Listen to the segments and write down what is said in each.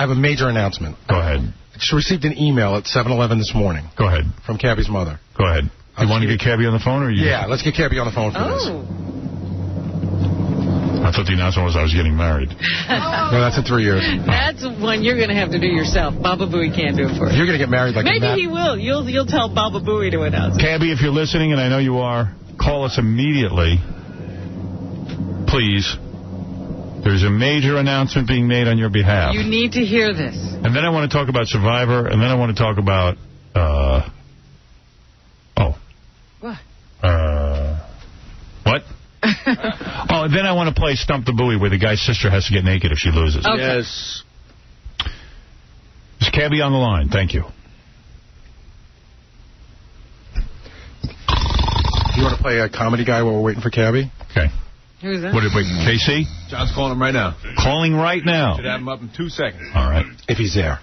I have a major announcement. Go ahead. She received an email at 7-Eleven this morning. Go ahead. From Cabby's mother. Go ahead. You want to get Cabby on the phone? Yeah, let's get Cabby on the phone for this. I thought the announcement was I was getting married. No, that's in 3 years. That's one you're going to have to do yourself. Baba Booey can't do it for you. You're going to get married like Maybe he will. You'll tell Baba Booey to announce it. Cabby, if you're listening, and I know you are, call us immediately. Please. There's a major announcement being made on your behalf. You need to hear this. And then I want to talk about Survivor, and then I want to talk about... What? Oh, then I want to play Stump the Buoy, where the guy's sister has to get naked if she loses. Okay. Yes. Is Cabby on the line? Thank you. You want to play a comedy guy while we're waiting for Cabby? Okay. Who's that? Wait, KC? John's calling him right now. Calling right now. Should have him up in 2 seconds. All right. If he's there.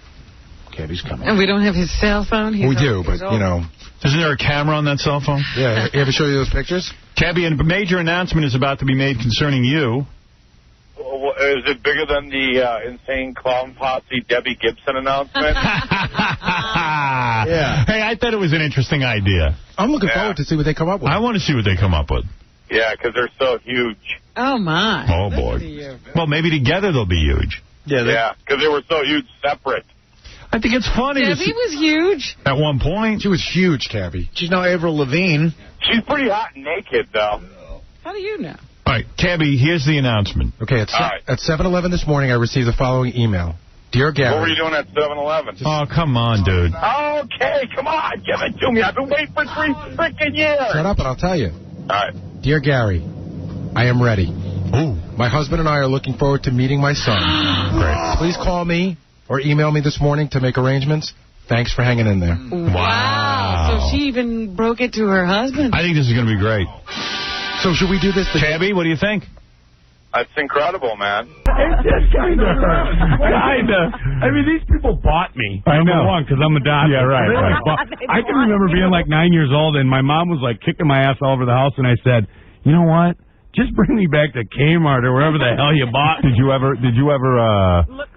Cabby's coming. And we don't have his cell phone? We do, but, you know... Isn't there a camera on that cell phone? Yeah, you ever show you those pictures? Cabby, a major announcement is about to be made concerning you. Is it bigger than the Insane Clown Posse Debbie Gibson announcement? Yeah. Hey, I thought it was an interesting idea. I'm looking forward to see what they come up with. I want to see what they come up with. Yeah, because they're so huge. Oh, my. Oh, boy. Well, maybe together they'll be huge. Yeah, because they were so huge separate. I think it's funny. Debbie was huge. At one point. She was huge, Cabby. She's now Avril Lavigne. She's pretty hot and naked, though. How do you know? All right, Cabby, here's the announcement. Okay, at 7-Eleven this morning, I received the following email. Dear Gary. What were you doing at 7-Eleven? Oh, come on, dude. Okay, come on, give it to me. I've been waiting for 3 freaking years. Shut up and I'll tell you. All right. Dear Gary, I am ready. Ooh. My husband and I are looking forward to meeting my son. Great. Please call me or email me this morning to make arrangements. Thanks for hanging in there. Wow. So she even broke it to her husband. I think this is going to be great. So should we do this? Cabby, what do you think? That's incredible, man. It's just kind of. I mean, these people bought me. I know. Number one, because I'm adopted. Yeah, right. I can remember being like 9 years old, and my mom was like kicking my ass all over the house, and I said, you know what? Just bring me back to Kmart or wherever the hell you bought. Did you ever,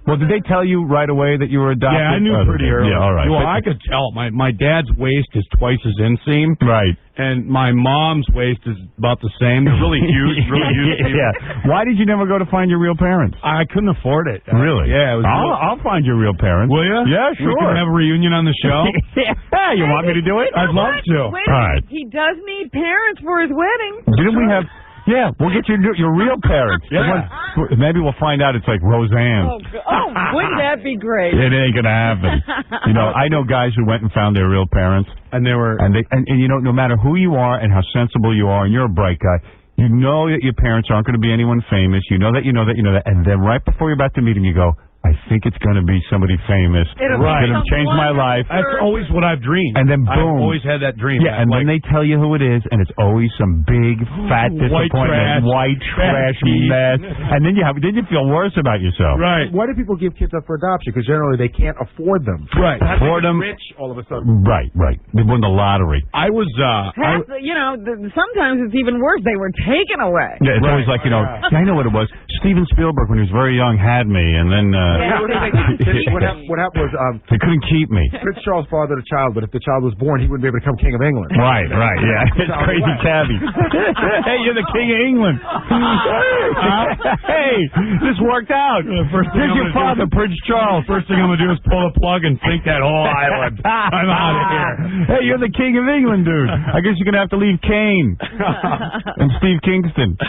well, did they tell you right away that you were adopted? Yeah, I knew pretty early. Yeah, all right. Well, I could tell. My dad's waist is twice his inseam. Right. And my mom's waist is about the same. They're really huge, Yeah. Why did you never go to find your real parents? I couldn't afford it. Really? Yeah. It was I'll find your real parents. Will you? Yeah, sure. We can have a reunion on the show. Yeah, you want me to do it? I'd love to. Wait, all right. he does need parents for his wedding. Didn't we have... Yeah, we'll get your real parents. Yeah. Maybe we'll find out it's like Roseanne. Oh, wouldn't that be great? It ain't going to happen. You know, I know guys who went and found their real parents. And they were... And you know, no matter who you are and how sensible you are, and you're a bright guy, you know that your parents aren't going to be anyone famous. You know that. And then right before you're about to meet them, you go, I think it's going to be somebody famous. It'll It's going to change my life. That's always what I've dreamed. And then boom. I've always had that dream. Yeah, and then they tell you who it is, and it's always some big, fat disappointment, white trash mess. And then you feel worse about yourself. Right. Why do people give kids up for adoption? Because generally they can't afford them. Right. Afford them. Rich all of a sudden. Right. They won the lottery. I was, sometimes it's even worse. They were taken away. Yeah, it's always like, I know what it was. Steven Spielberg, when he was very young, had me, and then... What happened was they couldn't keep me. Prince Charles fathered a child, but if the child was born, he wouldn't be able to become King of England. Right, yeah. It's crazy, Cabby. Hey, you're the King of England. Hey, this worked out. Here's your father, Prince Charles. First thing I'm going to do is pull the plug and sink that whole island. I'm out of here. Hey, you're the King of England, dude. I guess you're going to have to leave Kane and Steve Kingston.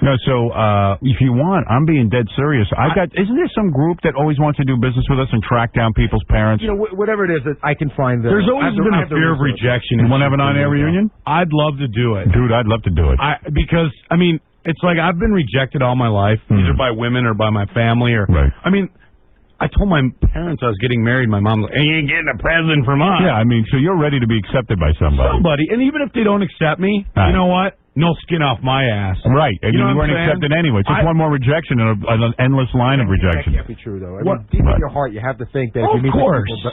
No, so if you want, I'm being dead serious. Isn't there some group that always wants to do business with us and track down people's parents? Whatever it is, I can find them. There's always been a fear of rejection. You want to have an on-air reunion? I'd love to do it. Dude, I'd love to do it. Because it's like I've been rejected all my life, either by women or by my family. Right. I told my parents I was getting married. My mom was like, hey, you ain't getting a present from us. Yeah, so you're ready to be accepted by somebody. And even if they don't accept me, you know what? No skin off my ass. Right. And you weren't accepted anyway. Just one more rejection and an endless line of rejection. That can't be true, though. Deep in your heart, you have to think that if you meet people,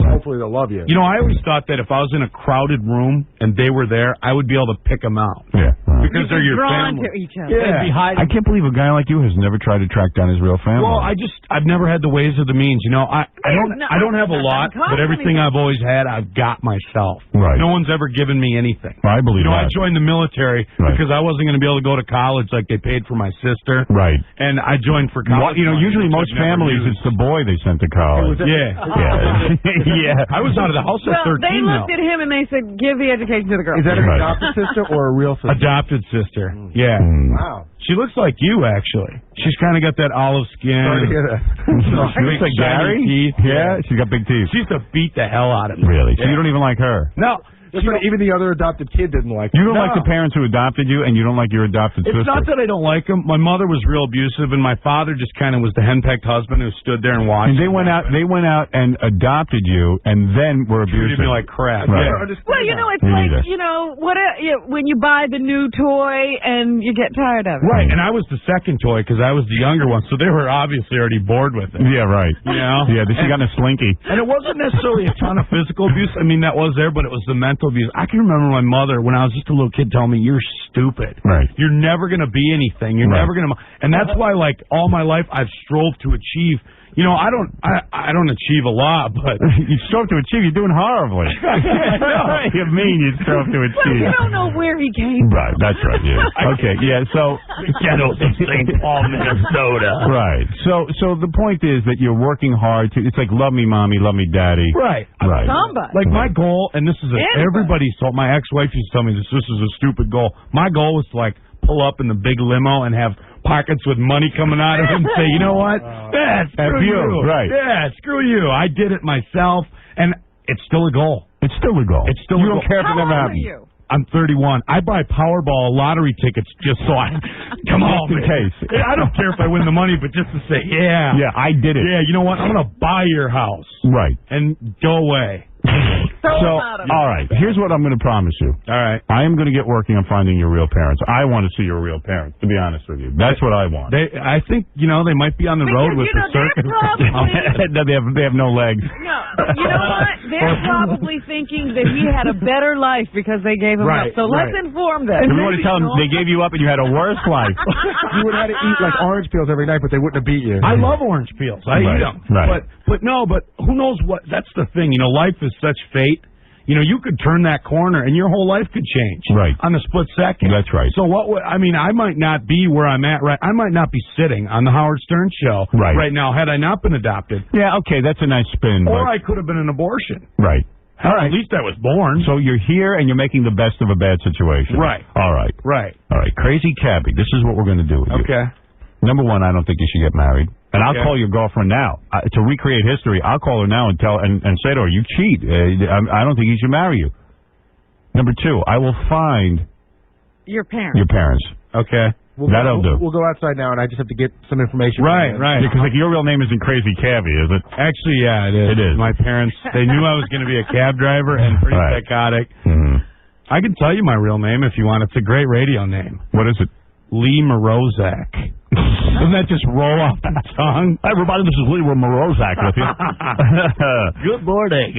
hopefully they'll love you. I always thought that if I was in a crowded room and they were there, I would be able to pick them out. Yeah. because they're your drawn family. to each other. Yeah. I can't believe a guy like you has never tried to track down his real family. Well, I've never had the ways or the means. You know, I don't have a lot, but everything I've always had, I've got myself. Right. No one's ever given me anything. I believe I that. joined the military because I wasn't going to be able to go to college like they paid for my sister. Right. And I joined for college. Usually most families, it's the boy they sent to college. Yeah. Yeah. I was out of the house at 13 they looked at him and they said, give the education to the girl. Is that an adopted sister or a real sister? Adopted sister. Yeah. Wow. She looks like you, actually. She's kind of got that olive skin. Sorry to hear that. She looks like Gary? Teeth. Yeah, she's got big teeth. She used to beat the hell out of me. Really? So Yeah. you don't even like her? No. That's right. Even the other adopted kid didn't like You her. don't like the parents who adopted you, and you don't like your adopted It's sister. not that I don't like them. My mother was real abusive, and my father just kind of was the henpecked husband who stood there and watched. And they went out and adopted you, and then were abusive. Treated me like crap. Right. Yeah. Well, you know, it's Me like, neither. when you buy the new toy and you get tired of it. Right, and I was the second toy because I was the younger one, so they were obviously already bored with it. Yeah, right. You know? Yeah, she got in a slinky. And it wasn't necessarily a ton of physical abuse. I mean, that was there, but it was the mental abuse. I can remember my mother, when I was just a little kid, telling me, you're stupid. Right. You're never going to be anything. You're never going to... And that's why, like, all my life, I've strove to achieve... You know, I don't achieve a lot, but... You strove to achieve. You're doing horribly. You mean you strove to Well, achieve. you don't know where he came from. Right, that's right, yeah. Okay, yeah, so... Ghettos of St. Paul, Minnesota. Right. So the point is that you're working hard to... It's like, love me, mommy, love me, daddy. Right. Right. Somebody. Like, my goal, and this is everybody's told, my ex-wife used to tell me this is a stupid goal. My goal was to, like, pull up in the big limo and have pockets with money coming out of it and say, you know what? Screw you. Right. Yeah, screw you. I did it myself, and it's still a goal. It's still a goal. It's still you a don't goal. care if it How never old are happens. you? I'm 31. I buy Powerball lottery tickets just so I come on, in case. I don't care if I win the money, but just to say, yeah, I did it. yeah. You know what? I'm gonna buy your house Right. and go away. So, all right, here's what I'm going to promise you. All right. I am going to get working on finding your real parents. I want to see your real parents, to be honest with you. That's what I want. I think they might be on the road with the circus. They have no legs. No, you know what? They're probably thinking that he had a better life because they gave him Right, up. So let's inform them. We want to tell them they gave you up and you had a worse life. You would have had to eat like orange peels every night, but they wouldn't have beat you. I love orange peels. I eat them. Right. But who knows what? That's the thing. Life is such fate. You could turn that corner and your whole life could change. Right. On a split second. That's right. So I might not be where I'm at right. I might not be sitting on the Howard Stern show right now had I not been adopted. Yeah, okay, that's a nice spin. Or but... I could have been an abortion. Right. All right. At least I was born. So you're here and you're making the best of a bad situation. Right. All right. Right. All right. Crazy Cabbie, this is what we're going to do with you. Okay. Number one, I don't think you should get married. And Okay. I'll call your girlfriend now. To recreate history, I'll call her now and say to her, you cheat. I don't think he should marry you. Number two, I will find Your parents. your parents. Okay. That'll do. We'll go outside now, and I just have to get some information. Right. Because like your real name isn't Crazy Cabbie, is it? Actually, yeah, it is. It is. My parents, they knew I was going to be a cab driver and pretty Right. psychotic. Mm-hmm. I can tell you my real name if you want. It's a great radio name. What is it? Lee Morozak. Doesn't that just roll off the tongue? Hi, everybody. This is Lee Morozak with you. Good morning.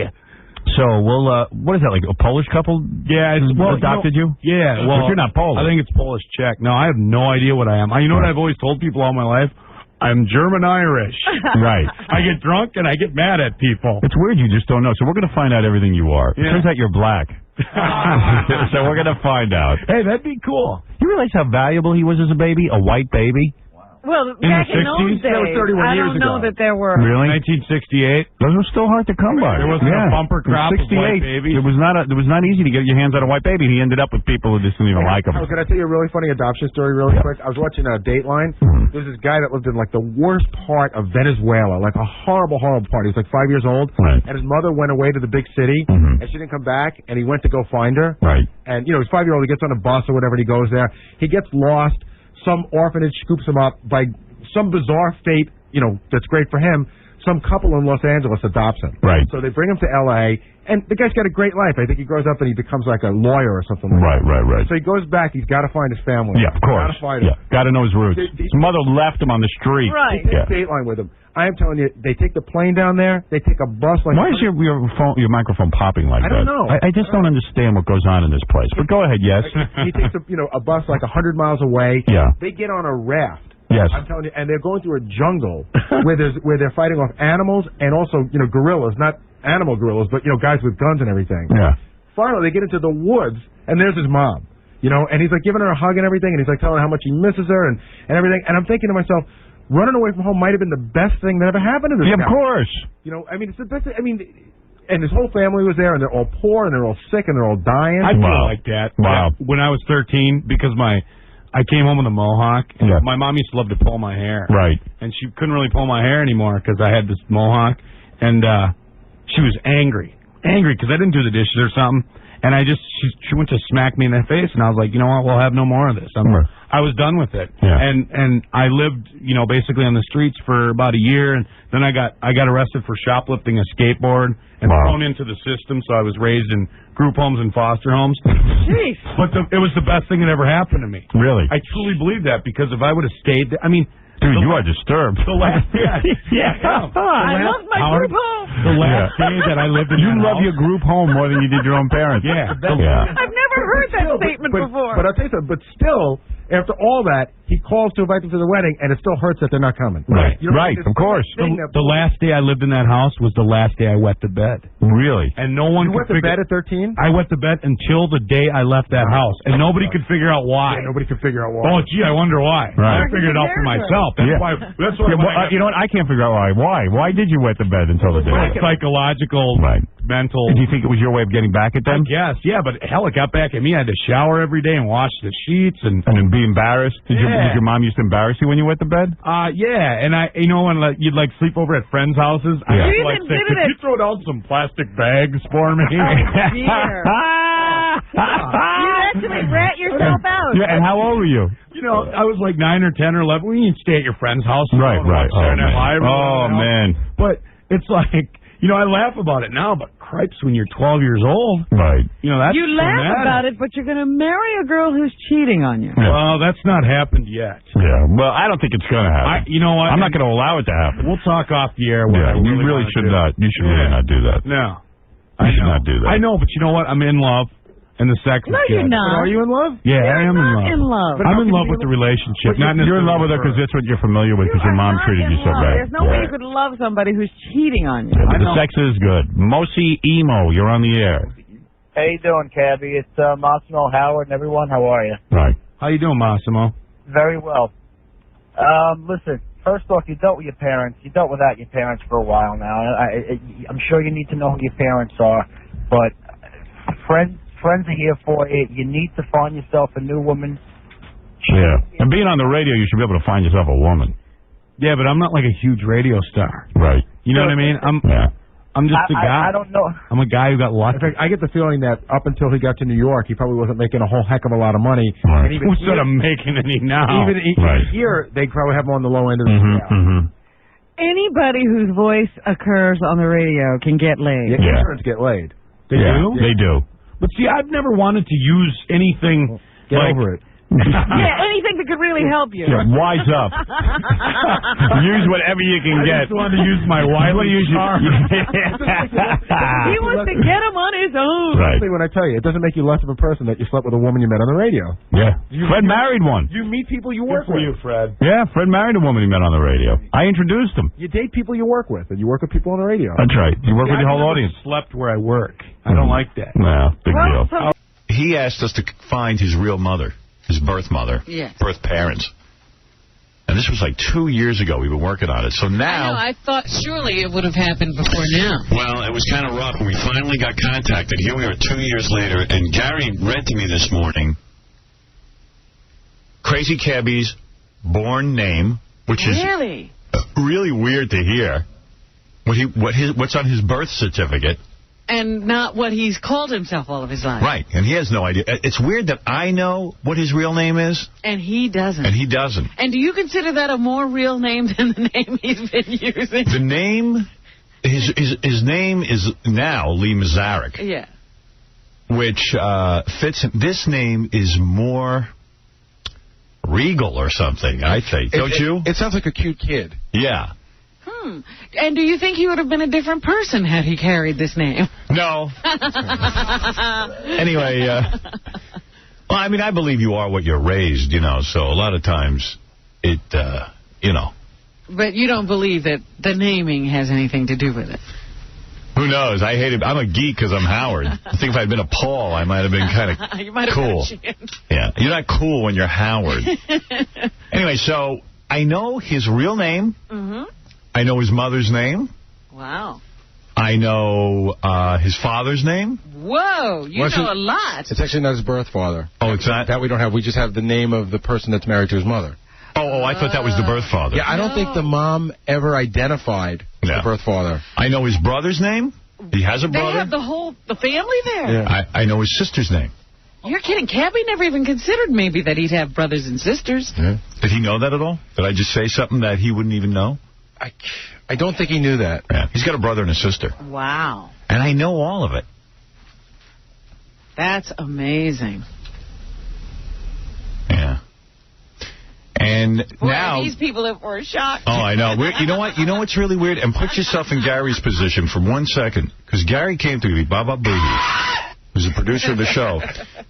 So we'll. What is that, like a Polish couple? Yeah, it's adopted you? Yeah, well, But you're not Polish. I think it's Polish Czech. No, I have no idea what I am. You know what I've always told people all my life? I'm German Irish. Right. I get drunk and I get mad at people. It's weird. You just don't know. So we're going to find out everything you are. Yeah. Turns out you're black. So we're going to find out. Hey, that'd be cool. You realize how valuable he was as a baby? A white baby? Well, In back the in those 60s? days, That was 31 I years don't know ago. that there were. Really? 1968. Those were still hard to come by. There wasn't a bumper crop of 68. white babies. It was not easy to get your hands on a white baby. He ended up with people who just didn't even like him. Oh, can I tell you a really funny adoption story really quick? I was watching Dateline. There's this guy that lived in like the worst part of Venezuela, like a horrible, horrible part. He was like 5 years old, Right. and his mother went away to the big city, Mhm. and she didn't come back, and he went to go find her. Right. And, he's 5-year-old, he gets on a bus or whatever, and he goes there. He gets lost. Some orphanage scoops him up by some bizarre fate, that's great for him. some couple in Los Angeles adopts him. Right. So they bring him to L.A., and the guy's got a great life. I think he grows up and he becomes like a lawyer or something like that. Right. So he goes back. He's got to find his family. Yeah, of course. Got to find him. Got to know his roots. His mother left him on the street. Right. He takes Dateline with him. I am telling you, they take the plane down there. They take a bus. Like Why is your microphone popping like that? I don't know. I just don't understand what goes on in this place. But go ahead, yes. He takes a bus like 100 miles away. Yeah. They get on a raft. Yes. I'm telling you, and they're going through a jungle where they're fighting off animals and also gorillas, not animal gorillas, but guys with guns and everything. Yeah. Finally, they get into the woods, and there's his mom. And he's like giving her a hug and everything, and he's like telling her how much he misses her and everything. And I'm thinking to myself, running away from home might have been the best thing that ever happened to this guy. Of course. It's the best. And his whole family was there, and they're all poor, and they're all sick, and they're all dying. I feel like that. Wow. When I was 13, because I came home with a mohawk, and my mom used to love to pull my hair. Right. And she couldn't really pull my hair anymore because I had this mohawk, and she was angry because I didn't do the dishes or something, and she went to smack me in the face, and I was like, you know what, we'll have no more of this. I was done with it. Yeah. And I lived, basically on the streets for about a year, and then I got arrested for shoplifting a skateboard and thrown into the system, so I was raised in group homes and foster homes. Jeez. But it was the best thing that ever happened to me. Really? I truly believe that, because if I would have stayed there, Dude, you are disturbed. The last I love my group home. The last day that I lived in You love your group home more than you did your own parents. Yeah. I've never heard that statement before. But I'll tell you something. But still, after all that, he calls to invite them to the wedding, and it still hurts that they're not coming. Right. Right, of course. The last day I lived in that house was the last day I wet the bed. Really? And no one You wet the bed at 13? I wet the bed until the day I left that house, and nobody could figure out why. Yeah, nobody could figure out why. Oh, gee, I wonder why. Right. I figured it out for myself. That's why. That's why. You know what? I can't figure out why. Why did you wet the bed until the day? Psychological, mental. Do you think it was your way of getting back at them? I guess, yeah. But hell, it got back at me. I had to shower every day and wash the sheets and then be embarrassed. Did your mom used to embarrass you when you wet the bed? Yeah. And when you'd sleep over at friends' houses, I used to say, could you throw down some plastic bags for me? You actually rat yourself out. Yeah, and how old were you? I was like 9 or 10 or 11. We didn't stay at your friend's house. Right. Oh, man. But it's like, I laugh about it now, but cripes, when you're 12 years old. Right. That's You laugh traumatic. about it, but you're going to marry a girl who's cheating on you. Yeah. Well, that's not happened yet. Yeah. Well, I don't think it's going to happen. You know what? I'm not going to allow it to happen. We'll talk off the air. You really should not. You should really not do that. No. You should not do that. I know, but you know what? I'm in love. And the sex is No, good. you're not. Are you in love? Yeah, I am Not in love. I'm in love with the relationship. Not You're in love with her because that's what you're familiar with because your mom treated you so bad. There's no way you could love somebody who's cheating on you. Yeah, the sex is good. Mosi Emo, you're on the air. How you doing, Cabby? It's Massimo, Howard, and everyone. How are you? Right. How you doing, Massimo? Very well. Listen, first off, you dealt with your parents. You dealt without your parents for a while now. I'm sure you need to know who your parents are, but friends are here for you. You need to find yourself a new woman. Yeah. And being on the radio, you should be able to find yourself a woman. Yeah, but I'm not like a huge radio star. Right. You know what I mean? I'm just a guy. I don't know. I'm a guy who got lucky. In fact, I get the feeling that up until he got to New York, he probably wasn't making a whole heck of a lot of money. Right. And even Who's sort of making any now? Even here, they probably have him on the low end of the scale. Anybody whose voice occurs on the radio can get laid. Yeah, interns get laid. They do? They do. But see, I've never wanted to use anything. Get over it. Yeah, anything that could really help you. Yeah, wise up. Use whatever you can get. I just wanted to use my Wiley charm. He wants to get him on his own. Right. When I tell you, it doesn't make you less of a person that you slept with a woman you met on the radio. Yeah. Fred married one. You meet people you work Good for with. you, Fred. Yeah, Fred married a woman he met on the radio. I introduced him. You date people you work with, and you work with people on the radio. That's right. You work with the whole audience. Slept where I work. I don't like that. Well, big deal. He asked us to find his real mother, his birth mother, birth parents. And this was like 2 years ago. We've been working on it. So now... I thought surely it would have happened before now. Well, it was kind of rough when we finally got contacted. Here we are 2 years later, and Gary read to me this morning Crazy Cabby's born name, which is really weird to hear. What's on his birth certificate, And not what he's called himself all of his life. Right, and he has no idea. It's weird that I know what his real name is. And he doesn't. And he doesn't. And do you consider that a more real name than the name he's been using? The name, his name is now Lee Mazzarek. Yeah. Which fits him. This name is more regal or something, I think. Don't you? It sounds like a cute kid. Yeah. And do you think he would have been a different person had he carried this name? No. Anyway, well, I mean, I believe you are what you're raised, you know, so a lot of times it, you know. But you don't believe that the naming has anything to do with it? Who knows? I hate it. I'm a geek because I'm Howard. I think if I'd been a Paul, I might have been kind of cool. Yeah, you're not cool when you're Howard. Anyway, so I know his real name. Mm-hmm. I know his mother's name. Wow. I know his father's name. Whoa, you know a lot. It's actually not his birth father. Oh, it's not? That we don't have. We just have the name of the person that's married to his mother. Oh, I thought that was the birth father. Yeah, I don't think the mom ever identified the birth father. I know his brother's name. He has a brother. They have the family there. Yeah. I know his sister's name. You're kidding. Cabby never even considered maybe that he'd have brothers and sisters. Yeah. Did he know that at all? Did I just say something that he wouldn't even know? I don't think he knew that. Yeah. He's got a brother and a sister. Wow. And I know all of it. That's amazing. Yeah. And now these people were shocked. Oh, I know. You know what? You know what's really weird? And put yourself in Gary's position for 1 second. Because Gary came to me, Baba Boogie, who's the producer of the show.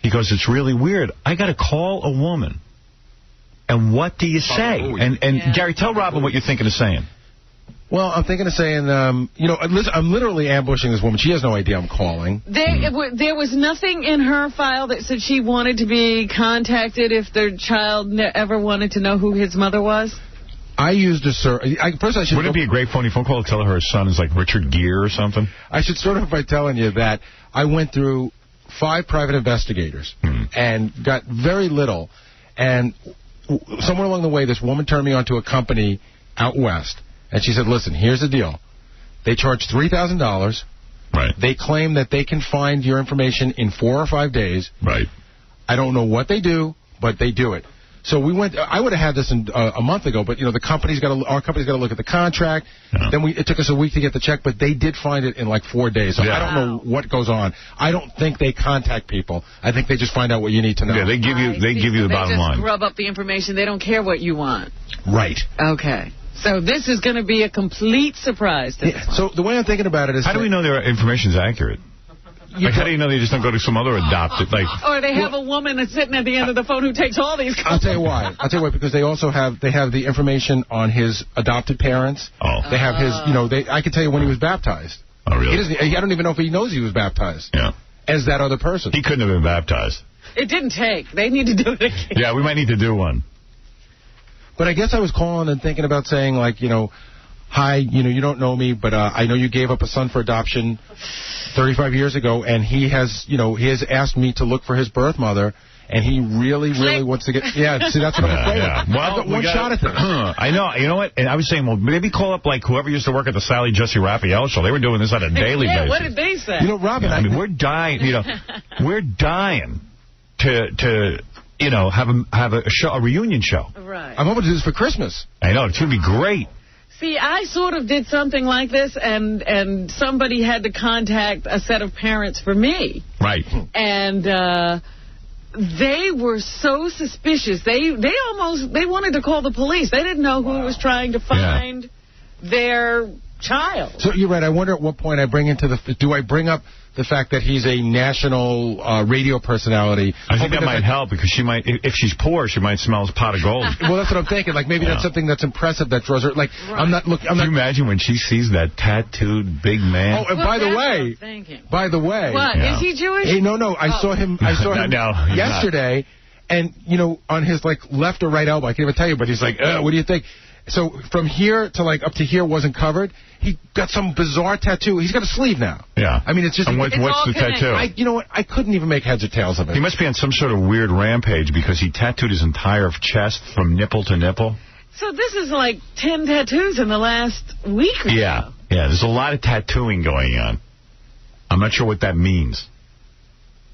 He goes, it's really weird. I got to call a woman. And what do you say? And Gary, tell Robin what you're thinking of saying. Well, I'm thinking of saying, you know, listen, I'm literally ambushing this woman. She has no idea I'm calling. There was nothing in her file that said she wanted to be contacted if their child ever wanted to know who his mother was? I used a Wouldn't it be a great phony phone call to tell her his son is like Richard Gere or something? I should start off by telling you that I went through 5 private investigators and got very little. And somewhere along the way, this woman turned me onto a company out west. And she said, listen, here's the deal. They charge $3,000. Right. They claim that they can find your information in 4 or 5 days. Right. I don't know what they do, but they do it. So we went. I would have had this a month ago, but you know our company's got to look at the contract. Yeah. Then it took us a week to get the check, but they did find it in like 4 days. So I don't know what goes on. I don't think they contact people. I think they just find out what you need to know. Yeah, they give you the bottom line. They just grub up the information. They don't care what you want. Right. Okay. So this is going to be a complete surprise to this one. So the way I'm thinking about it is... How do we know their information's accurate? Like, how do you know they just don't go to some other adopted... Or they have a woman that's sitting at the end of the phone who takes all these calls. I'll tell you why. Because they also have the information on his adopted parents. Oh. They have his... You know, I can tell you when he was baptized. Oh, really? I don't even know if he knows he was baptized. Yeah. As that other person. He couldn't have been baptized. It didn't take. They need to do it again. Yeah, we might need to do one. But I guess I was calling and thinking about saying, like, you know, hi, you know, you don't know me, but I know you gave up a son for adoption 35 years ago, and he has asked me to look for his birth mother, and he really wants to get... Yeah, see, that's what I'm afraid of. Well, I've got one shot at this. I know. You know what? And I was saying, well, maybe call up, like, whoever used to work at the Sally Jesse Raphael show. They were doing this on a daily basis. What did they say? You know, Robin... Yeah, I mean, we're dying, you know, we're dying to you know, have a reunion show. Right. I'm hoping to do this for Christmas. I know. It's going to be great. See, I sort of did something like this, and somebody had to contact a set of parents for me. Right. And they were so suspicious. They wanted to call the police. They didn't know who was trying to find their child. So you're right. I wonder at what point I bring into do I bring up the fact that he's a national radio personality? I think that might help, because she might, if she's poor, she might smell a pot of gold. Well, that's what I'm thinking. Like, maybe that's something that's impressive that draws her. Like, right. Can you imagine when she sees that tattooed big man? Oh, and by the way. What? Yeah. Is he Jewish? Hey, no. I saw him yesterday, and, you know, on his, like, left or right elbow, I can't even tell you, but he's like, what do you think? So from here to, like, up to here wasn't covered. He got some bizarre tattoo. He's got a sleeve now. Yeah. I mean, it's just... And what's the tattoo? You know what? I couldn't even make heads or tails of it. He must be on some sort of weird rampage, because he tattooed his entire chest from nipple to nipple. So this is like 10 tattoos in the last week or so. Yeah, there's a lot of tattooing going on. I'm not sure what that means.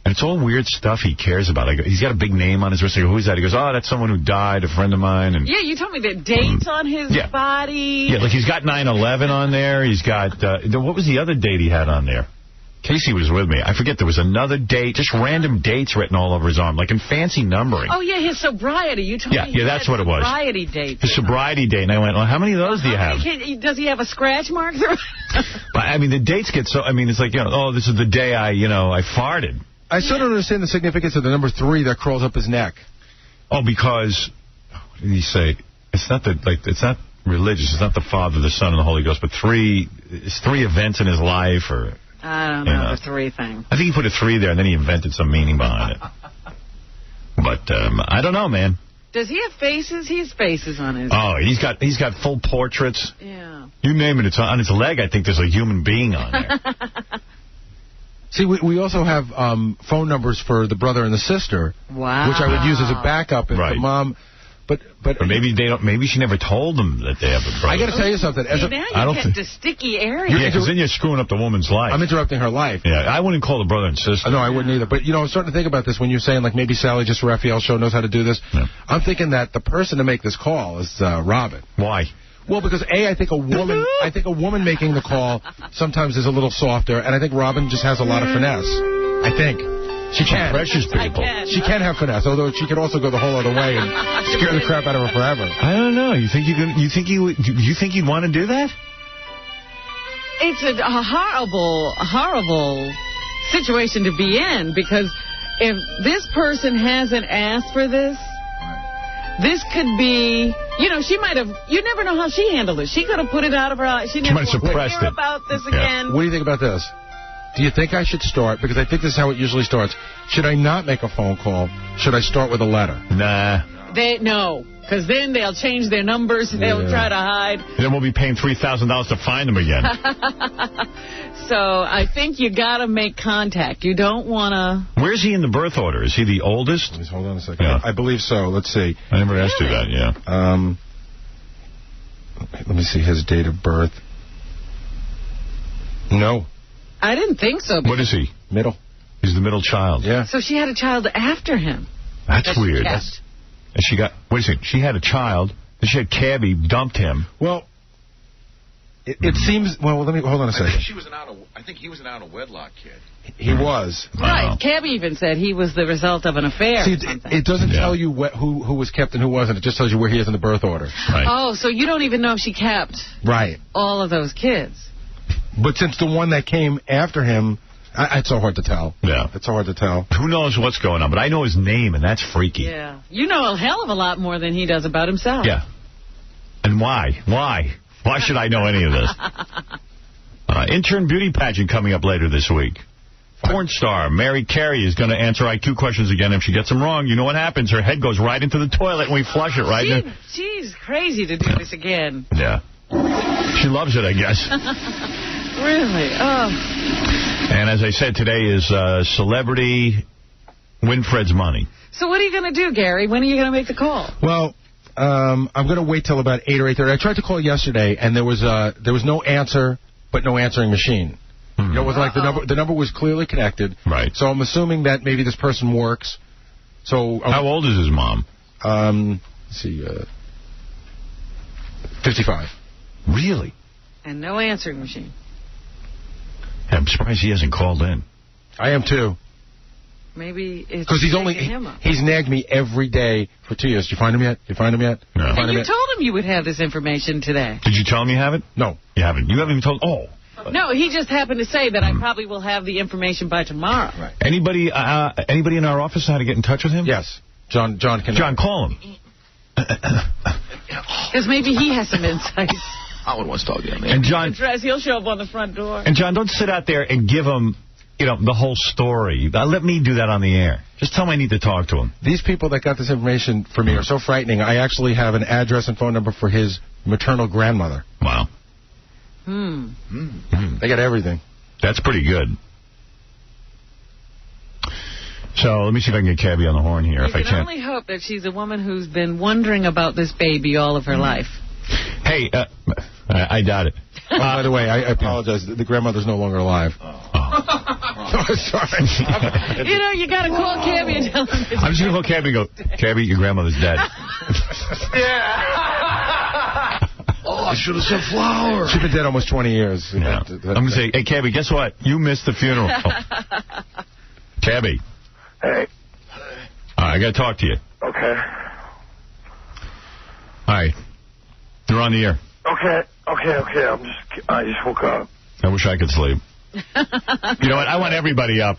And it's all weird stuff he cares about. Like, he's got a big name on his wrist. I go, who's that? He goes, oh, that's someone who died, a friend of mine. And Yeah, you told me the dates on his body. Yeah, like he's got 9/11 on there. He's got, what was the other date he had on there? Casey was with me. I forget, there was another date, just random dates written all over his arm, like in fancy numbering. Oh, yeah, his sobriety. You told me Yeah, that's what it was. Sobriety date. His sobriety date. And I went, well, how many of those do you have? Does he have a scratch mark through? But, I mean, the dates get so, I mean, it's like, oh, this is the day I farted. I still don't understand the significance of the number 3 that crawls up his neck. Oh, because, what did he say? It's not it's not religious. It's not the Father, the Son, and the Holy Ghost, but it's 3 events in his life, or... I don't know, the 3 thing. I think he put a 3 there, and then he invented some meaning behind it. But, I don't know, man. Does he have faces? He has faces on his... Oh, he's got full portraits. Yeah. You name it. It's on his leg, I think there's a human being on there. See, we also have phone numbers for the brother and the sister, wow, which I would use as a backup if the mom. But maybe they don't. Maybe she never told them that they have a brother. I got to tell you something. Now you get to sticky areas. Yeah, because then you're screwing up the woman's life. I'm interrupting her life. Yeah, I wouldn't call the brother and sister. No, I wouldn't either. But I'm starting to think about this when you're saying like maybe Sally just for Raphael's show knows how to do this. Yeah. I'm thinking that the person to make this call is Robin. Why? Well, because I think a woman making the call sometimes is a little softer, and I think Robin just has a lot of finesse. I think. She can. Precious people. She can have finesse, although she could also go the whole other way and scare the crap out of her forever. I don't know. You think you'd want to do that? It's a horrible situation to be in, because if this person hasn't asked for this, this could be, she might have, you never know how she handled it. She could have put it out of her eyes. She never might have suppressed it. About this again. What do you think about this? Do you think I should start? Because I think this is how it usually starts. Should I not make a phone call? Should I start with a letter? Nah. No, because then they'll change their numbers. They'll try to hide. And then we'll be paying $3,000 to find them again. So I think you got to make contact. You don't want to... Where's he in the birth order? Is he the oldest? Hold on a second. Yeah. I believe so. Let's see. I never asked you that, yeah. Let me see his date of birth. No. I didn't think so. What is he? Middle. He's the middle child. Yeah. So she had a child after him. That's weird. And she got... Wait a second. She had a child. Then she had Cabby, dumped him. Well, it seems... Well, let me... Hold on a second. I think he was an out-of-wedlock kid. He was. Right. Cabby even said he was the result of an affair. See, it doesn't tell you who was kept and who wasn't. It just tells you where he is in the birth order. Right. Oh, so you don't even know if she kept all of those kids. But since the one that came after him, it's so hard to tell. Yeah. It's so hard to tell. Who knows what's going on, but I know his name, and that's freaky. Yeah. You know a hell of a lot more than he does about himself. Yeah. And why? Why? Why should I know any of this? Intern beauty pageant coming up later this week. Porn star Mary Carey is going to answer IQ questions again. If she gets them wrong, you know what happens. Her head goes right into the toilet and we flush it right in. She's crazy to do this again. Yeah. She loves it, I guess. Really? Oh. And as I said, today is Celebrity Winfred's Money. So what are you going to do, Gary? When are you going to make the call? Well, I'm going to wait till about 8 or 8:30. I tried to call yesterday, and there was no answer, but no answering machine. It was like the number was clearly connected. Right. So I'm assuming that maybe this person works. So how old is his mom? Let's see, 55. Really? And no answering machine. I'm surprised he hasn't called in. I am too. Maybe it's because he's nagged me every day for 2 years. Did you find him yet? No. And you told him you would have this information today. Did you tell him you have it? No. You haven't. You haven't even told. Oh. No, he just happened to say that I probably will have the information by tomorrow. Right. Anybody in our office know how to get in touch with him? Yes. John can. John, call him. Because maybe he has some insights. Howard wants to talk to you. And John, he'll show up on the front door. And John, don't sit out there and give him, the whole story. Let me do that on the air. Just tell him I need to talk to him. These people that got this information for me are so frightening. I actually have an address and phone number for his maternal grandmother. Wow. They got everything. That's pretty good. So let me see if I can get Cabby on the horn here. You can only hope that she's a woman who's been wondering about this baby all of her life. Hey, I doubt it. By the way, I apologize. The grandmother's no longer alive. Oh. Sorry. You know, you got to call Cabby and tell him. I'm just going to call Cabby and go, Cabby, your grandmother's dead. Oh, I should have said flower. She's been dead almost 20 years. Yeah. I'm going to say, hey, Cabby, guess what? You missed the funeral. Cabby. Hey. All right, I got to talk to you. Okay. All right. You're on the air. Okay. I just woke up. I wish I could sleep. You know what? I want everybody up.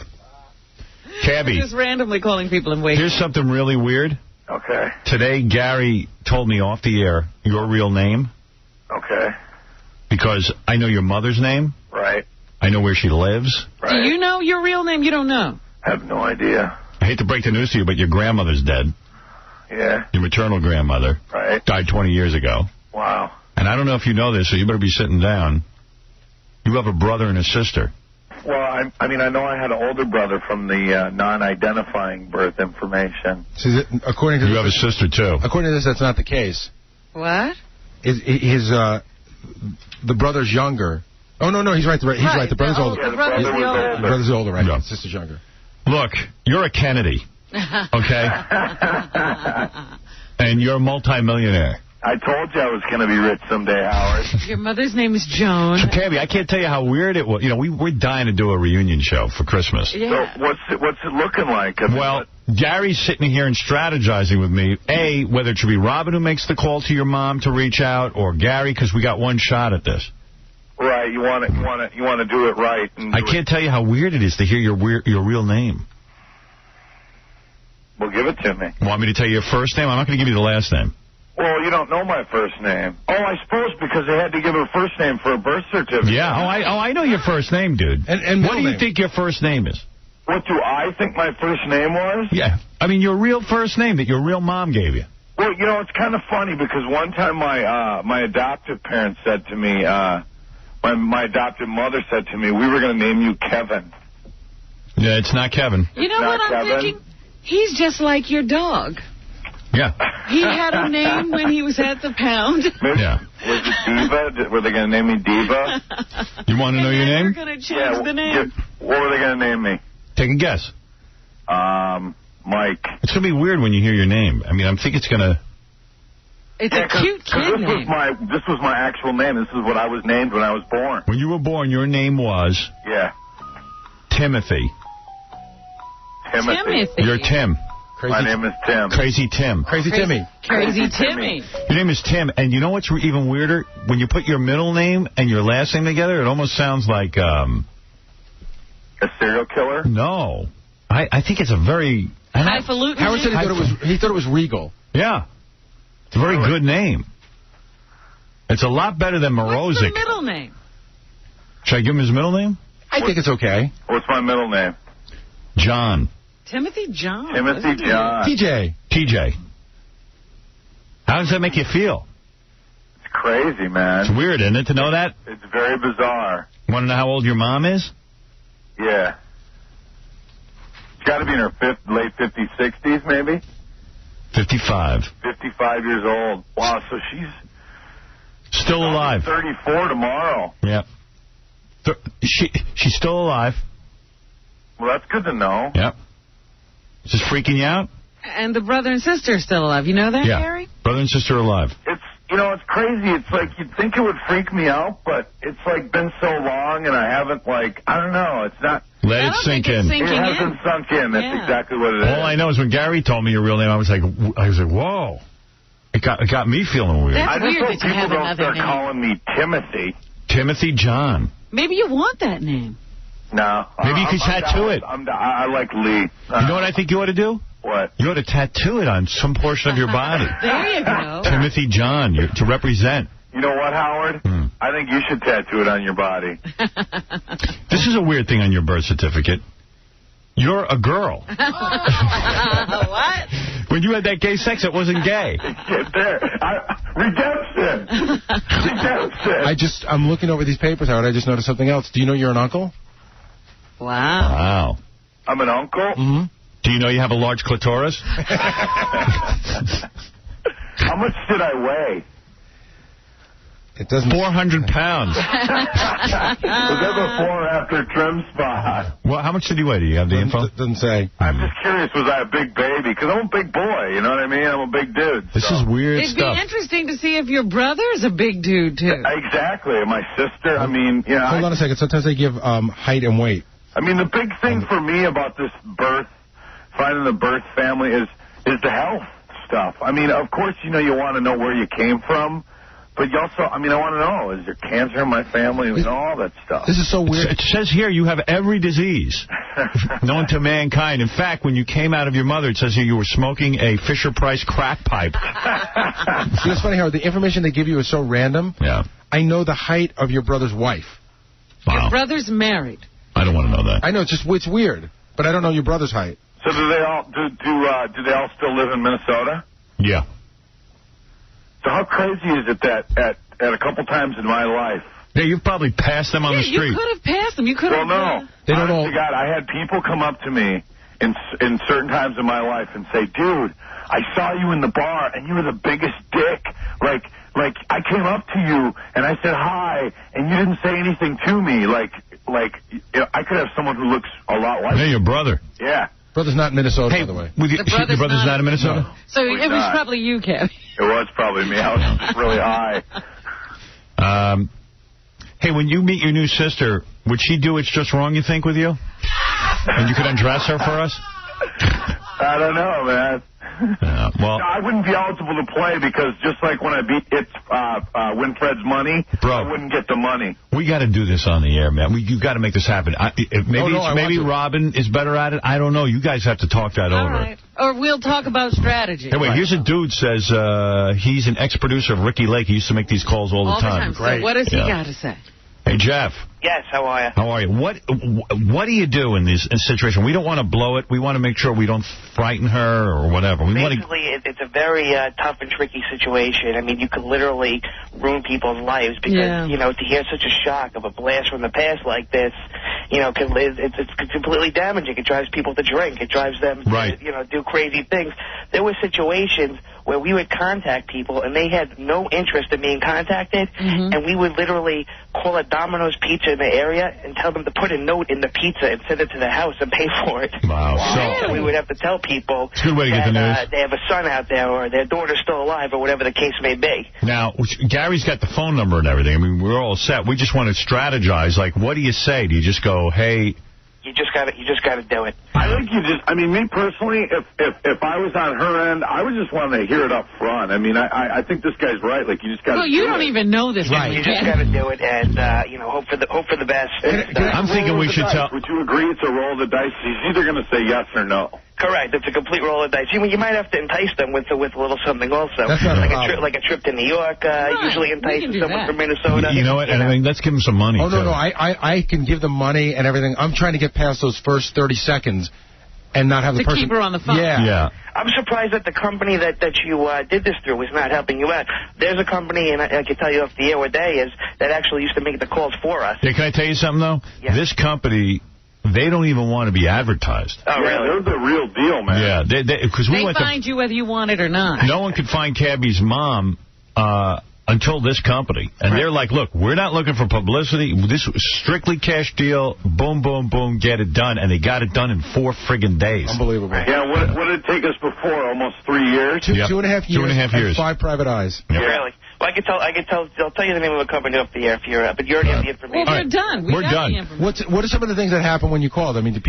Cabby. Just randomly calling people and waiting. Here's something really weird. Okay. Today, Gary told me off the air your real name. Okay. Because I know your mother's name. Right. I know where she lives. Right. Do you know your real name? You don't know. I have no idea. I hate to break the news to you, but your grandmother's dead. Yeah. Your maternal grandmother. Right. Died 20 years ago. Wow. And I don't know if you know this, so you better be sitting down. You have a brother and a sister. Well, I mean, I know I had an older brother from the non-identifying birth information. So according to you have a sister, too. According to this, that's not the case. What? The brother's younger. Oh, no, he's right. He's right. The brother's older. Yeah, the brother's older, right? Yeah. The sister's younger. Look, you're a Kennedy, okay? And you're a multimillionaire. I told you I was going to be rich someday, Howard. Your mother's name is Joan. So, Cabby, I can't tell you how weird it was. You know, we're dying to do a reunion show for Christmas. Yeah. So what's it looking like? I mean, Well, Gary's sitting here and strategizing with me, A, whether it should be Robin who makes the call to your mom to reach out, or Gary, because we got one shot at this. right, you want to do it right. And I can't tell you how weird it is to hear your real name. Well, give it to me. Want me to tell you your first name? I'm not going to give you the last name. Well, you don't know my first name. Oh, I suppose because they had to give a first name for a birth certificate. Yeah, I know your first name, dude. And what do you think your first name is? What do I think my first name was? Yeah, I mean your real first name that your real mom gave you. Well, you know, it's kind of funny because one time my adoptive parents said to me, my adoptive mother said to me, we were going to name you Kevin. Yeah, it's not Kevin. You know what I'm thinking? He's just like your dog. Yeah. He had a name when he was at the pound. Maybe, Yeah. Was it Diva? Were they going to name me Diva? You want to know your They're name? going to change the name. What were they going to name me? Take a guess. Mike. It's going to be weird when you hear your name. I mean, I think it's going to... It's a cute kid name. This was my actual name. This is what I was named when I was born. When you were born, your name was... Yeah. Timothy. Timothy. You're Tim. My name is Tim. Crazy Tim. Crazy Timmy. Crazy Timmy. Your name is Tim, and you know what's even weirder? When you put your middle name and your last name together, it almost sounds like... A serial killer? No. I think it's a very... Highfalutin. Howard said he thought it was Regal. Yeah. It's a very good name. It's a lot better than Morozic. What's the middle name? Should I give him his middle name? I think it's okay. What's my middle name? John. Timothy John. Timothy John. TJ. How does that make you feel? It's crazy, man. It's weird, isn't it, to know that? It's very bizarre. Want to know how old your mom is? Yeah. She's got to be in her late 50s, 60s, maybe? 55. 55 years old. Wow, so she's... Still alive. 34 tomorrow. Yeah. She's still alive. Well, that's good to know. Yep. Is this freaking you out? And the brother and sister are still alive. You know that, Yeah. Gary? Brother and sister are alive. It's, you know, it's crazy. It's like you'd think it would freak me out, but it's like been so long and I haven't, like, I don't know. It's not... Let it sink in. It hasn't sunk in. That's exactly what it is. All I know is when Gary told me your real name, I was like, whoa. It got me feeling weird. That's I just weird hope that you people have don't another start name. calling me Timothy. Timothy John. Maybe you want that name. No. Maybe you could tattoo it. I like Lee. You know what I think you ought to do? What? You ought to tattoo it on some portion of your body. There you go. Timothy John, to represent. You know what, Howard? I think you should tattoo it on your body. This is a weird thing on your birth certificate. You're a girl. What? When you had that gay sex, it wasn't gay. Get there. Redemption. I'm looking over these papers, Howard. I just noticed something else. Do you know you're an uncle? Wow. I'm an uncle? Mm-hmm. Do you know you have a large clitoris? How much did I weigh? It doesn't. 400 pounds. Was that before or after trim spot? Well, how much did you weigh? Do you have the info? Doesn't say. I'm just curious, was I a big baby? Because I'm a big boy, you know what I mean? I'm a big dude. This is weird It'd stuff. be interesting to see if your brother's a big dude, too. Exactly. My sister, I mean, yeah. Hold on a second. Sometimes they give height and weight. I mean, the big thing for me about this birth, finding the birth family, is the health stuff. I mean, of course, you want to know where you came from. But you also, I want to know, is there cancer in my family? All that stuff. This is so weird. It says here you have every disease known to mankind. In fact, when you came out of your mother, it says here you were smoking a Fisher-Price crack pipe. See, it's funny how the information they give you is so random. Yeah. I know the height of your brother's wife. Wow. Your brother's married. I don't want to know that. I know, it's weird. But I don't know your brother's height. So do they all still live in Minnesota? Yeah. So how crazy is it that at a couple times in my life... Yeah, you've probably passed them on the street. You could have passed them. You could have... Well, no. They don't know. God, I had people come up to me in certain times in my life and say, dude, I saw you in the bar and you were the biggest dick. Like I came up to you and I said hi and you didn't say anything to me. Like I could have someone who looks a lot like your brother. Yeah. Brother's not in Minnesota, by the way. Your brother's not in Minnesota? No. So it was probably you, Kevin. It was probably me. I was just really high. Hey, when you meet your new sister, would she do It's Just Wrong, you think, with you? And you could undress her for us? I don't know, man. Well, I wouldn't be eligible to play because just like when I beat Winfred's money, I wouldn't get the money. We got to do this on the air, man. You got to make this happen. Maybe Robin is better at it. I don't know. You guys have to talk that over. Right. Or we'll talk about strategy. Hey, wait, here's a dude says he's an ex-producer of Ricky Lake. He used to make these calls all the time. Great. So what does he got to say? Hey, Jeff. Yes, how are you? How are you? What do you do in this situation? We don't want to blow it. We want to make sure we don't frighten her or whatever. Basically, it's a very tough and tricky situation. I mean, you could literally ruin people's lives because, to hear such a shock of a blast from the past like this, it's completely damaging. It drives people to drink. It drives them to, do crazy things. There were situations where we would contact people and they had no interest in being contacted, and we would literally call a Domino's Pizza in the area and tell them to put a note in the pizza and send it to the house and pay for it. Wow. So we would have to tell people it's a good way to get the news. They have a son out there or their daughter's still alive or whatever the case may be. Now, Gary's got the phone number and everything. I mean, we're all set. We just want to strategize. Like, what do you say? Do you just go, hey... You just gotta do it. I think me personally, if I was on her end, I would just want to hear it up front. I mean, I think this guy's right. Like, you just gotta you don't even know this. Right. You just gotta do it and, hope for the best. I'm thinking we should tell... Would you agree it's a roll of the dice? He's either going to say yes or no. Correct. It's a complete roll of dice. You might have to entice them with a little something also. That's not like a trip to New York usually entices someone from Minnesota. You know what? I mean, let's give them some money. Oh, no. I can give them money and everything. I'm trying to get past those first 30 seconds and not have the person... To keep her on the phone. Yeah. I'm surprised that the company that you did this through is not helping you out. There's a company, and I can tell you off the air what day is, that actually used to make the calls for us. Yeah, can I tell you something, though? Yeah. This company... They don't even want to be advertised. Oh, really? They're the real deal, man. Yeah, because they find you whether you want it or not. No one could find Cabby's mom until this company. And they're like, look, we're not looking for publicity. This was strictly cash deal. Boom, boom, boom, get it done. And they got it done in 4 friggin' days. Unbelievable. Yeah, what did it take us before? Almost 3 years? 2.5 years. 2.5 years. 5 private eyes. Yep. Really? Well, I'll tell you the name of a company off the air if you're but you already have the information. Well, we're done. We're done. What are some of the things that happen when you called? I mean,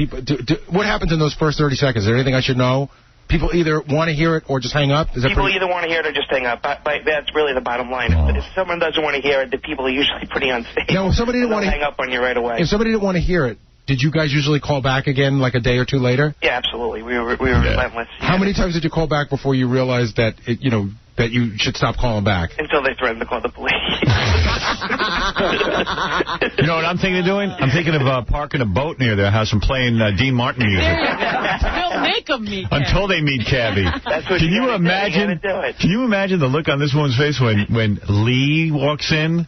what happens in those first 30 seconds? Is there anything I should know? People either want to hear it or just hang up? People either want to hear it or just hang up. But that's really the bottom line. If someone doesn't want to hear it, the people are usually pretty unsafe. Now, if somebody didn't want to hang up on you right away. If somebody didn't want to hear it, did you guys usually call back again like a day or two later? Yeah, absolutely. We were relentless. How many times did you call back before you realized that that you should stop calling back? Until they threatened to call the police. You know what I'm thinking of doing? I'm thinking of parking a boat near their house and playing Dean Martin music. We'll make them meet Cabby. Until they meet Cabby. That's what Can you imagine? Can you imagine the look on this woman's face when Lee walks in?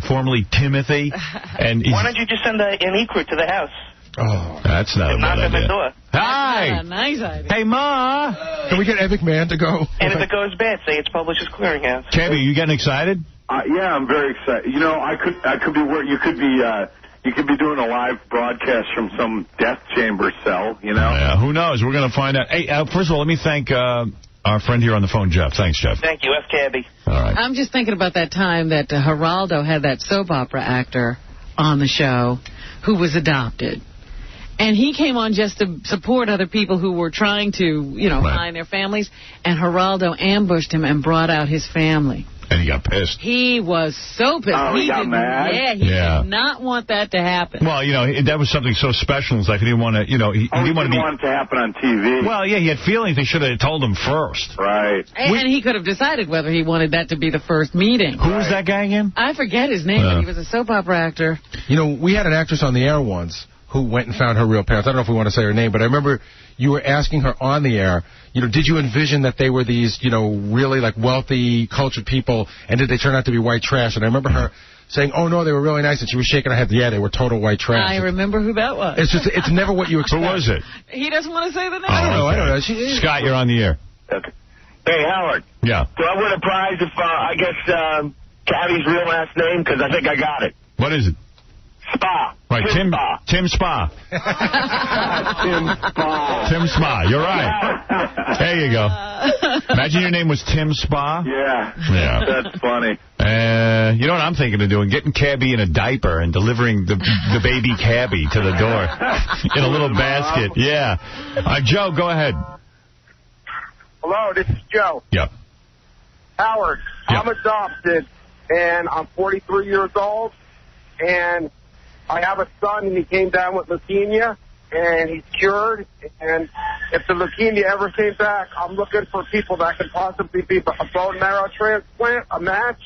Formerly Timothy. And why don't you just send an e-crew to the house? Oh, that's not a bad idea. Door. Hi. Nice idea. Hey, Ma. Can we get Epic Man to go? And if it goes bad, say it's Publishers Clearinghouse. Cabby, you getting excited? Yeah, I'm very excited. You know, I could be where you could be doing a live broadcast from some death chamber cell. You know. Yeah, who knows? We're going to find out. Hey, first of all, let me thank our friend here on the phone, Jeff. Thanks, Jeff. Thank you, F. Cabby. All right. I'm just thinking about that time that Geraldo had that soap opera actor on the show who was adopted. And he came on just to support other people who were trying to, you know, find their families. And Geraldo ambushed him and brought out his family. And he got pissed. He was so pissed. Oh, he got mad? Yeah, he did not want that to happen. Well, you know, that was something so special. It's like he didn't want to, you know, he didn't want it to happen on TV. Well, yeah, he had feelings. They should have told him first. Right. And he could have decided whether he wanted that to be the first meeting. Who was that guy again? I forget his name, but he was a soap opera actor. You know, we had an actress on the air once who went and found her real parents. I don't know if we want to say her name, but I remember you were asking her on the air, you know, did you envision that they were these, you know, really like wealthy, cultured people, and did they turn out to be white trash? And I remember her saying, oh, no, they were really nice, and she was shaking her head, yeah, they were total white trash. I remember who that was. It's just, it's never what you expect. Who was it? He doesn't want to say the name. I don't know. Scott, you're on the air. Okay. Hey, Howard. Yeah. Do I win a prize if, I guess, Cabby's real last name? Because I think I got it. What is it? Spa. Right, Tim Spa. Tim Spa. Tim Spa. You're right. There you go. Imagine your name was Tim Spa. Yeah. That's funny. You know what I'm thinking of doing? Getting Cabby in a diaper and delivering the baby Cabby to the door in a little basket. Yeah. Joe, go ahead. Hello, this is Joe. Yep. Howard, yep. I'm adopted, and I'm 43 years old, and I have a son, and he came down with leukemia, and he's cured. And if the leukemia ever came back, I'm looking for people that could possibly be a bone marrow transplant, a match.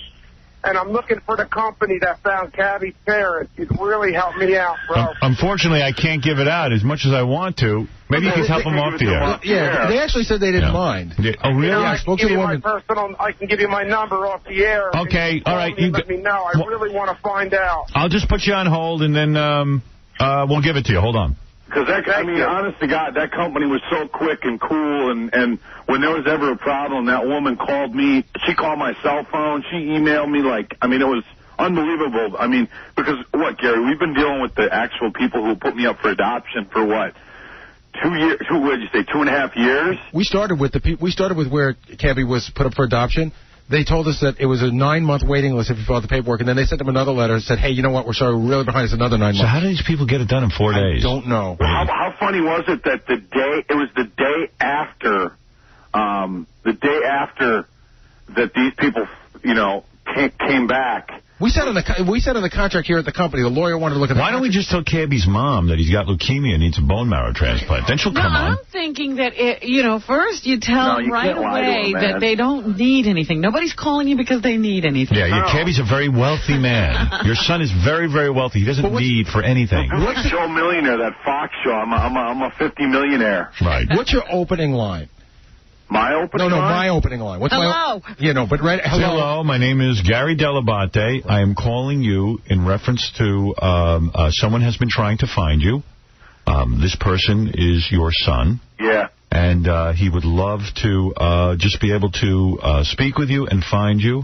And I'm looking for the company that found Cabby's parents. You'd really help me out, bro. Unfortunately, I can't give it out as much as I want to. Maybe you can help them off the air. Yeah, they actually said they didn't mind. Yeah. Oh, really? Yeah, I spoke to the woman. I can give you my number off the air. Okay, all right. Let me know. I really want to find out. I'll just put you on hold, and then we'll give it to you. Hold on. Because, honest to God, that company was so quick and cool, and when there was ever a problem, that woman called me. She called my cell phone. She emailed me, it was unbelievable. Because, Gary, we've been dealing with the actual people who put me up for adoption for, 2 years? What did you say, 2.5 years? We started with where Cabby was put up for adoption. They told us that it was a 9-month waiting list if you fill out the paperwork, and then they sent them another letter and said, hey, you know what, we're sorry, we're really behind. It's another 9 months. So how do these people get it done in 4 days? I don't know. How funny was it that it was the day after that these people, came back. We said in the contract here at the company, the lawyer wanted to look at the Why don't we just tell Cabby's mom that he's got leukemia and needs a bone marrow transplant? Then she'll come on. I'm thinking that, first you tell them right away that they don't need anything. Nobody's calling you because they need anything. Yeah, Cabby's a very wealthy man. Your son is very, very wealthy. He doesn't need for anything. What's Joe Millionaire, that Fox show? I'm a 50 millionaire. Right. What's your opening line? My opening line? No, my opening line. What's hello. Hello, my name is Gary Dell'Abate. I am calling you in reference to someone has been trying to find you. This person is your son. Yeah. And he would love to just be able to speak with you and find you.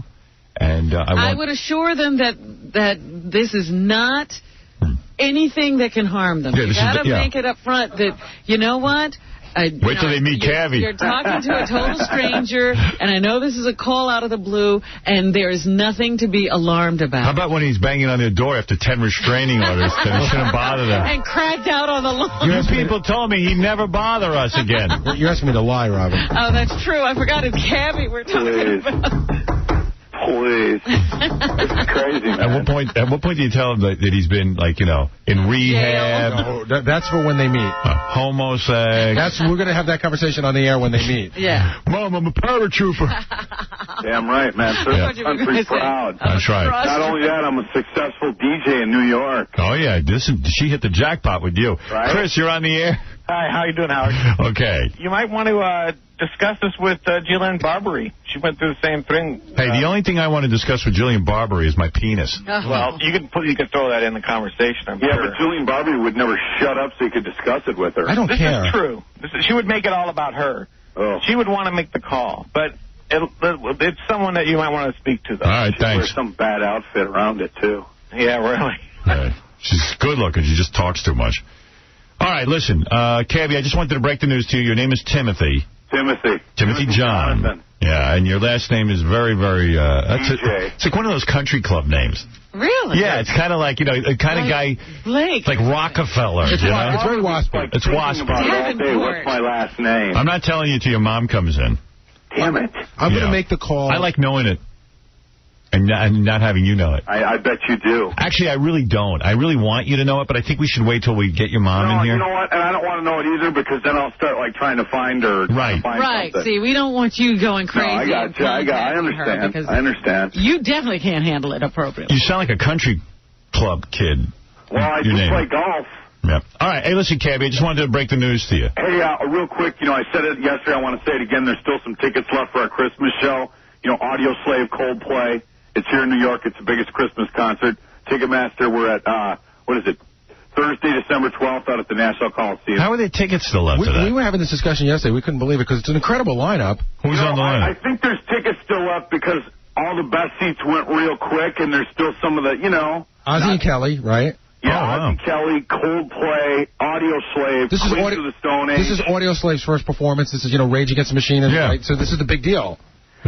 And I would assure them that this is not anything that can harm them. Yeah, you got to make it up front that, you know what? Wait till they meet Cabby. You're talking to a total stranger, and I know this is a call out of the blue, and there is nothing to be alarmed about. How about when he's banging on their door after 10 restraining orders, then he shouldn't bother them. And cracked out on the lawn. You people told me he'd never bother us again. You're asking me to lie, Robin. Oh, that's true. I forgot it's Cabby we're talking about. Please. It's crazy, man. At what point do you tell him that he's been, in rehab? No, that's for when they meet. Homosex. We're going to have that conversation on the air when they meet. Yeah. Mom, I'm a paratrooper. Damn right, man. I'm pretty proud. That's right. Not only that, I'm a successful DJ in New York. Oh, yeah. She hit the jackpot with you. Right? Chris, you're on the air. Hi, how you doing, Howard? Okay. You might want to discuss this with Jillian Barbary. She went through the same thing. Hey, the only thing I want to discuss with Jillian Barbary is my penis. Well, you could throw that in the conversation, I'm sure. Yeah, but Jillian Barbary would never shut up so you could discuss it with her. I don't care. This is true. She would make it all about her. Oh. She would want to make the call. But it's someone that you might want to speak to, though. All right, thanks. Wear some bad outfit around it, too. Yeah, really. Right. She's good looking. She just talks too much. All right, listen, Cabby, I just wanted to break the news to you. Your name is Timothy. Timothy John. Jonathan. Yeah, and your last name is very, very... it's like one of those country club names. Really? Yeah, it's kind of like, the kind of guy... Blake. Like Rockefeller. It's very waspy. It's waspy. What's my last name? I'm not telling you till your mom comes in. Damn it. I'm going to make the call. I like knowing it. And not having you know it. I bet you do. Actually, I really don't. I really want you to know it, but I think we should wait till we get your mom in here. You know what? And I don't want to know it either, because then I'll start trying to find her. Right. Right. See, we don't want you going crazy. No, I got you. I understand. I understand. You definitely can't handle it appropriately. You sound like a country club kid. Well, I do play golf. Yep. All right. Hey, listen, Cabby, I just wanted to break the news to you. Hey, real quick, I said it yesterday. I want to say it again. There's still some tickets left for our Christmas show. Audio Slave Coldplay. It's here in New York. It's the biggest Christmas concert. Ticketmaster, we're at, Thursday, December 12th out at the Nassau Coliseum. How are there tickets still left to that? We were having this discussion yesterday. We couldn't believe it because it's an incredible lineup. Who's on the lineup? I think there's tickets still left because all the best seats went real quick, and there's still some of the, Ozzy and Kelly, right? Yeah, Ozzy, Kelly, Coldplay, Audio Slave, Queens of the Stone Age. This is Audio Slave's first performance. This is, Rage Against the Machine. Right? So this is the big deal.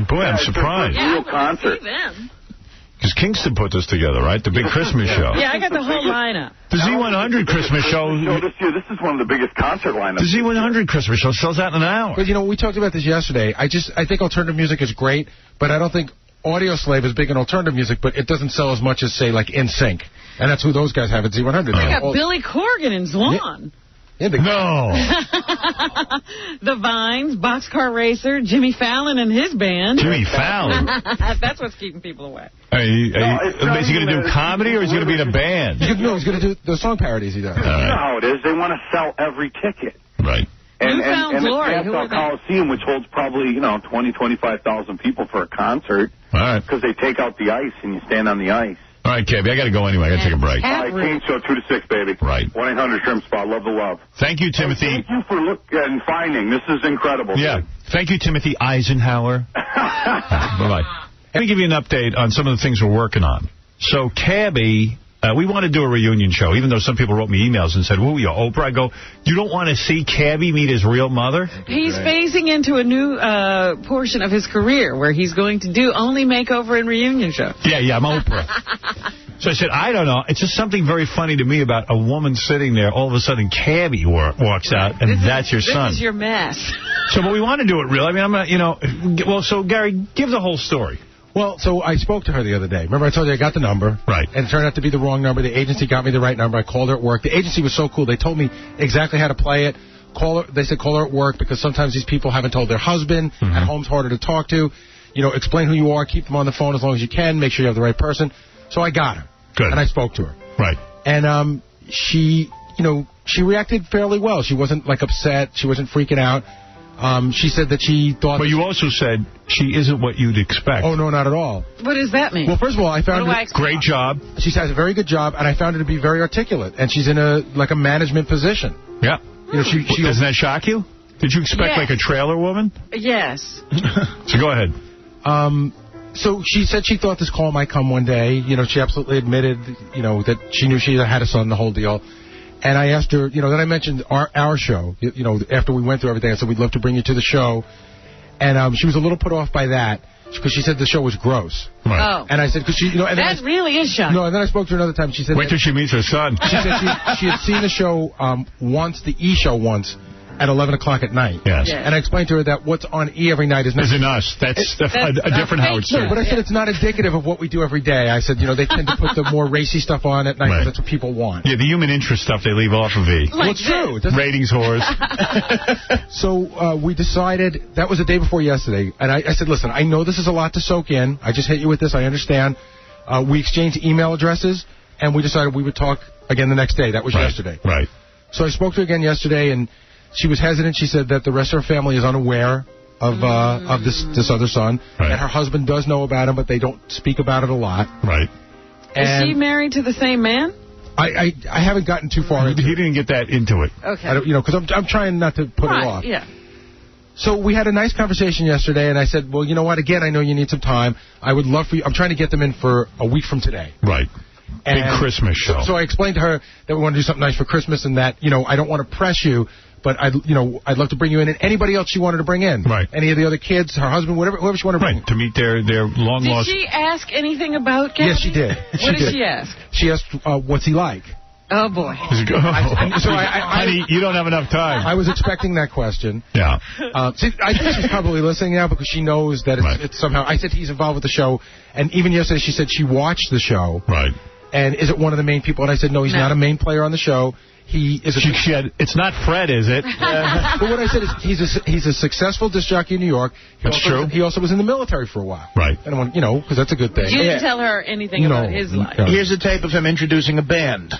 Boy, I'm surprised. It's a real concert. Because Kingston put this together, right? The big Christmas show. Yeah, I got the whole lineup. The Z100 Christmas show. This year, this is one of the biggest concert lineups. The Z100 Christmas show sells out in an hour. But, we talked about this yesterday. I think alternative music is great, but I don't think Audio Slave is big in alternative music, but it doesn't sell as much as, say, like NSYNC. And that's who those guys have at Z100. I got Billy Corgan and Zwan. Yeah, no. The Vines, Boxcar Racer, Jimmy Fallon and his band. Jimmy Fallon? That's what's keeping people away. Is he going to do comedy or is he going to be in a band? No, he's going to do the song parodies he does. You know how it is. They want to sell every ticket. Right. And the Nassau Coliseum, which holds probably, 20, 25,000 people for a concert. All right. Because they take out the ice and you stand on the ice. All right, Cabby, I got to go anyway. I got to take a break. All right, Teen Show 2 to 6, baby. Right. 1-800 Shrimp Spot. Love the love. Thank you, Timothy. Thank you for looking and finding. This is incredible. Yeah. Dude. Thank you, Timothy Eisenhower. Bye-bye. Let me give you an update on some of the things we're working on. So, Cabby, we want to do a reunion show, even though some people wrote me emails and said, "Who are you, Oprah?" I go, "You don't want to see Cabby meet his real mother?" He's phasing into a new portion of his career where he's going to do only makeover and reunion shows. Yeah, I'm Oprah. So I said, I don't know. It's just something very funny to me about a woman sitting there. All of a sudden, Cabby walks out, and that's your son. This is your mess. So, but we want to do it real. I mean, I'm not, well, so, Gary, give the whole story. Well, so I spoke to her the other day. Remember I told you I got the number? Right. And it turned out to be the wrong number. The agency got me the right number. I called her at work. The agency was so cool. They told me exactly how to play it. They said call her at work because sometimes these people haven't told their husband. Mm-hmm. At home's harder to talk to. Explain who you are. Keep them on the phone as long as you can. Make sure you have the right person. So I got her. Good. And I spoke to her. Right. And she reacted fairly well. She wasn't, upset. She wasn't freaking out. She said that she thought... But you also said she isn't what you'd expect. Oh, no, not at all. What does that mean? Well, first of all, I found her... Great job. She has a very good job, and I found her to be very articulate. And she's in a management position. Yeah. Doesn't that shock you? Did you expect, a trailer woman? Yes. So go ahead. So she said she thought this call might come one day. She absolutely admitted, that she knew she had a son, the whole deal. And I asked her, then I mentioned our show, after we went through everything. I said, we'd love to bring you to the show. And she was a little put off by that because she said the show was gross. Right. Oh. And I said, because she, and that really is shocking. No, and then I spoke to her another time. She said, wait till she meets her son. She said she had seen the show once, the E! Show once, at 11 o'clock at night. Yes. And I explained to her that what's on E! every night is not... Isn't us. That's a different Howard Stern. But I said it's not indicative of what we do every day. I said, they tend to put the more racy stuff on at night because that's what people want. Yeah, the human interest stuff they leave off of E! Well, it's true. Ratings whores. So we decided, that was the day before yesterday, and I said, listen, I know this is a lot to soak in. I just hit you with this. I understand. We exchanged email addresses, and we decided we would talk again the next day. That was yesterday. Right. So I spoke to her again yesterday, and she was hesitant. She said that the rest of her family is unaware of this other son. Right. And her husband does know about him, but they don't speak about it a lot. Right. Is she married to the same man? I haven't gotten too far into it. He didn't get that into it. Okay. Because I'm trying not to put her off. Yeah. So we had a nice conversation yesterday, and I said, well, you know what? Again, I know you need some time. I would love for you. I'm trying to get them in for a week from today. Right. And big Christmas show. So I explained to her that we want to do something nice for Christmas, and that I don't want to press you, but I'd love to bring you in, and anybody else she wanted to bring in. Right. Any of the other kids, her husband, whoever she wanted to bring. Right. To meet their long lost. Did she ask anything about Gabby? Yes, she did. What did she ask? She asked, what's he like? Oh, boy. Honey, you don't have enough time. I was expecting that question. Yeah. See, I think she's probably listening now because she knows that it's somehow... I said he's involved with the show, and even yesterday she said she watched the show. Right. And is it one of the main people? And I said, no, he's not a main player on the show. He is it's not Fred, is it? But what I said is he's a successful disc jockey in New York. That's true. He also was in the military for a while. Right. And because that's a good thing. You didn't tell her anything about his life. Here's a tape of him introducing a band.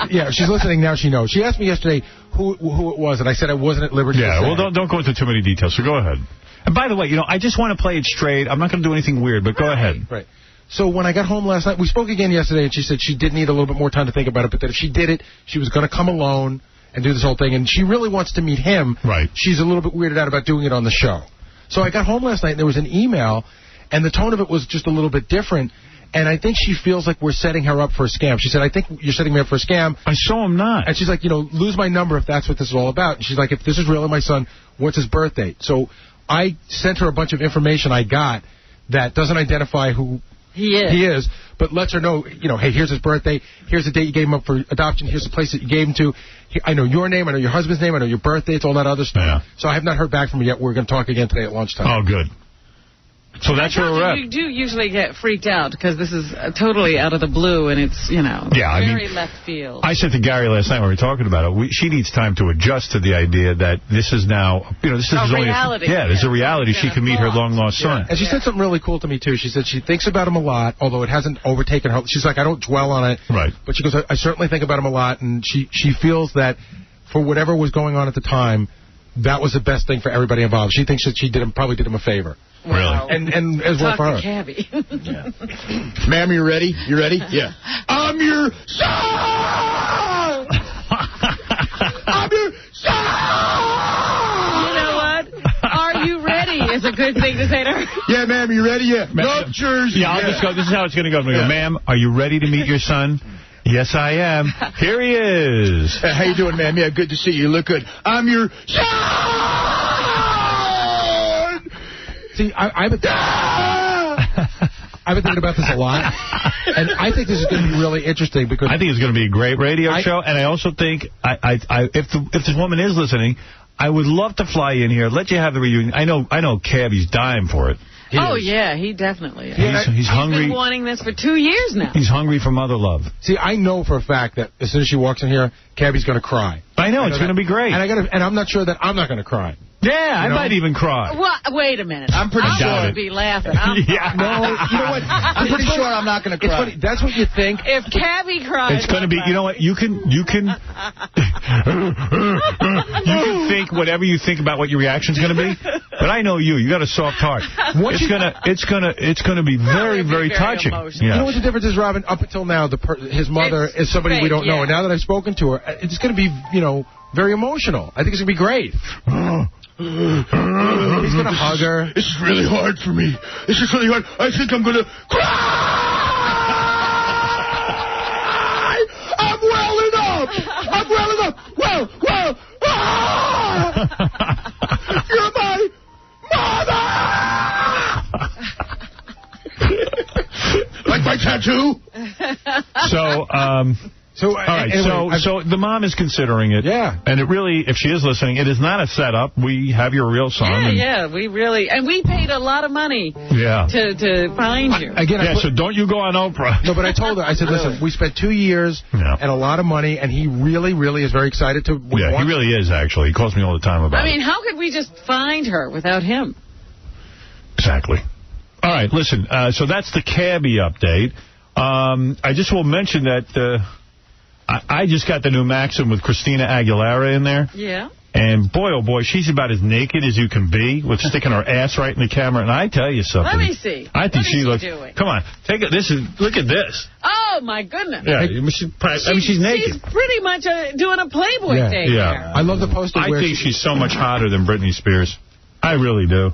Yeah, she's listening now. She knows. She asked me yesterday who it was, and I said I wasn't at liberty. Yeah, to say. well, don't go into too many details, so go ahead. And by the way, I just want to play it straight. I'm not going to do anything weird, but go ahead. Right. So when I got home last night, we spoke again yesterday, and she said she did need a little bit more time to think about it, but that if she did it, she was going to come alone and do this whole thing, and she really wants to meet him. Right. She's a little bit weirded out about doing it on the show. So I got home last night, and there was an email, and the tone of it was just a little bit different, and I think she feels like we're setting her up for a scam. She said, I think you're setting me up for a scam. I saw him not. And she's like, lose my number if that's what this is all about. And she's like, if this is really my son, what's his birth date? So I sent her a bunch of information I got that doesn't identify who he is, but lets her know, hey, here's his birthday, here's the date you gave him up for adoption, here's the place that you gave him to. I know your name, I know your husband's name, I know your birthday, it's all that other stuff. Yeah. So I have not heard back from her yet. We're going to talk again today at lunchtime. Oh, good. So that's where we're at. You do usually get freaked out because this is totally out of the blue, and it's, very left field. I said to Gary last night when we were talking about it, she needs time to adjust to the idea that this is now, this is only reality. There's a reality. She can meet her long-lost son. And she said something really cool to me, too. She said she thinks about him a lot, although it hasn't overtaken her. She's like, I don't dwell on it. Right. But she goes, I certainly think about him a lot, and she feels that for whatever was going on at the time, that was the best thing for everybody involved. She thinks that she probably did him a favor. Really? And as well for her. Cabby. Yeah. Ma'am, you ready? You ready? Yeah. I'm your son! I'm your son! You know what? Are you ready is a good thing to say to her. Yeah, ma'am, you ready? Yeah. Love Jersey. Yeah, I'll just go. This is how it's going to go. I'm going to go, ma'am, are you ready to meet your son? Yes, I am. Here he is. How you doing, ma'am? Yeah, good to see you. You look good. I'm your son! See, I've been thinking about this a lot, and I think this is going to be really interesting because I think it's going to be a great radio show, and I also think if this woman is listening, I would love to fly in here, let you have the reunion. I know Cabby's dying for it. Yeah, he definitely is. He's hungry. He's been wanting this for 2 years now. He's hungry for mother love. See, I know for a fact that as soon as she walks in here, Cabby's going to cry. I know it's going to be great. And I'm not sure that I'm not going to cry. Yeah, I might even cry. Well, wait a minute. I'm pretty sure I'd be laughing. Yeah. No, you know what? I'm pretty sure I'm not going to cry. Funny. That's what you think. If Cabby cries, it's going to be. You know what? You can think whatever you think about what your reaction's going to be. But I know you. You got a soft heart. It's gonna be very, very touching. Yeah. You know what the difference is, Robin? Up until now, his mother is somebody we don't know, and now that I've spoken to her, it's going to be, very emotional. I think it's going to be great. He's going to hug her. This is really hard for me. This is really hard. I think I'm going to cry! I'm welling up! I'm welling up! Well! You're my mother! Like my tattoo? So, all right, anyway, so the mom is considering it. Yeah. And it really, if she is listening, it is not a setup. We have your real son. Yeah, we really, and we paid a lot of money to find you. So don't you go on Oprah. No, but I told her, I said, listen, we spent 2 years and a lot of money, and he really, really is very excited to... Yeah, he really is, actually. He calls me all the time about it. I mean, how could we just find her without him? Exactly. All right, listen, so that's the Cabby update. I just will mention that... I just got the new Maxim with Christina Aguilera in there. Yeah. And boy, oh boy, she's about as naked as you can be with sticking her ass right in the camera. And I tell you something. Let me see. I think she looks... Doing? Come on. Look at this. Oh, Oh, my goodness. Yeah, I mean, she's naked. She's pretty much doing a Playboy day. Yeah. I love the poster. I think she's so much hotter than Britney Spears. I really do.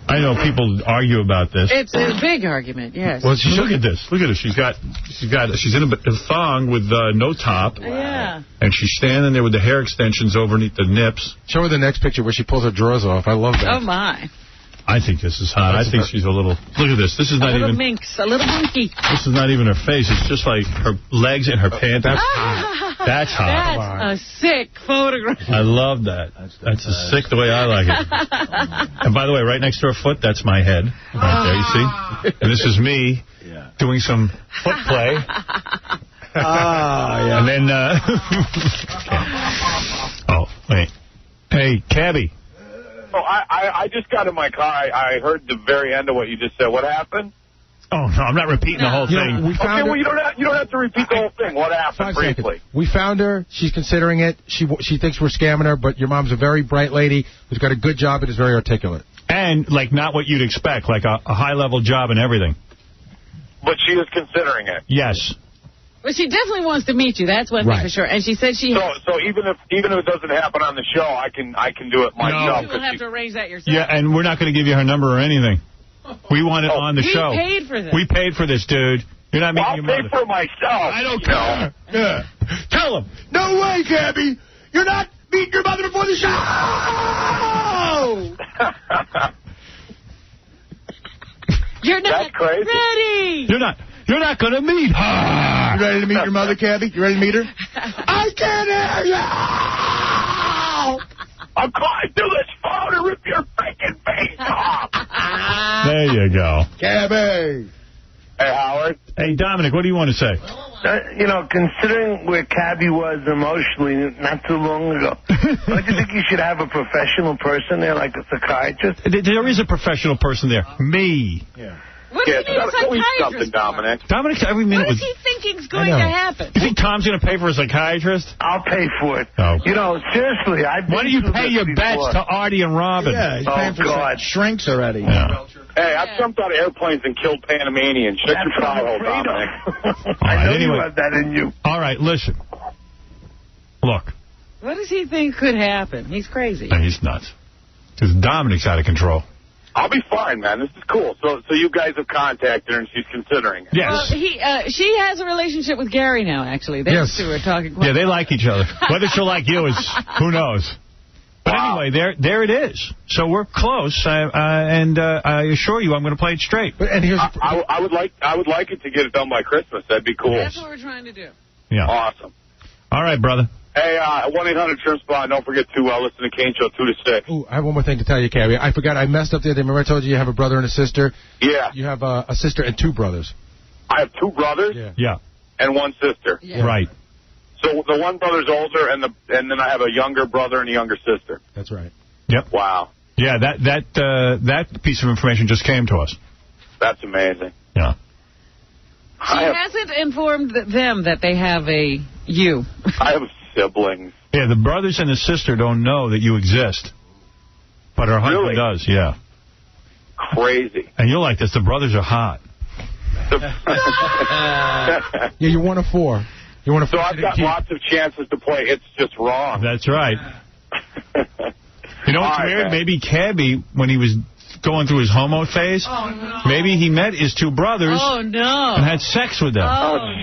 I know people argue about this. It's a big argument, yes. Well, look at this. Look at her. She's in a thong with no top. Yeah. And she's standing there with the hair extensions underneath the nips. Show her the next picture where she pulls her drawers off. I love that. Oh, my. I think this is hot. I think she's a little... Look at this. This is not a little even... minx, a little minky. This is not even her face. It's just like her legs and her pants. That's hot. That's hot. That's a sick photograph. I love that. That's a sick the way I like it. And by the way, right next to her foot, that's my head. Right there, you see? And this is me doing some foot play. Yeah. And then... Oh, wait. Hey, Cabby. Oh, I just got in my car. I heard the very end of what you just said. What happened? Oh, no, I'm not repeating the whole thing. We found her. Well, you don't have to repeat the whole thing. What happened, briefly? We found her. She's considering it. She thinks we're scamming her, but your mom's a very bright lady who's got a good job and is very articulate. And, like, not what you'd expect, like a high-level job and everything. But she is considering it. Yes. Well, she definitely wants to meet you. That's one thing for sure. And she said she... So even if it doesn't happen on the show, I can do it myself. You will have to arrange that yourself. Yeah, and we're not going to give you her number or anything. We want it on the show. We paid for this. We paid for this, dude. You're not meeting your mother. I'll pay for myself. I don't care. Yeah. Tell him. No way, Cabby. You're not meeting your mother before the show. You're not That's crazy. ready. You're not going to meet her. You ready to meet your mother, Cabby? You ready to meet her? I can't hear you. I'm calling through this phone and rip your freaking face off. There you go. Cabby. Hey, Howard. Hey, Dominic, what do you want to say? Considering where Cabby was emotionally not too long ago, don't you think you should have a professional person there, like a psychiatrist? There is a professional person there. Me. Yeah. What does he need a psychiatrist something, Dominic. Dominic, every minute What is he thinking is going to happen? You think Tom's going to pay for a psychiatrist? I'll pay for it. Oh. Seriously, Why do you pay your bets to Artie and Robin? Yeah, he's paying for God. shrinks already. Yeah. Hey, I've jumped out of airplanes and killed Panamanians. Shut your fire hole, Dominic. I know you have that in you. All right, listen. Look. What does he think could happen? He's crazy. No, he's nuts. Because Dominic's out of control. I'll be fine, man. This is cool. So you guys have contacted her and she's considering it. Yes. She has a relationship with Gary now, actually. They two are talking. Yeah, they like each other. Whether she'll like you is who knows. But anyway, there it is. So we're close, and I assure you, I'm going to play it straight. And here's I would like it to get it done by Christmas. That'd be cool. That's what we're trying to do. Yeah. Awesome. All right, brother. Hey, 1-800-SHRIMP-SPOT. Don't forget to listen to Kane Show 2 to 6. Ooh, I have one more thing to tell you, Cabby. I forgot. I messed up the other day. Remember I told you have a brother and a sister? Yeah. You have a sister and two brothers. I have two brothers. Yeah. And one sister. Yeah. Right. So the one brother's older, and then I have a younger brother and a younger sister. That's right. Yep. Wow. Yeah, that piece of information just came to us. That's amazing. Yeah. She hasn't informed them that they have a you. I have siblings. Yeah, the brothers and the sister don't know that you exist. But her husband does, yeah. Crazy. And you'll like this. The brothers are hot. Yeah, you're one of four. You're one of four. So I've got lots of chances to play. It's just wrong. That's right. You know what's weird? Man. Maybe Cabby, when he was going through his homo phase, maybe he met his two brothers and had sex with them.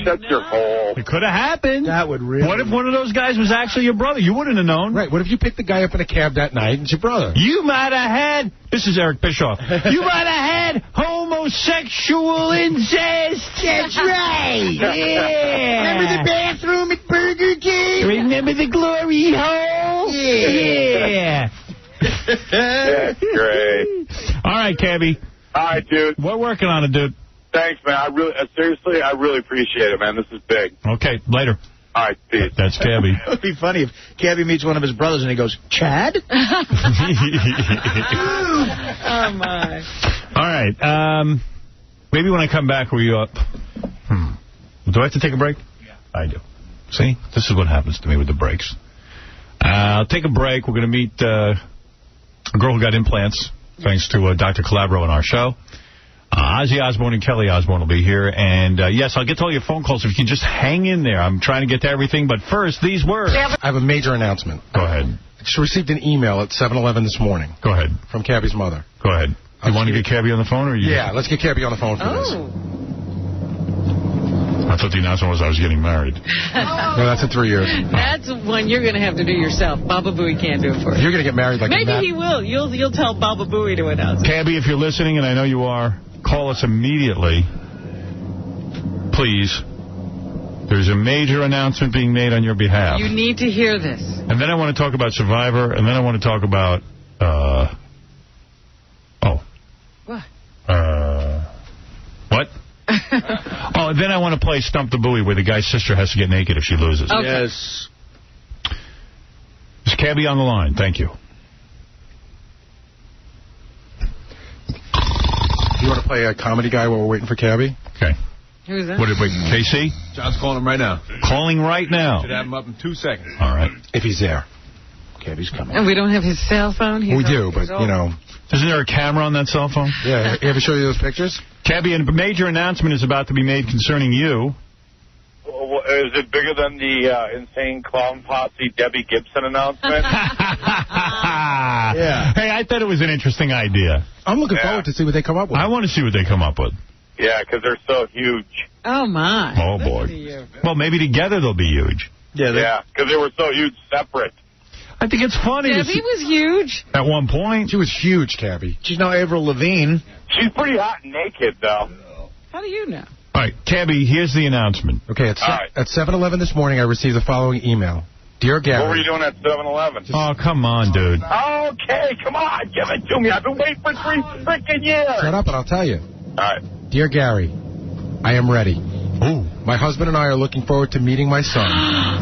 Shut your hole. It could have happened. That would really... What if one of those guys was actually your brother? You wouldn't have known. Right. What if you picked the guy up in a cab that night and it's your brother? You might have had... This is Eric Bischoff. You might have had homosexual incest. That's right. Yeah. Remember the bathroom at Burger King? Remember the glory hole? Yeah. That's great. All right, Cabby. All right, dude. We're working on it, dude. Thanks, man. Seriously, I really appreciate it, man. This is big. Okay, later. All right, peace. That's Cabby. It would be funny if Cabby meets one of his brothers and he goes, Chad? Oh, my. All right. Maybe when I come back, Do I have to take a break? Yeah. I do. See? This is what happens to me with the breaks. I'll take a break. We're going to meet a girl who got implants, thanks to Dr. Calabro on our show. Ozzy Osbourne and Kelly Osbourne will be here. And, yes, I'll get to all your phone calls if you can just hang in there. I'm trying to get to everything. But first, these words. I have a major announcement. Go ahead. I just received an email at 7-Eleven this morning. Go ahead. From Cabby's mother. Go ahead. You want to get Cabby on the phone? Or you? Yeah, let's get Cabby on the phone for this. I thought the announcement was I was getting married. No, that's in 3 years. That's one you're going to have to do yourself. Baba Booey can't do it for you. You're going to get married like Maybe he will. You'll tell Baba Booey to announce it. Cabby, if you're listening, and I know you are, call us immediately. Please. There's a major announcement being made on your behalf. You need to hear this. And then I want to talk about Survivor, and then I want to talk about, What? Oh, then I want to play Stump the Buoy, where the guy's sister has to get naked if she loses. Okay. Yes. Is Cabby on the line? Thank you. You want to play a comedy guy while we're waiting for Cabby? Okay. Who's that? Wait, KC? John's calling him right now. Calling right now. Should have him up in 2 seconds. All right. If he's there. Cabby's coming. And we don't have his cell phone? We do, but, you know. Isn't there a camera on that cell phone? Yeah, you ever show you those pictures? Cabby, a major announcement is about to be made concerning you. Is it bigger than the Insane Clown Posse Debbie Gibson announcement? Yeah. Hey, I thought it was an interesting idea. I'm looking forward to see what they come up with. I want to see what they come up with. Yeah, because they're so huge. Oh, my. Oh, boy. Well, maybe together they'll be huge. Yeah, because they were so huge separate. I think it's funny. Debbie was huge. At one point. She was huge, Cabby. She's now Avril Lavigne. She's pretty hot and naked, though. How do you know? All right, Cabby, here's the announcement. Okay, at 7-Eleven this morning, I received the following email. Dear Gary. What were you doing at 7-Eleven? Oh, come on, dude. Okay, come on, give it to me. I've been waiting for 3 freaking years. Shut up and I'll tell you. All right. Dear Gary, I am ready. Ooh. My husband and I are looking forward to meeting my son.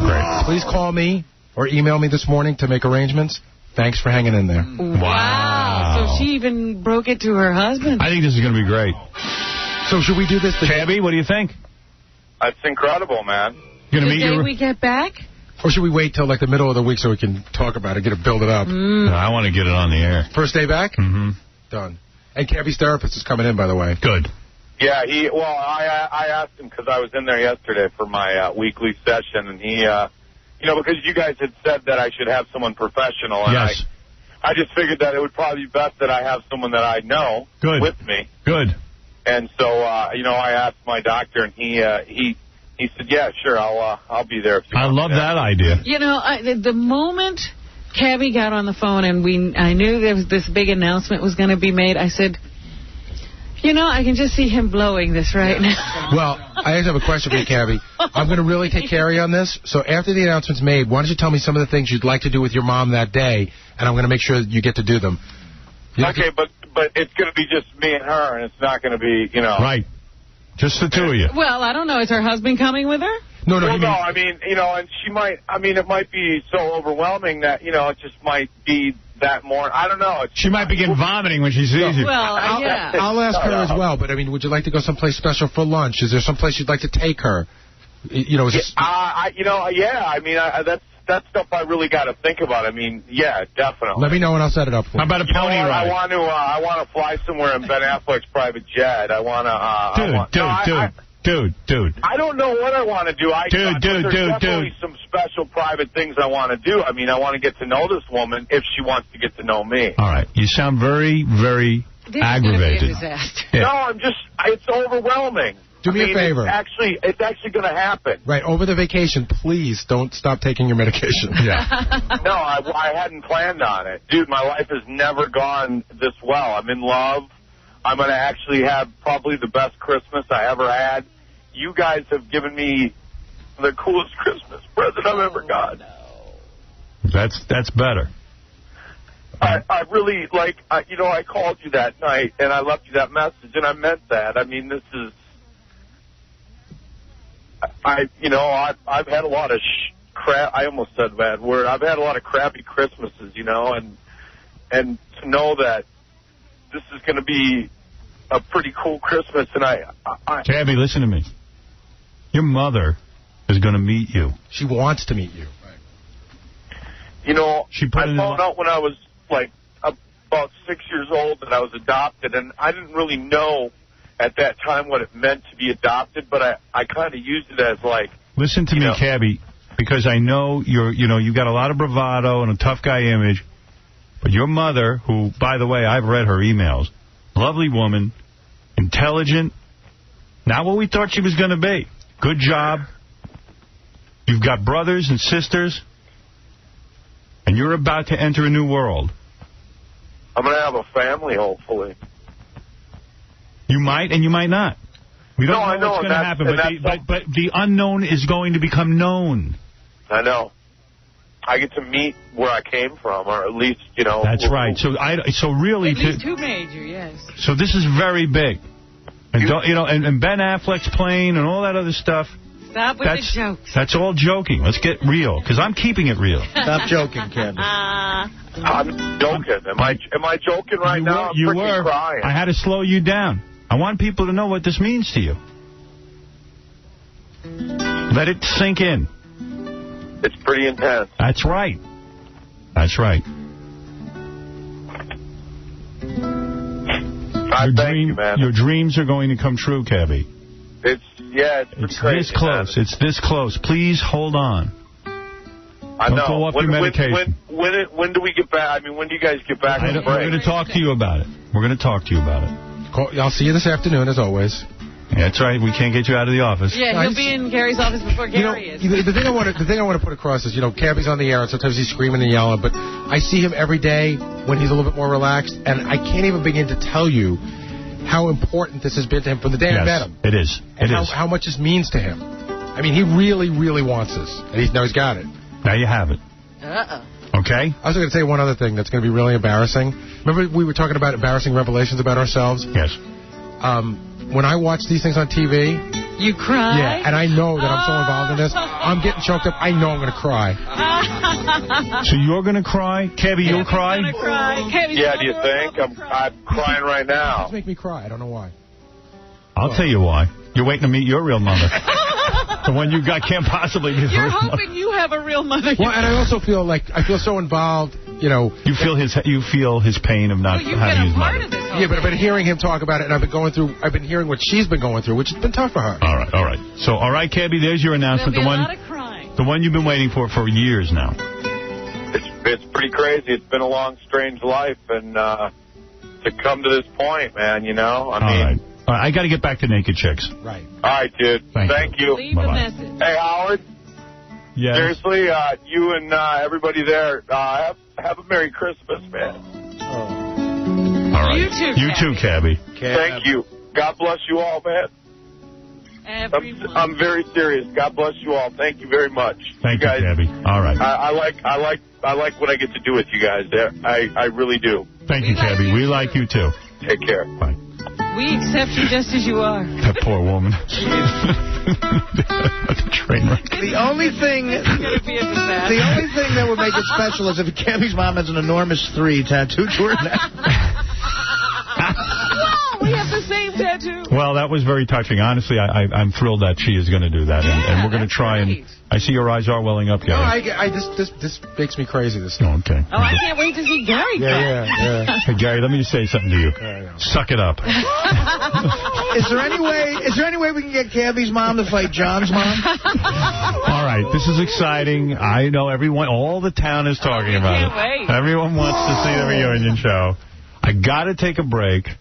Great. Please call me or email me this morning to make arrangements. Thanks for hanging in there. Wow. So she even broke it to her husband. I think this is going to be great. So should we do this? Cabby, what do you think? That's incredible, man. You the day we get back? Or should we wait till like the middle of the week so we can talk about it, build it up? No, I want to get it on the air. First day back? Mm-hmm. Done. And Cabby's therapist is coming in, by the way. Good. Yeah, I asked him because I was in there yesterday for my weekly session, and he, because you guys had said that I should have someone professional, and yes. I just figured that it would probably be best that I have someone that I know with me. Good. And so, I asked my doctor, and he said, yeah, sure, I'll be there. If you want love that idea. You know, the moment Cabby got on the phone and I knew there was this big announcement was going to be made, I said, I can just see him blowing this right now. Well, I just have a question for you, Cabby. I'm going to really take care of you on this. So after the announcement's made, why don't you tell me some of the things you'd like to do with your mom that day, and I'm going to make sure that you get to do them. Okay, but it's going to be just me and her, and it's not going to be, Right. Just the two of you. Well, I don't know. Is her husband coming with her? No. I mean, and she might, it might be so overwhelming that, it just might be that more. I don't know. She might begin vomiting when she sees you. Well, yeah. I'll ask her as well, but, would you like to go someplace special for lunch? Is there someplace you'd like to take her? That's stuff I really got to think about. Yeah, definitely. Let me know and I'll set it up for you. How about a pony ride? I want to fly somewhere in Ben Affleck's private jet. I want to... Dude. I don't know what I want to do. There's definitely some special private things I want to do. I want to get to know this woman if she wants to get to know me. All right. You sound very, very aggravated. No, it's overwhelming. Do me a favor. It's actually going to happen. Right. Over the vacation, please don't stop taking your medication. Yeah. No, I hadn't planned on it. Dude, my life has never gone this well. I'm in love. I'm going to actually have probably the best Christmas I ever had. You guys have given me the coolest Christmas present I've ever got. That's better. I really, I called you that night, and I left you that message, and I meant that. This is... I've had a lot of crap. I almost said a bad word. I've had a lot of crappy Christmases, and to know that this is going to be a pretty cool Christmas, and Cabby, listen to me. Your mother is going to meet you. She wants to meet you. I found out when I was, about 6 years old that I was adopted, and I didn't really know at that time what it meant to be adopted, but I kind of used it as like... Listen to me, Cabby, because I know you've got a lot of bravado and a tough guy image, but your mother, who, by the way, I've read her emails, lovely woman, intelligent, not what we thought she was going to be. Good job. You've got brothers and sisters, and you're about to enter a new world. I'm going to have a family, hopefully. You might and you might not. We don't know what's going to happen, but the unknown is going to become known. I know. I get to meet where I came from, or at least, That's right. So really... At least 2 major, yes. So this is very big. And, and Ben Affleck's plane and all that other stuff... Stop with the jokes. That's all joking. Let's get real, because I'm keeping it real. Stop joking, Kevin. I'm joking. Am I joking right now? You I'm were. Crying. I had to slow you down. I want people to know what this means to you. Let it sink in. It's pretty intense. That's right. That's right. Your dreams are going to come true, Cabby. It's pretty crazy. This close. Man. It's this close. Please hold on. I know. Don't go off your medication. When do we get back? I mean, when do you guys get back? We're going to talk to you about it. We're going to talk to you about it. I'll see you this afternoon, as always. Yeah, that's right. We can't get you out of the office. Yeah, he'll be in Gary's office before Gary is. The thing I want to put across is, Cabby's on the air, and sometimes he's screaming and yelling, but I see him every day when he's a little bit more relaxed, and I can't even begin to tell you how important this has been to him from the day I met him. It is. And how much this means to him. I mean, he really, really wants this, and he's got it. Now you have it. Okay? I was going to say one other thing that's going to be really embarrassing. Remember we were talking about embarrassing revelations about ourselves? Yes. When I watch these things on TV... You cry? Yeah, and I know that I'm so involved in this. I'm getting choked up. I know I'm going to cry. So you're going to cry? Cabby, you'll cry? Yeah, do you think? I'm crying right now. Just make me cry. I don't know why. I'll tell you why. You're waiting to meet your real mother. The one you got can't possibly be his real mother. You're hoping you have a real mother. Well, and I also feel so involved, You feel his pain of not having his mother. Yeah, but I've been hearing him talk about it, and I've been hearing what she's been going through, which has been tough for her. All right. So, all right, Cabby, there's your announcement. There'll be a lot of crying. The one you've been waiting for years now. It's pretty crazy. It's been a long, strange life, and to come to this point, man, All right. I got to get back to Naked Chicks. Right. All right, dude. Thank you. Leave a message. Hey, Howard. Yes. Seriously, you and everybody there, have a Merry Christmas, man. All right. You too, Cabby. Thank you. God bless you all, man. Everyone. I'm very serious. God bless you all. Thank you very much. Thank you, Cabby. All right. I like what I get to do with you guys. I really do. Thank you, Cabby. We like you too. Take care. Bye. We accept you just as you are. That poor woman. That's a train wreck. The only thing that would make it special is if Cabby's mom has an enormous 3 tattooed to her neck. Wow, we have the same tattoo. Well, that was very touching. Honestly, I'm thrilled that she is going to do that, and we're going to try and. I see your eyes are welling up, Gary. No, this makes me crazy. This stuff. Okay. Oh, I can't wait to see Gary. Yeah. Hey, Gary, let me just say something to you. Suck it up. Is there any way we can get Cabby's mom to fight John's mom? All right, this is exciting. I know all the town is talking about it. Wait. Everyone wants to see the reunion show. I got to take a break.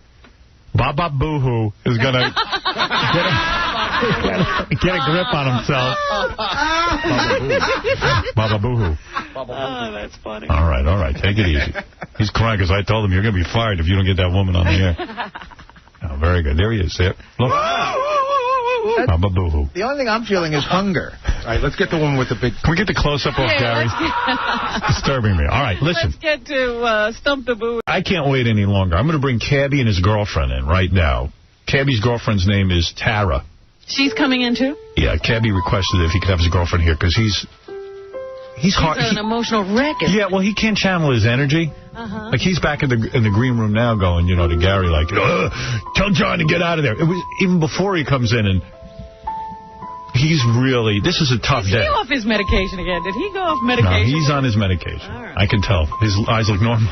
Baba Boohoo is going to get a grip on himself. Baba Boohoo. Oh, that's funny. All right. Take it easy. He's crying because I told him you're going to be fired if you don't get that woman on the air. Oh, very good. There he is. There. Look. Baba Boohoo. The only thing I'm feeling is hunger. All right, let's get the woman with the big... Can we get the close-up of Gary? Disturbing me. All right, listen. Let's get to Stump the Boo. I can't wait any longer. I'm going to bring Cabby and his girlfriend in right now. Cabby's girlfriend's name is Tara. She's coming in, too? Yeah, Cabby requested if he could have his girlfriend here because he's hard. He's an emotional wreck. Yeah, well, he can't channel his energy. Like, he's back in the green room now going, to Gary, like, tell John to get out of there. It was even before he comes in and He's really, this is a tough Is day. he off his medication again? Did he go off No, medication? he's on his medication. I can tell. His eyes look normal.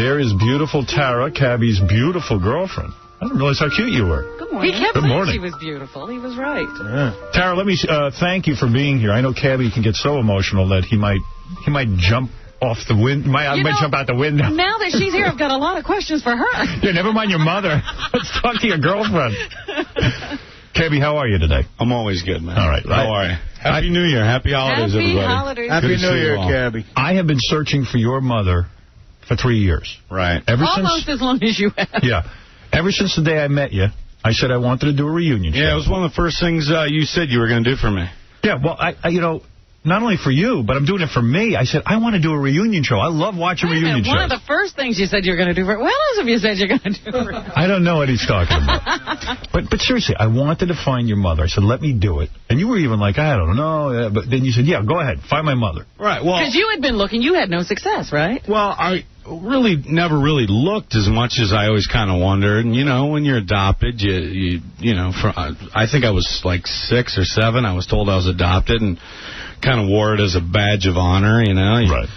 There is beautiful Tara, Cabby's beautiful girlfriend. I didn't realize how cute you were. Good morning. He kept Good saying morning. she was beautiful. He was right. Tara, let me thank you for being here. I know Cabby can get so emotional that he might jump off the window. I might jump out the window. Now that she's here, I've got a lot of questions for her. Yeah, never mind your mother. Let's talk to your girlfriend. Cabby, how are you today? I'm always good, man. All right. How are you? Happy New Year. Happy holidays, Happy everybody. holidays. Happy Good to New see you Year, all. Cabby. I have been searching for your mother for 3 years. Right. Almost as long as you have. Yeah. Ever since the day I met you, I said I wanted to do a reunion show. Yeah, it was one of the first things you said you were going to do for me. Yeah, well, I not only for you, but I'm doing it for me. I said, I want to do a reunion show. I love watching reunion shows. One of the first things you said you were going to do for what else have you said you're going to do for I don't know what he's talking about. But seriously, I wanted to find your mother. I said, let me do it. And you were even like, I don't know. But then you said, yeah, go ahead. Find my mother. Right, well... Because you had been looking. You had no success, right? Well, I really never really looked as much as I always kind of wondered. And, when you're adopted, I think I was like 6 or 7. I was told I was adopted and kind of wore it as a badge of honor, Right.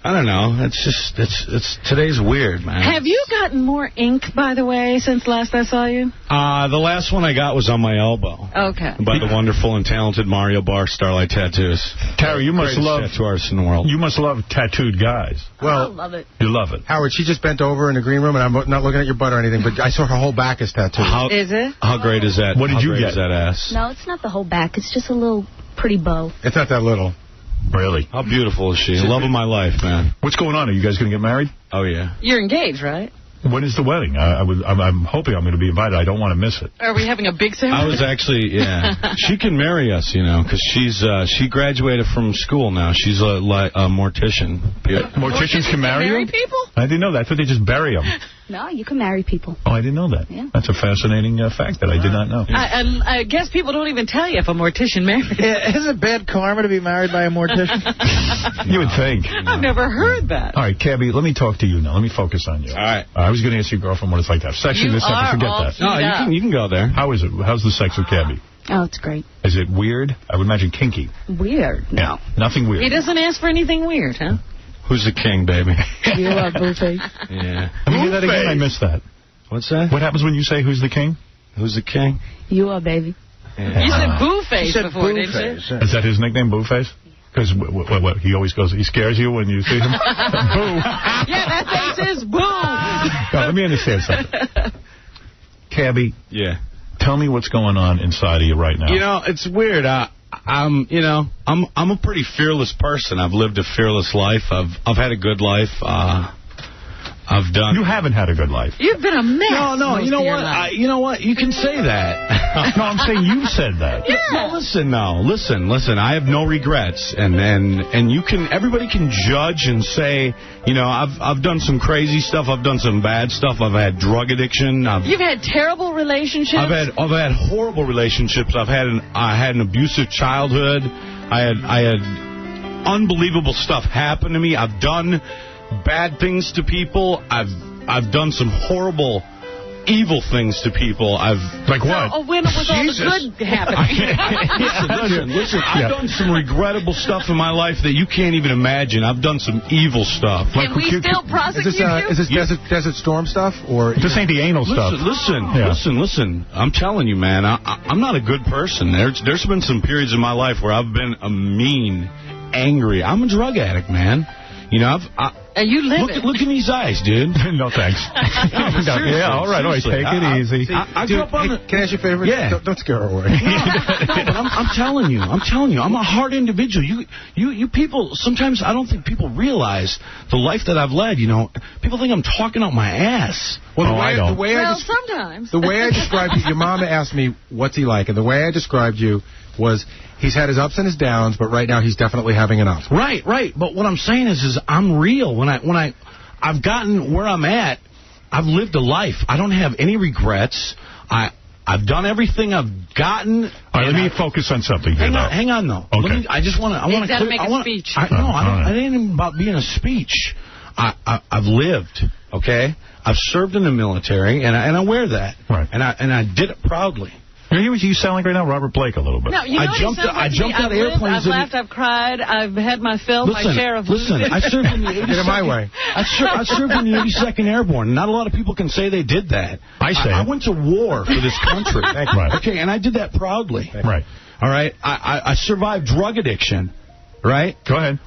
I don't know. It's today's weird, man. Have you gotten more ink, by the way, since last I saw you? The last one I got was on my elbow. Okay. By the wonderful and talented Mario Barr, Starlight Tattoos. Tara, you must love tattoo artists in the world. You must love tattooed guys. Well, I love it. You love it. Howard, she just bent over in the green room, and I'm not looking at your butt or anything, but I saw her whole back is tattooed. Is it? How great is that? What did you get? Is that ass? No, it's not the whole back. It's just a little pretty bow. It's not that little. Really? How beautiful is she? Love of my life, man. What's going on? Are you guys going to get married? Oh, yeah. You're engaged, right? When is the wedding? I'm hoping I'm going to be invited. I don't want to miss it. Are we having a big ceremony? I was actually, yeah. She can marry us, because she graduated from school now. She's a mortician. Morticians can marry you? people? I didn't know that. I thought they just bury them. No, you can marry people. Oh, I didn't know that. Yeah. That's a fascinating fact that I did not know. I guess people don't even tell you if a mortician marries. Is it bad karma to be married by a mortician? You would think. I've never heard that. All right, Cabby, let me talk to you now. Let me focus on you. All right. I was going to ask your girlfriend what it's like to have sex with this episode. Forget that. No, you can go there. How is it? How's the sex with Cabby? Oh, it's great. Is it weird? I would imagine kinky. Weird? No. Nothing weird. He doesn't ask for anything weird, huh? Who's the king, baby? You are Blueface. Yeah. Let me hear that again. I missed that. What's that? What happens when you say who's the king? Who's the king? You are, baby. Yeah. You said Boo-Face before, didn't you? Is that his nickname, Boo-Face? Because what, he always goes, he scares you when you see him? Boo. Yeah, that face is boo. No, let me understand something. Cabby. Yeah. Tell me what's going on inside of you right now. It's weird. I'm a pretty fearless person. I've lived a fearless life. I've had a good life. I've done. You haven't had a good life. You've been a mess. No. You know what? You know what? You can say that. No, I'm saying you said that. Yeah. No, listen. I have no regrets, and you can. Everybody can judge and say, I've done some crazy stuff. I've done some bad stuff. I've had drug addiction. You've had terrible relationships. I've had horrible relationships. I had an abusive childhood. I had unbelievable stuff happen to me. I've done bad things to people. I've done some horrible, evil things to people. Like what? Oh, when was all the good happening? Listen. I've done some regrettable stuff in my life that you can't even imagine. I've done some evil stuff. Can we still prosecute you? Is this Desert Storm stuff? Or this ain't the anal stuff. Listen. I'm telling you, man, I'm not a good person. There's been some periods in my life where I've been a mean, angry. I'm a drug addict, man. And you live it. Look in these eyes, dude. No, thanks. Yeah, all right. Take it easy. I grew up on Can I ask you a favor? Yeah. Don't scare her away. No, but I'm telling you, I'm a hard individual. You people, sometimes I don't think people realize the life that I've led. People think I'm talking out my ass. Well, sometimes. The way I described you, your mom asked me, what's he like? And the way I described you was, he's had his ups and his downs, but right now he's definitely having an up. Right. But what I'm saying is I'm real. When I've gotten where I'm at, I've lived a life. I don't have any regrets. I've done everything I've gotten. All right, let me focus on something here. Hang on, though. Okay. I want to make a speech. It ain't even about being a speech. I've lived, okay? I've served in the military, and I wear that. Right. And I did it proudly. You sound like right now Robert Blake a little bit. No, you know I jumped out of airplanes. I've laughed, I've cried, I've had my fill, my share of Listen, I served in the 82nd. Get in my way. I served in the 82nd Airborne. Not a lot of people can say they did that. I went to war for this country. Right. Okay, and I did that proudly. Right. All right? I survived drug addiction. Right? Go ahead.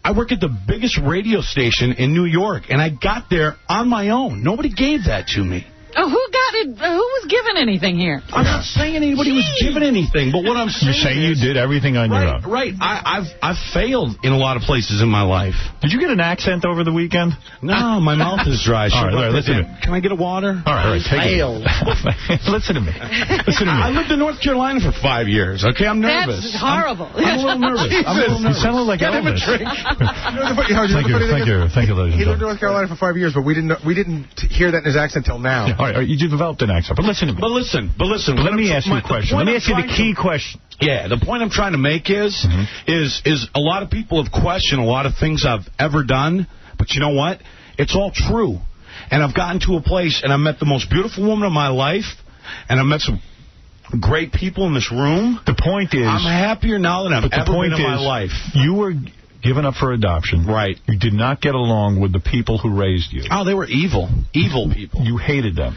I work at the biggest radio station in New York, and I got there on my own. Nobody gave that to me. Oh, who got it? Who was given anything here? I'm not saying anybody was given anything, but what I'm saying You're saying you did everything on your own. Right. I've failed in a lot of places in my life. Did you get an accent over the weekend? No, my mouth is dry. All right, listen to me. Can I get a water? All right, take it. Listen to me. I lived in North Carolina for 5 years. Okay, I'm nervous. That's horrible. I'm a little nervous. You sounded like Get him a Elvis. drink. Thank you, He lived in North Carolina for 5 years, but we didn't hear that in his accent till now. All right, you developed an accent, but listen to me. But listen. Let me ask you a question. Let me ask you the key question. Yeah, the point I'm trying to make is a lot of people have questioned a lot of things I've ever done, but you know what? It's all true. And I've gotten to a place, and I met the most beautiful woman of my life, and I met some great people in this room. The point is, I'm happier now than I've ever been in my life. You were given up for adoption. Right. You did not get along with the people who raised you. Oh, they were evil. Evil people. You hated them.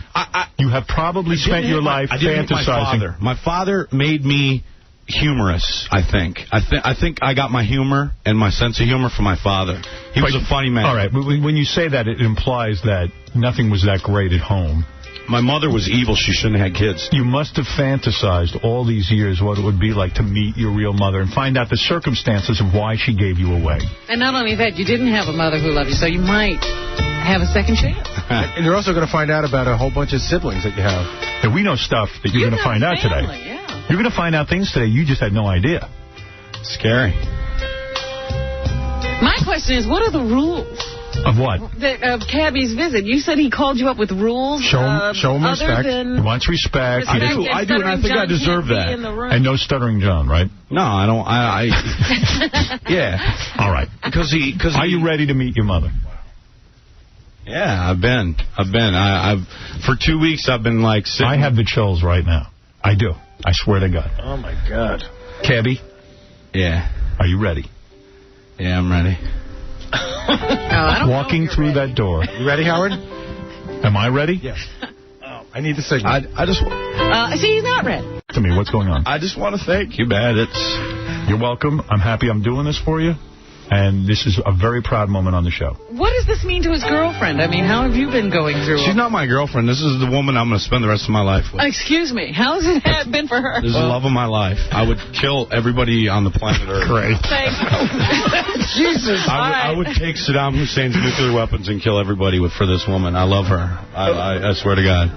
You have probably spent your life fantasizing. My father made me humorous, I think. I think I got my humor and my sense of humor from my father. He was a funny man. All right. When you say that, it implies that nothing was that great at home. My mother was evil. She shouldn't have had kids. You must have fantasized all these years what it would be like to meet your real mother and find out the circumstances of why she gave you away. And not only that, you didn't have a mother who loved you, so you might have a second chance. And you're also going to find out about a whole bunch of siblings that you have. And we know stuff that you're going to find out today. Yeah. You're going to find out things today you just had no idea. Scary. My question is, what are the rules? Of what? Of Cabby's visit. You said he called you up with rules. Show him respect. He wants respect. I do, and I think I deserve that. And no Stuttering John, right? No, I don't. Yeah. All right. Are you ready to meet your mother? Yeah, I've been. For 2 weeks, I've been like sitting. I have the chills right now. I do. I swear to God. Oh, my God. Cabby? Yeah. Are you ready? Yeah, I'm ready. Walking through that door. You ready, Howard? Am I ready? Yes. I need the signal. I just... see, he's not ready. To me, what's going on? I just want to thank you, man. You're welcome. I'm happy I'm doing this for you. And this is a very proud moment on the show. What does this mean to his girlfriend? I mean, how have you been going through it? She's not my girlfriend. This is the woman I'm going to spend the rest of my life with. Excuse me. How has it been for her? This is the love of my life. I would kill everybody on the planet Earth. Great. Thank you. Jesus. I would take Saddam Hussein's nuclear weapons and kill everybody for this woman. I love her. I swear to God.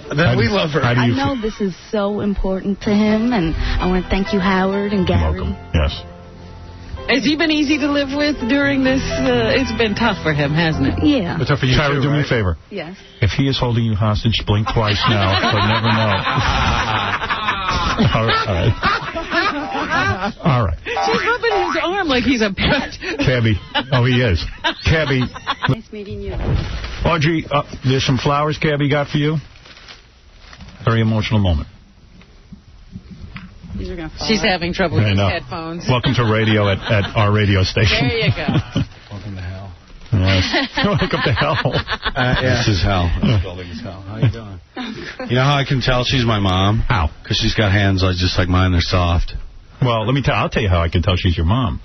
Then we love her. I know this is so important to him, and I want to thank you, Howard and Gary. You're welcome. Yes. Has he been easy to live with during this? It's been tough for him, hasn't it? Yeah. It's tough for you, Tyra, too, do me a right? favor. Yes. If he is holding you hostage, blink twice now, but never know. All right. She's rubbing his arm like he's a pet. Cabby. Oh, he is. Cabby. Nice meeting you. Audrey, there's some flowers Cabby got for you. Very emotional moment. These are gonna fall She's out. having trouble with I his know. headphones. Welcome to radio at our radio station. There you go. Welcome to hell. Yes. Welcome to hell. This is hell. This building is hell. How you doing? You know how I can tell she's my mom? How? Because she's got hands just like mine. They're soft. Well, I'll tell you how I can tell she's your mom.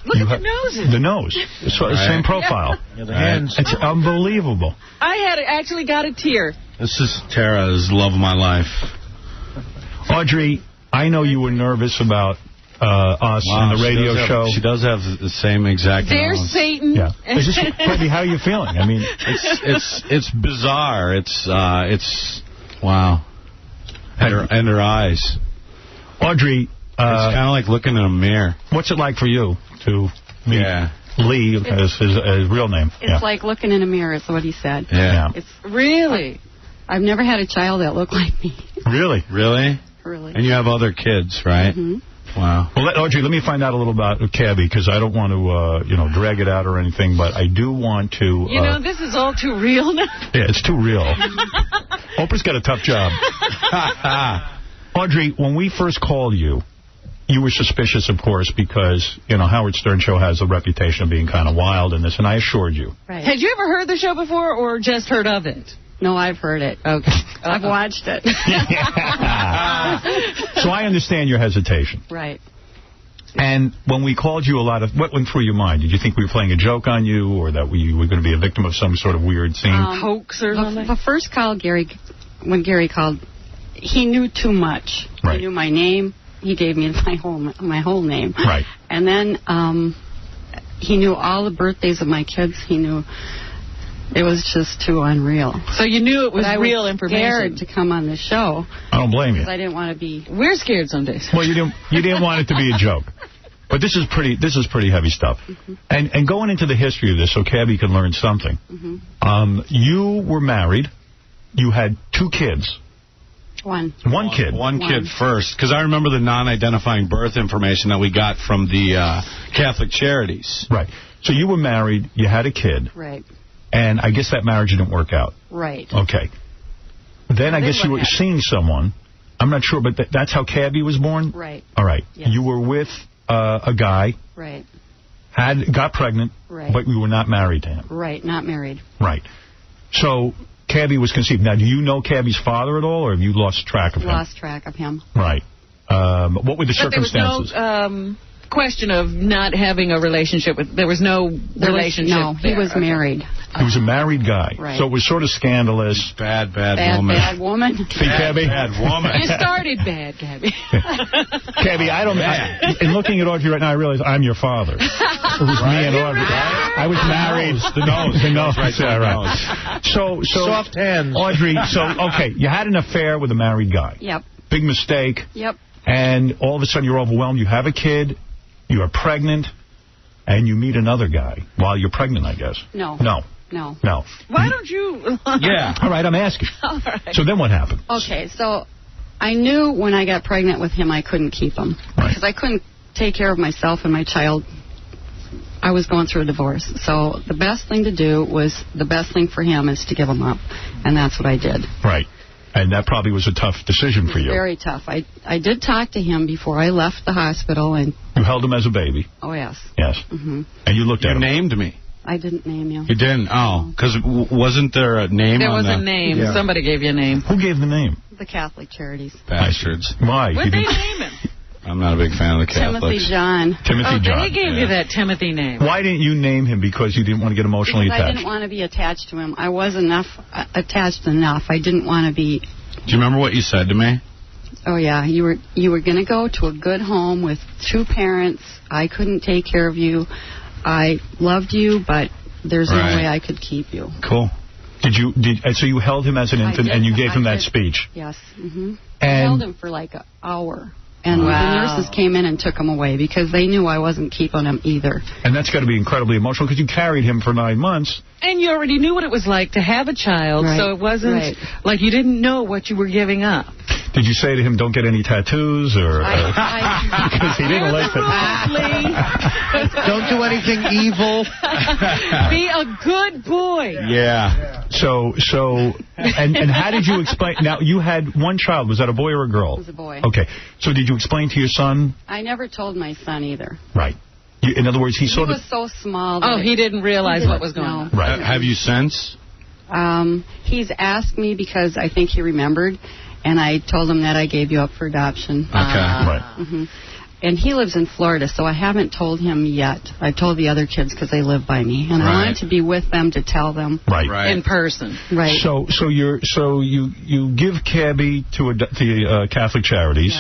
Look at the noses. The nose. It's the same profile. Yeah, the hands. It's unbelievable. I actually got a tear. This is Tara's love of my life. Audrey, I know you were nervous about us and the radio show. She does have the same exact There's nose. Satan. Yeah. Cabby, how are you feeling? I mean, it's bizarre. It's wow. And her eyes. Audrey, it's kind of like looking in a mirror. What's it like for you to meet Lee as his real name? It's like looking in a mirror, is what he said. Yeah. It's really. I've never had a child that looked like me. Really? Really? Really. And you have other kids, right? Mm-hmm. Wow. Well, Audrey, let me find out a little about Cabby, because I don't want to, drag it out or anything, but I do want to... this is all too real now. Yeah, it's too real. Oprah's got a tough job. Audrey, when we first called you, you were suspicious, of course, because, Howard Stern Show has a reputation of being kind of wild and this, and I assured you. Right. Had you ever heard the show before or just heard of it? No, I've heard it. Okay. I've watched it. So I understand your hesitation. Right. And when we called you, what went through your mind? Did you think we were playing a joke on you, or that we were going to be a victim of some sort of weird scene? Hoax or something? The first call, when Gary called, he knew too much. Right. He knew my name. He gave me my whole name. Right. And then he knew all the birthdays of my kids. He knew. It was just too unreal. So you knew it was real information. I was scared to come on the show. I don't blame you. Because I didn't want to be... We're scared some days. Well, you didn't want it to be a joke. But this is pretty heavy stuff. Mm-hmm. And going into the history of this so Cabby can learn something. Mm-hmm. You were married. You had 2 kids. One kid. One kid first, because I remember the non-identifying birth information that we got from the Catholic Charities. Right. So you were married, you had a kid. Right. And I guess that marriage didn't work out. Right. Okay. Then I guess you were seeing someone. I'm not sure, but that's how Cabby was born? Right. All right. Yes. You were with a guy. Right. Got pregnant. Right. But you were not married to him. Right. Not married. Right. So Cabby was conceived. Now, do you know Cabby's father at all, or have you lost track of him? Lost track of him. Right. What were the circumstances? There was no question of not having a relationship with... There was no relationship. No, he was married. He was a married guy. Right. So it was sort of scandalous. Bad woman. Bad woman. See, Cabby? Bad woman. You started bad, Cabby. Cabby, in looking at Audrey right now, I realize I'm your father. It was me and Audrey. Right? I was married. The nose. Right. Yeah, right. So, soft hands. Audrey, okay, you had an affair with a married guy. Yep. Big mistake. Yep. And all of a sudden you're overwhelmed. You have a kid. You are pregnant. And you meet another guy while you're pregnant, I guess. No. Why don't you... Yeah. All right, I'm asking. All right. So then what happened? Okay, so I knew when I got pregnant with him I couldn't keep him. Right. Because I couldn't take care of myself and my child. I was going through a divorce. So the best thing to do was, the best thing for him is to give him up. And that's what I did. Right. And that probably was a tough decision for you. Very tough. I did talk to him before I left the hospital. And you held him as a baby? Oh, yes. Yes. Mm-hmm. And you looked at him? You named me. I didn't name you. You didn't? Oh, because wasn't there a name There on was a name. Yeah. Somebody gave you a name. Who gave the name? The Catholic Charities. Bastards. Why? What did they name him? I'm not a big fan of the Catholics. Timothy John. Timothy John. They gave you that Timothy name. Why didn't you name him? Because you didn't want to get emotionally because attached? I didn't want to be attached to him. I was attached enough. I didn't want to be... Do you remember what you said to me? Oh, yeah. You were going to go to a good home with 2 parents. I couldn't take care of you. I loved you, but there's no way I could keep you. Cool. So you held him as an infant and you gave him that speech? Yes. Mm-hmm. And I held him for like an hour. And the nurses came in and took him away because they knew I wasn't keeping him either. And that's got to be incredibly emotional because you carried him for 9 months. And you already knew what it was like to have a child, so it wasn't like you didn't know what you were giving up. Did you say to him, don't get any tattoos? Or because he didn't listen. Don't do anything evil. Be a good boy. Yeah. So, and how did you explain? Now, you had one child. Was that a boy or a girl? It was a boy. Okay. So did you explain to your son? I never told my son either. Right. In other words, he was so small. That he didn't realize what was going on. Right. Have you since? He's asked me because I think he remembered, and I told him that I gave you up for adoption. Okay. Right. Mm-hmm. And he lives in Florida, so I haven't told him yet. I told the other kids because they live by me, and I wanted to be with them to tell them in person. Right. So you give Cabby to the Catholic Charities,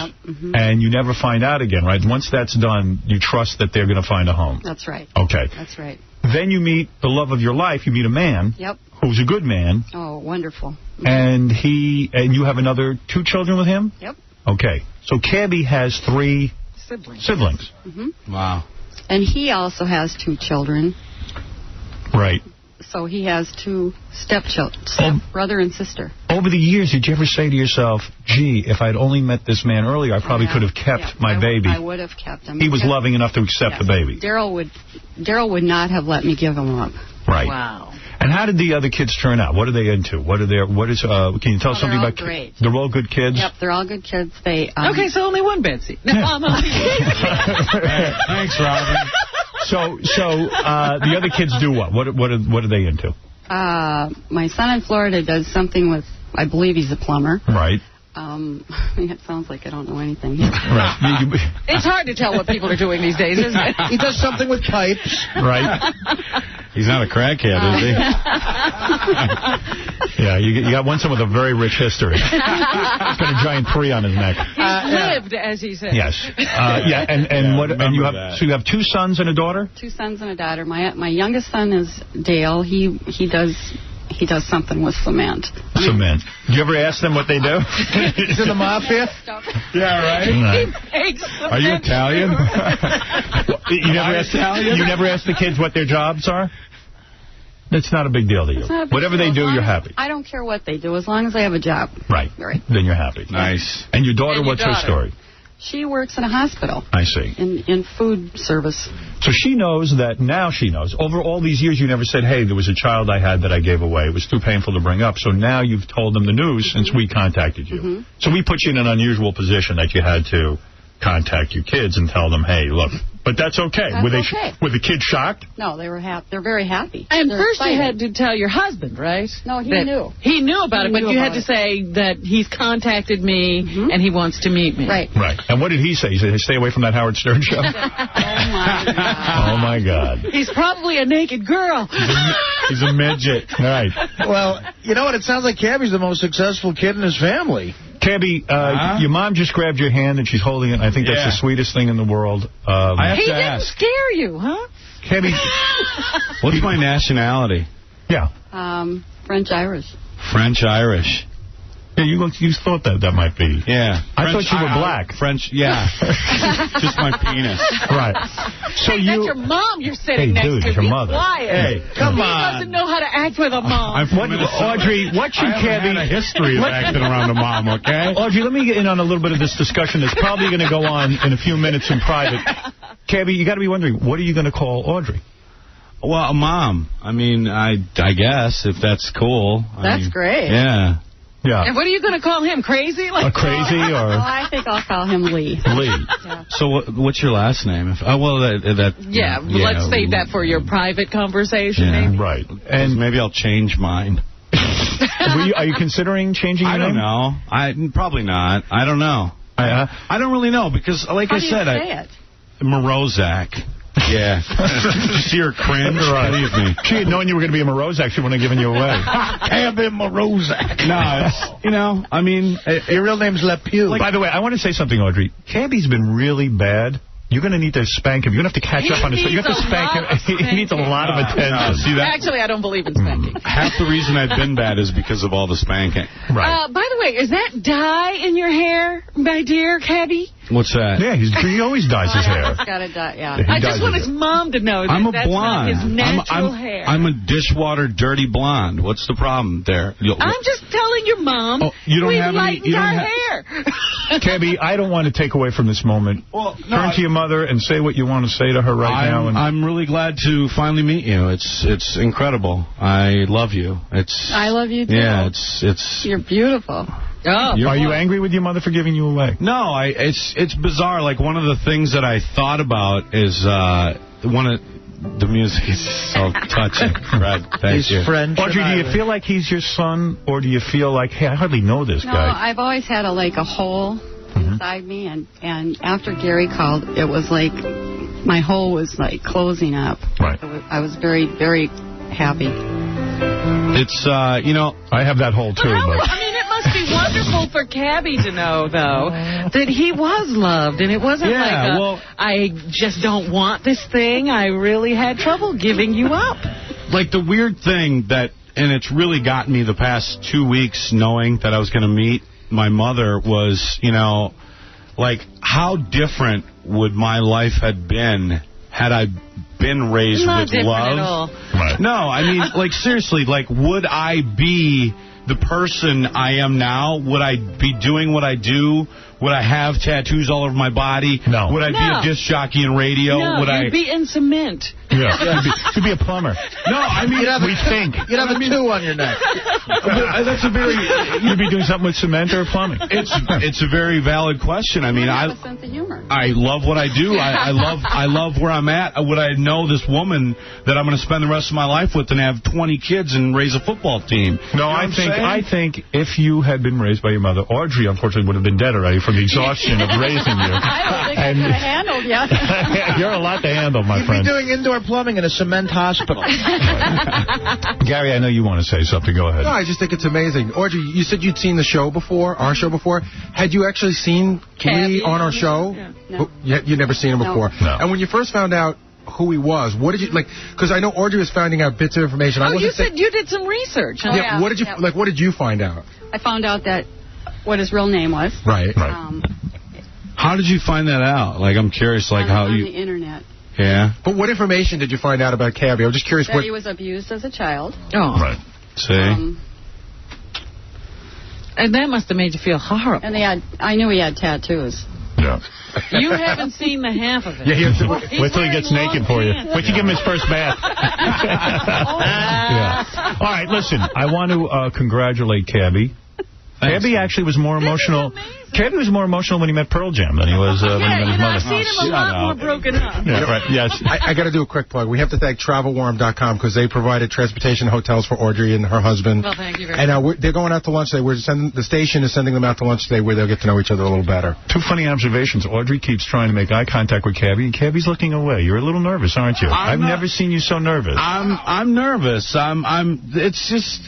and you never find out again, right? Once that's done, you trust that they're going to find a home. That's right. Okay. That's right. Then you meet the love of your life. You meet a man. Yep. Who's a good man. Oh, wonderful. And you have another 2 children with him? Yep. Okay. So Cabby has 3 siblings. Mm-hmm. Wow. And he also has 2 children. Right. So he has 2 stepchildren, brother and sister. Over the years, did you ever say to yourself, gee, if I'd only met this man earlier, I probably could have kept my baby? I would have kept him. He was loving enough to accept the baby. Daryl would not have let me give him up. Right. Wow. And how did the other kids turn out? What are they into? Can you tell us something about kids? Great. They're all good kids? Yep, they're all good kids. They Okay, so only one Betsy. No, I'm only kidding. Thanks, Robin. So the other kids do what? What are they into? my son in Florida does something with, I believe he's a plumber. Right. It sounds like I don't know anything. Right. It's hard to tell what people are doing these days, isn't it? He does something with pipes. Right. He's not a crackhead, is he? Yeah, you got one son with a very rich history. He's got a giant tree on his neck. He's lived, as he said. Yes. Yeah, and you have two sons and a daughter? 2 sons and a daughter. My youngest son is Dale. He does something with cement. Cement. Do you ever ask them what they do? Is it the mafia? Yeah, right. Are you Italian? You never ask the kids what their jobs are? It's not a big deal to you. Whatever they do, you're happy. I don't care what they do, as long as they have a job. Right. Then you're happy. Nice. And your daughter, what's her story? She works in a hospital. I see. In food service. So she knows that now she knows. Over all these years, you never said, hey, there was a child I had that I gave away. It was too painful to bring up. So now you've told them the news since we contacted you. So we put you in an unusual position that you had to contact your kids and tell them, hey, look. But that's okay. Were the kids shocked? No, they were happy. They're very happy. And They're first excited. you had to tell your husband, right? No, he knew. He knew about it, but you had to say that he's contacted me and he wants to meet me. Right. Right. And what did he say? He said, stay away from that Howard Stern show? Oh, my God. He's probably a naked girl. He's a midget. Right. Well, you know what? It sounds like Cabby's the most successful kid in his family. Cabby, your mom just grabbed your hand and she's holding it. I think that's the sweetest thing in the world. He didn't scare you, huh? Cabby, what's my nationality? Yeah. French-Irish. French-Irish. Yeah, you thought that might be. Yeah. I thought you were black. French, yeah. Just my penis. Right. So that's your mom you're sitting next to. Your mother. Quiet. Hey, come on. He doesn't know how to act with a mom. Audrey, what should Cabby... I have a history of acting around a mom, okay? Audrey, let me get in on a little bit of this discussion that's probably going to go on in a few minutes in private. Cabby, you got to be wondering, what are you going to call Audrey? Well, a mom. I mean, I guess, if that's cool. That's great. Yeah. Yeah. And what are you going to call him? Crazy? Like crazy or? Oh, I think I'll call him Lee. Lee. Yeah. So what's your last name? Let's save that for your private conversation. Yeah. Maybe. Right. And maybe I'll change mine. Are you considering changing your name? I don't know. Probably not. I don't know. I don't really know because, like How I said, do you say it? Morozak. Yeah. See her cringe? Believe me. She had known you were going to be a Morozak. She wouldn't have given you away. Cabby Morozak. No, it's, I mean... Your real name's LePew. By the way, I want to say something, Audrey. Cabby's been really bad. You're going to need to spank him. You're going to have to catch up on his... You have to spank him. He needs a lot of attention. See that? Actually, I don't believe in spanking. Half the reason I've been bad is because of all the spanking. Right. By the way, is that dye in your hair, my dear Cabby? What's that? Yeah, he always dyes his hair. It's got to dye, yeah. I just want his mom to know that I'm a that's blonde. not his natural hair. I'm a dishwater dirty blonde. What's the problem there? I'm just telling your mom we lightened our hair. Cabby, I don't want to take away from this moment. Turn to your mother and say what you want to say to her now. I'm really glad to finally meet you. It's incredible. I love you. I love you, too. Yeah, it's... You're beautiful. Oh. Are you angry with your mother for giving you away? No, it's bizarre. Like, one of the things that I thought about is the music is so touching. Fred, thank you. French. Audrey, do you feel like he's your son, or do you feel like, hey, I hardly know this guy? No, I've always had a hole inside me, and after Gary called, it was like my hole was closing up. Right. I was very, very happy. It's, I have that hole, too. But I mean, it must be wonderful for Cabby to know, though, that he was loved. And it wasn't I just don't want this thing. I really had trouble giving you up. Like, the weird thing and it's really gotten me the past 2 weeks knowing that I was going to meet my mother was, how different would my life have been had I been raised Not with different love? At all. Right. No, I mean, seriously, would I be the person I am now? Would I be doing what I do? Would I have tattoos all over my body? No. Would I be a disc jockey in radio? No, Would you'd be in cement. You'd Yeah. You'd be a plumber. No, I mean, we think. You'd have a 2 on your neck. That's a very... You'd be doing something with cement or plumbing. It's a very valid question. I mean, I love what I do. I love where I'm at. Would I know this woman that I'm going to spend the rest of my life with and have 20 kids and raise a football team? No, I think if you had been raised by your mother, Audrey, unfortunately, would have been dead already from the exhaustion of raising you. I don't think I could have handled you. You're a lot to handle, my friend. You'd be doing indoor plumbing in a cement hospital. Gary, I know you want to say something. Go ahead. No, I just think it's amazing. Audrey, you said you'd seen the show before, our show before. Had you actually seen Lee on our show? No. You'd never seen him before. No. And when you first found out who he was, what did you like? Because I know Audrey was finding out bits of information. You said you did some research. Huh? Yeah. What did you like? What did you find out? I found out that what his real name was. Right. How did you find that out? Like, I'm curious, like how on you. the internet. Yeah. But what information did you find out about Cabby? I'm just curious. That he was abused as a child. Oh. Right. See. And that must have made you feel horrible. And I knew he had tattoos. Yeah. You haven't seen the half of it. Yeah, wait till he gets naked for you. Wait till you give him his first bath. Yeah. All right, listen, I want to congratulate Cabby. Cabby actually was more emotional. Cabby was more emotional when he met Pearl Jam than he was when he met his mother. I've seen him a lot more broken up. Yeah, right. Yes. I got to do a quick plug. We have to thank TravelWarm.com because they provided transportation hotels for Audrey and her husband. Well, thank you very much. much. They're going out to lunch today. The station is sending them out to lunch today where they'll get to know each other a little better. Two funny observations. Audrey keeps trying to make eye contact with Cabby, and Cabby's looking away. You're a little nervous, aren't you? I've never seen you so nervous. I'm nervous. It's just,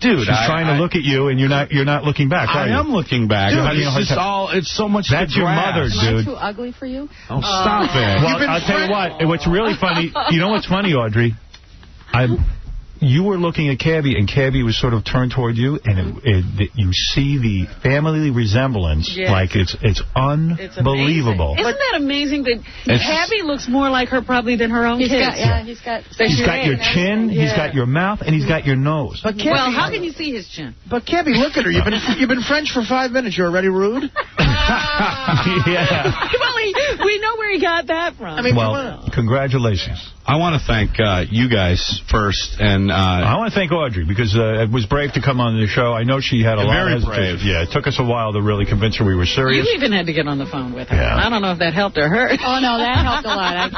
dude. She's trying to look at you, and you're not looking back. I am looking back. Dude, it's so much. That's your mother, Am I dude. too ugly for you? Oh, stop it. Well, I'll tell you what. What's really funny, you know what's funny, Audrey? You were looking at Cabby, and Cabby was sort of turned toward you, and you see the family resemblance. Yes. Like it's unbelievable. Isn't that amazing that Cabby looks more like her probably than her own kids? He's got your chin, he's got your mouth, and he's got your nose. But Cabby, well, how can you see his chin? But Cabby, look at her. You've been French for 5 minutes. You're already rude. Yeah. Well, we know where he got that from. I mean, well, congratulations. I want to thank you guys first, and I want to thank Audrey because it was brave to come on the show. I know she had a lot of brave. Yeah, it took us a while to really convince her we were serious. You even had to get on the phone with her. Yeah. I don't know if that helped or hurt. Oh, no, that helped a lot.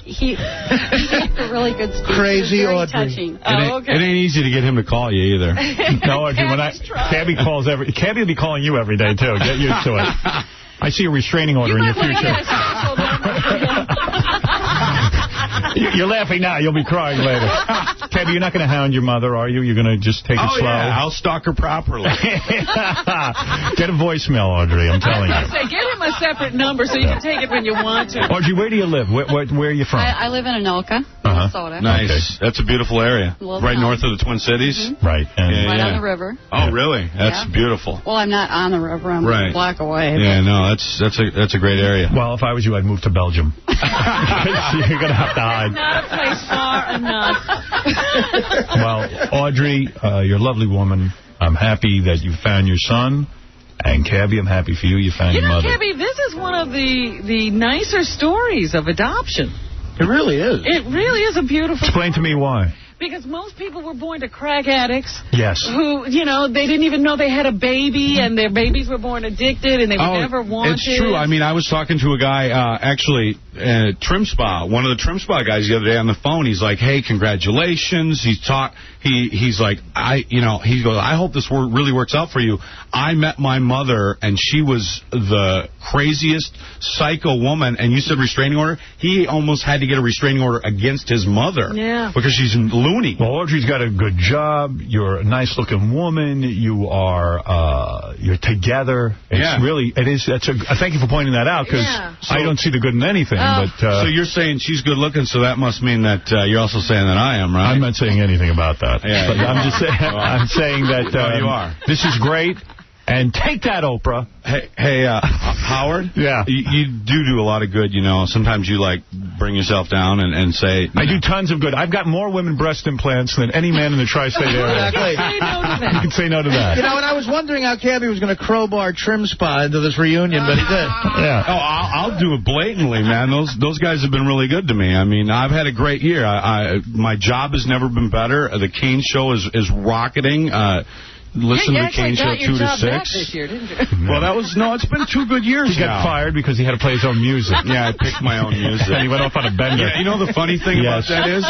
He gave a really good speech. Crazy Audrey. touching. Oh, okay. It ain't easy to get him to call you either. No, Audrey, Cabby calls Cabby will be calling you every day, too. Get used to it. I see a restraining order in your future. You're laughing now. You'll be crying later. Cabby, you're not going to hound your mother, are you? You're going to just take it slow? Yeah, I'll stalk her properly. Get a voicemail, Audrey, I'm telling you. Say, give him a separate number so you can take it when you want to. Audrey, where do you live? Where are you from? I live in Anoka, Minnesota. Nice. Okay. That's a beautiful area. Right north of the Twin Cities? Mm-hmm. Right. Right on the river. Oh, really? That's beautiful. Well, I'm not on the river. I'm a block away. Yeah, no, that's a great area. Well, if I was you, I'd move to Belgium. You're going to have to hide. Not a place far enough. Well, Audrey, you're a lovely woman. I'm happy that you found your son. And Cabby, I'm happy for you. You found your mother. Cabby, this is one of the nicer stories of adoption. It really is. It really is a beautiful Explain to me why. Because most people were born to crack addicts. Yes. Who, they didn't even know they had a baby, and their babies were born addicted, and they were never wanted. It's true. I mean, I was talking to a guy, actually, Trim Spa, one of the Trim Spa guys the other day on the phone. He's like, hey, congratulations. He's like, he goes, I hope this really works out for you. I met my mother, and she was the craziest psycho woman, and you said restraining order? He almost had to get a restraining order against his mother. Yeah. Because she's loony. Well, Audrey's got a good job. You're a nice-looking woman. You're together. It's really, it is. Thank you for pointing that out, because I don't see the good in anything. So you're saying she's good-looking, so that must mean that you're also saying that I am, right? I'm not saying anything about that. Yeah, but I'm just saying, I'm saying that you are. This is great. And take that, Oprah. Hey, Howard? Yeah. You do a lot of good, Sometimes you, bring yourself down and say... I do tons of good. I've got more women breast implants than any man in the tri-state area. Exactly. You can say no to that. You know, and I was wondering how Cabby was going to crowbar Trim Spa into this reunion, but he did. Yeah. Oh, I'll do it blatantly, man. Those guys have been really good to me. I mean, I've had a great year. My job has never been better. The Kane Show is rocketing. Listen to the Kane Show 2 to 6. This year, didn't you? Well, it's been 2 good years. He got fired because he had to play his own music. Yeah, I picked my own music. And he went off on a bender. Yeah, you know the funny thing about that is?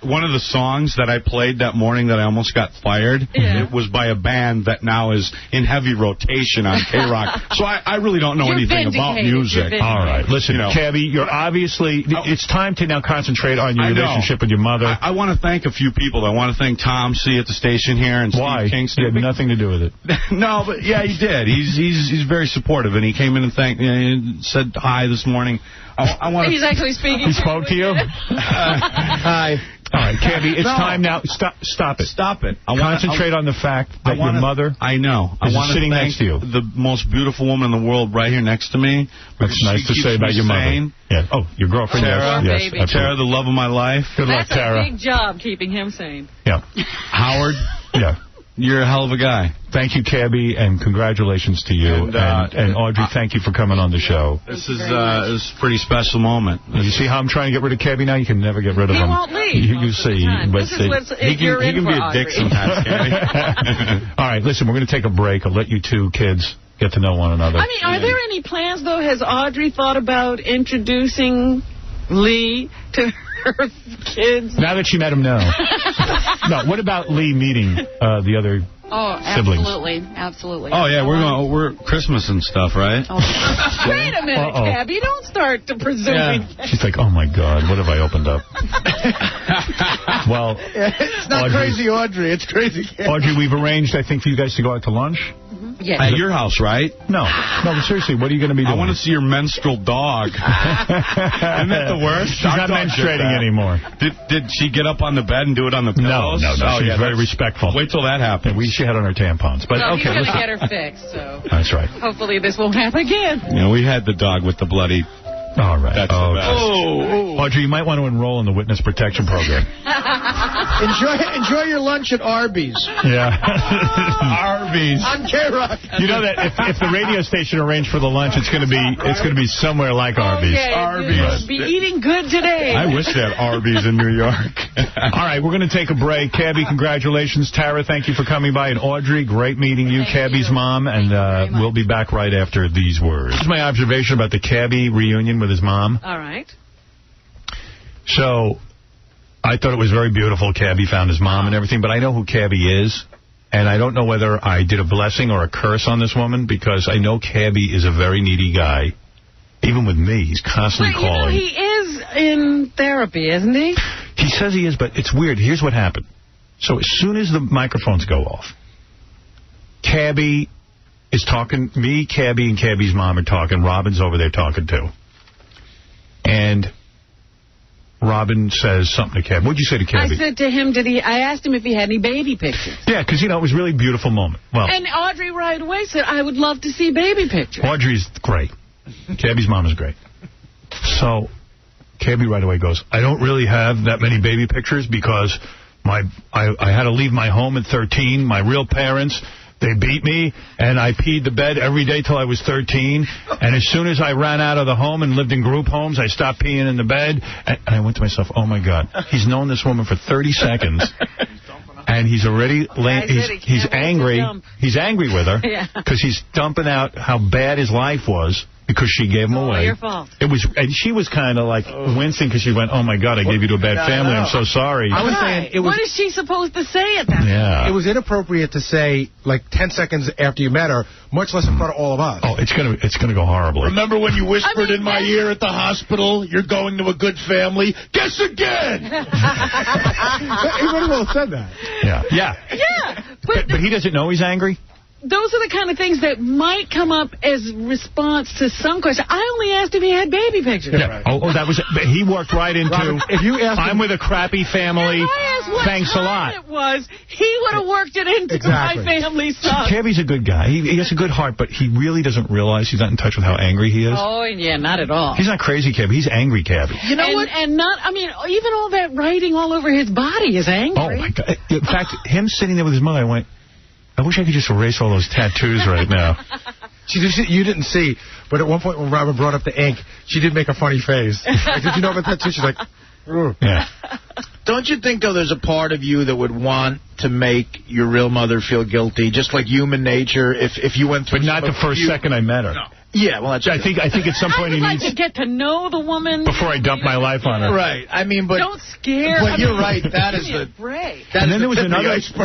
One of the songs that I played that morning that I almost got fired, it was by a band that now is in heavy rotation on K-Rock. So I really don't know anything about music. All right. Listen, Cabby, you're obviously... It's time to now concentrate on your relationship with your mother. I want to thank a few people. I want to thank Tom C. at the station here and Steve Kingston. He had nothing to do with it. No, but yeah, he did. He's very supportive, and he came in and said hi this morning. I want. He's actually speaking. He spoke to you. Hi. All right, Cabby, it's time now. Stop it. Stop it. Concentrate on the fact that your mother is sitting next to you. The most beautiful woman in the world right here next to me. That's nice to say about your mother. Yeah. Oh, your girlfriend. Tara, yes. Tara, the love of my life. Good luck, Tara. That's a big job keeping him sane. Yeah. Howard. Yeah. You're a hell of a guy. Thank you, Cabby, and congratulations to you. And Audrey, thank you for coming on the show. This is a pretty special moment. You see how I'm trying to get rid of Cabby now? You can never get rid of him. He won't leave. You see. But he can be a dick sometimes, Cabby. All right, listen, we're going to take a break. I'll let you two kids get to know one another. I mean, are there any plans, though? Has Audrey thought about introducing Lee to her kids? Now that she met him, no. No, what about Lee meeting the other siblings? Absolutely. Oh, yeah, we're Christmas and stuff, right? Wait a minute, Cabby. Don't start to presuming. Yeah. She's like, oh, my God, what have I opened up? Well, it's not crazy Audrey. It's crazy Cabby. Audrey, we've arranged, I think, for you guys to go out to lunch. Yes. At your house, right? No, but seriously, what are you going to be doing? I want to see your menstrual dog. Isn't that the worst? She's not menstruating anymore. Did she get up on the bed and do it on the pillows? No. She's very respectful. Wait till that happens. She had on her tampons. But he's okay, going to get her fixed, so... That's right. Hopefully this won't happen again. Yeah, we had the dog with the bloody... All right. That's the best. Audrey, you might want to enroll in the witness protection program. Enjoy your lunch at Arby's. Yeah. Arby's. On K-Rock. You know that if the radio station arranged for the lunch, it's going to be somewhere like Arby's. Okay, Arby's. Be eating good today. I wish they had Arby's in New York. All right, we're going to take a break. Cabby, congratulations. Tara, thank you for coming by. And Audrey, great meeting you, Cabby's mom. And we'll be back right after these words. This is my observation about the Cabby reunion with his mom. All right. So, I thought it was very beautiful. Cabby found his mom and everything, but I know who Cabby is, and I don't know whether I did a blessing or a curse on this woman, because I know Cabby is a very needy guy. Even with me, he's constantly calling. He is in therapy, isn't he? He says he is, but it's weird. Here's what happened. So, as soon as the microphones go off, Cabby is talking, me, Cabby, and Cabby's mom are talking. Robin's over there talking, too. And Robin says something to Cabby. What'd you say to Cabby? I said to him, I asked him if he had any baby pictures. Yeah, because, it was a really beautiful moment. Well, and Audrey right away said, I would love to see baby pictures. Audrey's great. Cabby's mom is great. So, Cabby right away goes, I don't really have that many baby pictures because I had to leave my home at 13. My real parents... They beat me, and I peed the bed every day till I was 13. And as soon as I ran out of the home and lived in group homes, I stopped peeing in the bed. And I went to myself, oh, my God. He's known this woman for 30 seconds. And he's already he's angry. He's angry with her because he's dumping out how bad his life was because she gave him away. Your fault. And she was kind of like wincing because she went, oh, my God, I gave you to a bad family. I'm so sorry. I was saying, what is she supposed to say at that point? It was inappropriate to say, like, 10 seconds after you met her, much less in front of all of us. Oh, it's gonna go horribly. Remember when you whispered in my ear at the hospital, you're going to a good family? Guess again! He would have well said that. Yeah. Yeah. But he doesn't know he's angry? those are the kind of things that might come up as response to some question. I only asked if he had baby pictures. Yeah. Oh, that was it. He walked right into, Robert, if you asked I'm with a crappy family, thanks a lot. It was, he would have worked it into my family stuff. Cabby's a good guy. He has a good heart, but he really doesn't realize he's not in touch with how angry he is. Oh, yeah, not at all. He's not crazy Cabby. He's angry Cabby. You know what? And not, I mean, even all that writing all over his body is angry. Oh, my God. In fact, him sitting there with his mother, I went, I wish I could just erase all those tattoos right now. You didn't see, but at one point when Robin brought up the ink, she did make a funny face. Like, did you know about that too? She's like, ugh. Yeah. Don't you think, though, there's a part of you that would want to make your real mother feel guilty, just like human nature, if you went through... But not the first second I met her. No. Yeah, well, that's... I think at some point I would he like needs... to get to know the woman. Before I dump my life on her. Right. I mean, but... Don't scare. But you're right. That is the... And then there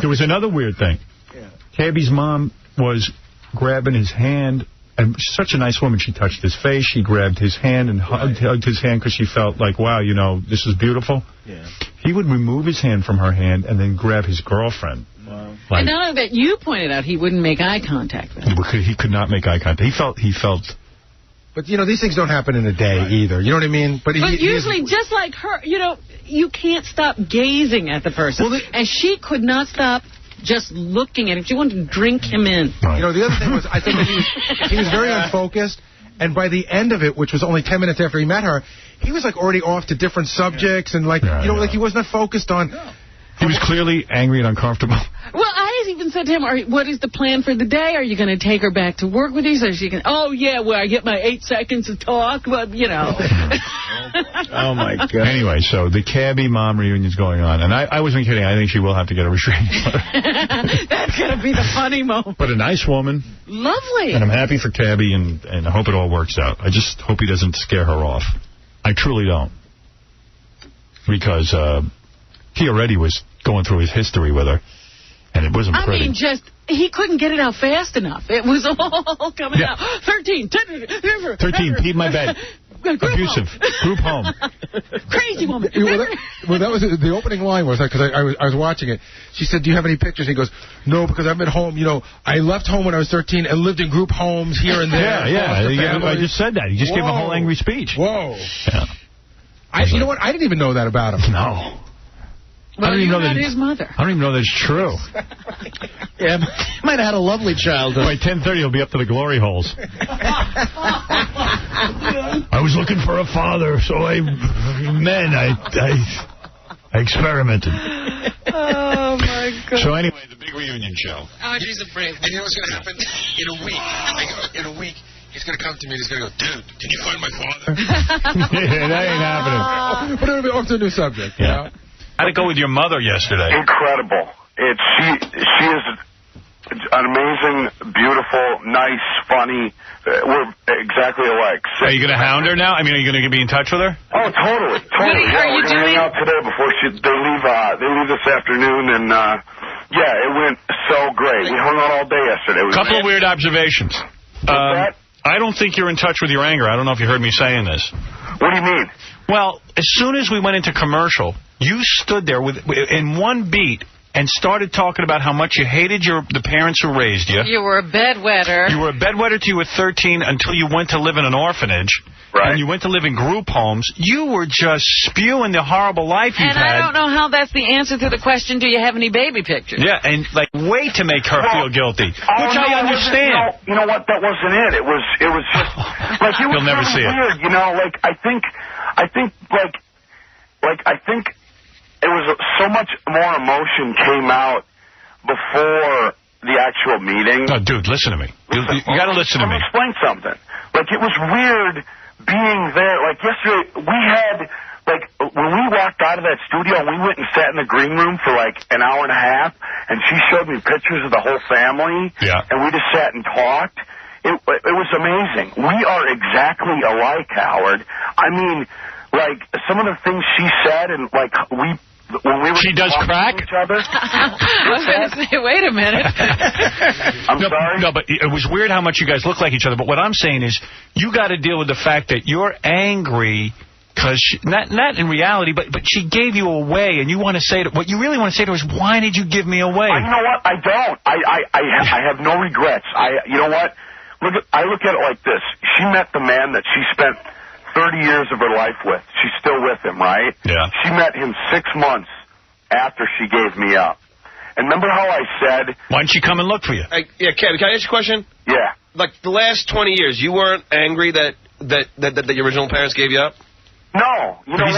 was another weird thing. Yeah. Cabby's mom was grabbing his hand, and she's such a nice woman. She touched his face. She grabbed his hand and hugged his hand because she felt like, wow, you know, this is beautiful. Yeah. He would remove his hand from her hand and then grab his girlfriend. Wow. And not only that, you pointed out he wouldn't make eye contact with her. He could not make eye contact. He felt... But, you know, these things don't happen in a day either. You know what I mean? But usually, just like her, you know, you can't stop gazing at the person. Well, and she could not stop just looking at him. She wanted to drink him in. You know, the other thing was, I think that he was very unfocused, and by the end of it, which was only 10 minutes after he met her, he was, like, already off to different subjects, and, like, you know, like, he was not focused on... He was clearly angry and uncomfortable. Well, I even said to him, what is the plan for the day? Are you going to take her back to work with you so she can... Oh, yeah, well, I get my 8 seconds to talk, but, you know... Oh, my God. Anyway, so the Cabby mom reunion's going on. And I wasn't kidding. I think she will have to get a restraining order. That's going to be the funny moment. But a nice woman. Lovely. And I'm happy for Cabby, and I hope it all works out. I just hope he doesn't scare her off. I truly don't. Because he already was going through his history with her, and it wasn't pretty. I mean, he couldn't get it out fast enough. It was all coming out. 13, 13, peed my bed. Abusive. Group home. Crazy woman. Well, that was the opening line was, because I was watching it. She said, do you have any pictures? He goes, no, because I'm at home. You know, I left home when I was 13 and lived in group homes here and there. Yeah. I just said that. He just gave a whole angry speech. Whoa. Yeah. You know what? I didn't even know that about him. No. Well, you're not his mother. I don't even know that's true. Yeah, might have had a lovely childhood. By 10:30, he'll be up to the glory holes. I was looking for a father, so I experimented. Oh, my God. So anyway, the big reunion show. Oh, geez, the brave. And you know what's going to happen? In a week, he's going to come to me and he's going to go, dude, can you find my father? Yeah, that ain't happening. But it'll be off to a new subject. Yeah. You know? How'd it go with your mother yesterday? Incredible. She is an amazing, beautiful, nice, funny. We're exactly alike. Are you going to hound her now? I mean, are you going to be in touch with her? Oh, totally. Are you we're going to hang out today before they leave this afternoon, and yeah, it went so great. We hung out all day yesterday. A couple of weird observations. I don't think you're in touch with your anger. I don't know if you heard me saying this. What do you mean? Well, as soon as we went into commercial, you stood there in one beat and started talking about how much you hated the parents who raised you. You were a bedwetter. You were a bedwetter till you were 13 until you went to live in an orphanage. Right. And you went to live in group homes. You were just spewing the horrible life you've had. And I don't know how that's the answer to the question, do you have any baby pictures? Yeah, and like way to make her feel guilty, which I understand. You know what? That wasn't it. It was just like it was You'll never really see weird. It. You know, like I think it was so much more emotion came out before the actual meeting. No, dude, listen to me. You got to listen to me. Explain something. Like, it was weird being there. Like, yesterday, we had, like, when we walked out of that studio, we went and sat in the green room for, like, an hour and a half, and she showed me pictures of the whole family. Yeah. And we just sat and talked. It was amazing. We are exactly alike, Howard. I mean, like, some of the things she said, and, like, when we were she does crack? each other. I was going to say, wait a minute. I'm sorry? No, but it was weird how much you guys look like each other. But what I'm saying is you got to deal with the fact that you're angry Because not in reality, but she gave you away, and you want to say what you really want to say to her is, why did you give me away? You know what? I don't. I have no regrets. You know what? I look at it like this. She met the man that she spent 30 years of her life with. She's still with him, right? Yeah. She met him 6 months after she gave me up. And remember how I said... Why didn't she come and look for you? Yeah, Kevin, can I ask you a question? Yeah. Like, the last 20 years, you weren't angry that your original parents gave you up? No. You know he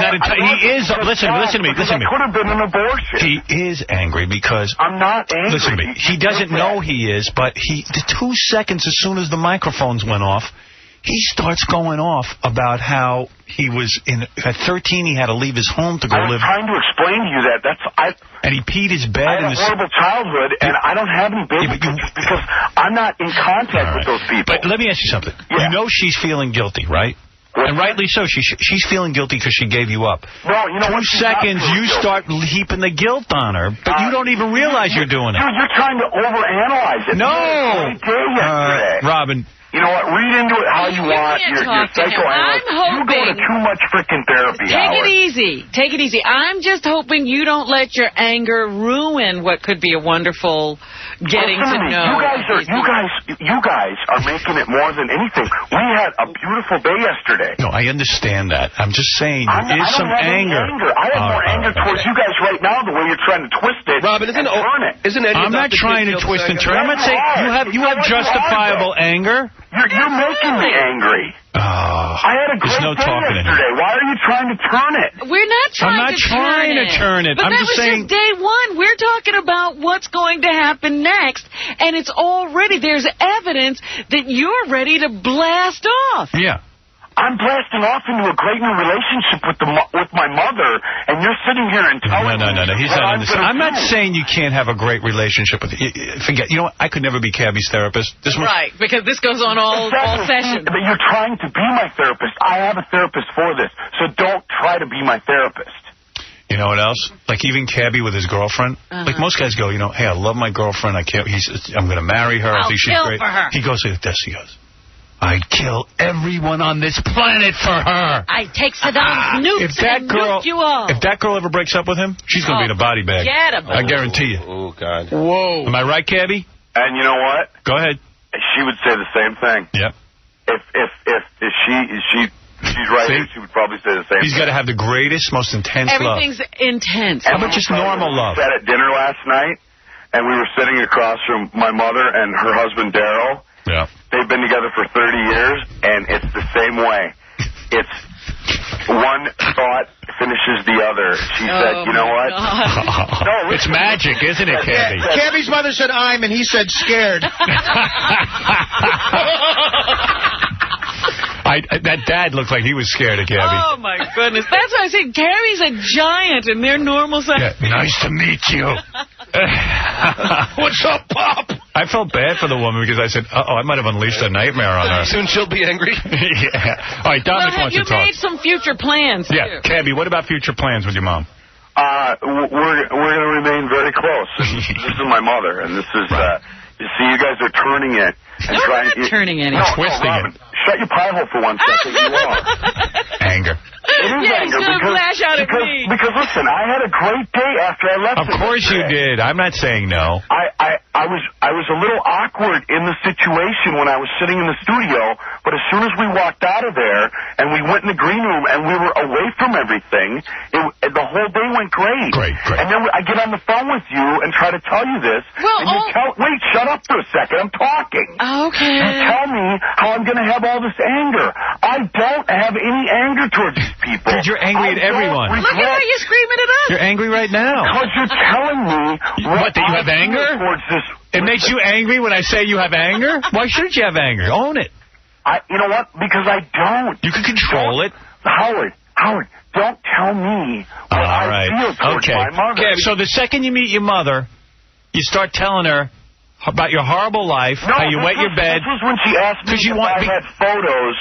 is... Listen to me. It could have been an abortion. He is angry because... I'm not angry. Listen to me. He doesn't know he is, but the 2 seconds as soon as the microphones went off, he starts going off about how he was at 13, he had to leave his home to go live. I was trying to explain to you that. And he peed his bed. I had a horrible childhood, and I don't have any baby pictures because I'm not in contact with those people. But let me ask you something. Yeah. You know she's feeling guilty, right? And rightly so. She's feeling guilty because she gave you up. No, you know 2 seconds, you start heaping the guilt on her, but you don't even realize you're doing it. Dude, you're trying to overanalyze it. No! Robin. You know what? Read into it how you want. You're psychoanalyst. You go to too much freaking therapy, Take it easy. I'm just hoping you don't let your anger ruin what could be a wonderful getting to know. You guys are making it more than anything. We had a beautiful day yesterday. No, I understand that. I'm just saying there is some anger. I have more anger towards you guys right now the way you're trying to twist it. Robin, turn it. I'm not trying to twist and turn. I'm not saying you have justifiable anger. You're making me angry. I had a great day yesterday. Why are you trying to turn it? We're not trying to turn it. But I'm just saying. Just day one. We're talking about what's going to happen next, and it's already, there's evidence that you're ready to blast off. Yeah. I'm blasting off into a great new relationship with my mother, and you're sitting here and telling me... No. He's not understanding. I'm not saying you can't have a great relationship with... Forget. You know what? I could never be Cabby's therapist. Right, because this goes on all sessions. But you're trying to be my therapist. I have a therapist for this, so don't try to be my therapist. You know what else? Like even Cabby with his girlfriend. Like most guys go, hey, I love my girlfriend. I'm going to marry her. I think she's great. For her. He goes like this. He goes, I'd kill everyone on this planet for her. I'd take Saddam's nukes and nuke you all. If that girl ever breaks up with him, she's going to be in a body bag. I guarantee you. Oh, God. Whoa. Am I right, Cabby? And you know what? Go ahead. She would say the same thing. Yep. If she's right here, she would probably say the same thing. He's got to have the greatest, most intense love. Everything's intense. How about just normal love? We sat at dinner last night, and we were sitting across from my mother and her husband, Daryl. Yeah. They've been together for 30 years, and it's the same way. It's one thought finishes the other. She said, you know what? No, it's magic, isn't it, Cabby? Cabby's mother said I'm, and he said scared. That dad looked like he was scared of Cabby. Oh, my goodness. That's why I say Cabby's a giant, and they're normal size. Yeah, nice to meet you. What's up, Pop? I felt bad for the woman because I said, I might have unleashed a nightmare on her. Soon she'll be angry. Yeah. All right, Dominic wants to talk. You made some future plans, too. Yeah, Cabby, what about future plans with your mom? We're going to remain very close. This is my mother, and this is... you see, you guys are turning it. And no, we're not turning it. Twisting Robin, shut your pie hole for 1 second. You are. Anger. It is anger because listen, I had a great day after I left. Of course you did. I'm not saying no. I was a little awkward in the situation when I was sitting in the studio, but as soon as we walked out of there and we went in the green room and we were away from everything, the whole day went great. Great. And then I get on the phone with you and try to tell you this. Well, wait, shut up for a second. I'm talking. Okay. You tell me how I'm going to have all this anger. I don't have any anger towards these people. Dude, you're angry at everyone. Look at how you're screaming at us. You're angry right now. Because you're telling me that you have anger? Towards this. It makes you angry when I say you have anger? Why shouldn't you have anger? Own it. You know what? Because I don't. You can control it. Howard, don't tell me what I feel towards my mother. Okay, so the second you meet your mother, you start telling her about your horrible life, how you wet your bed. This was when she asked me if I had photos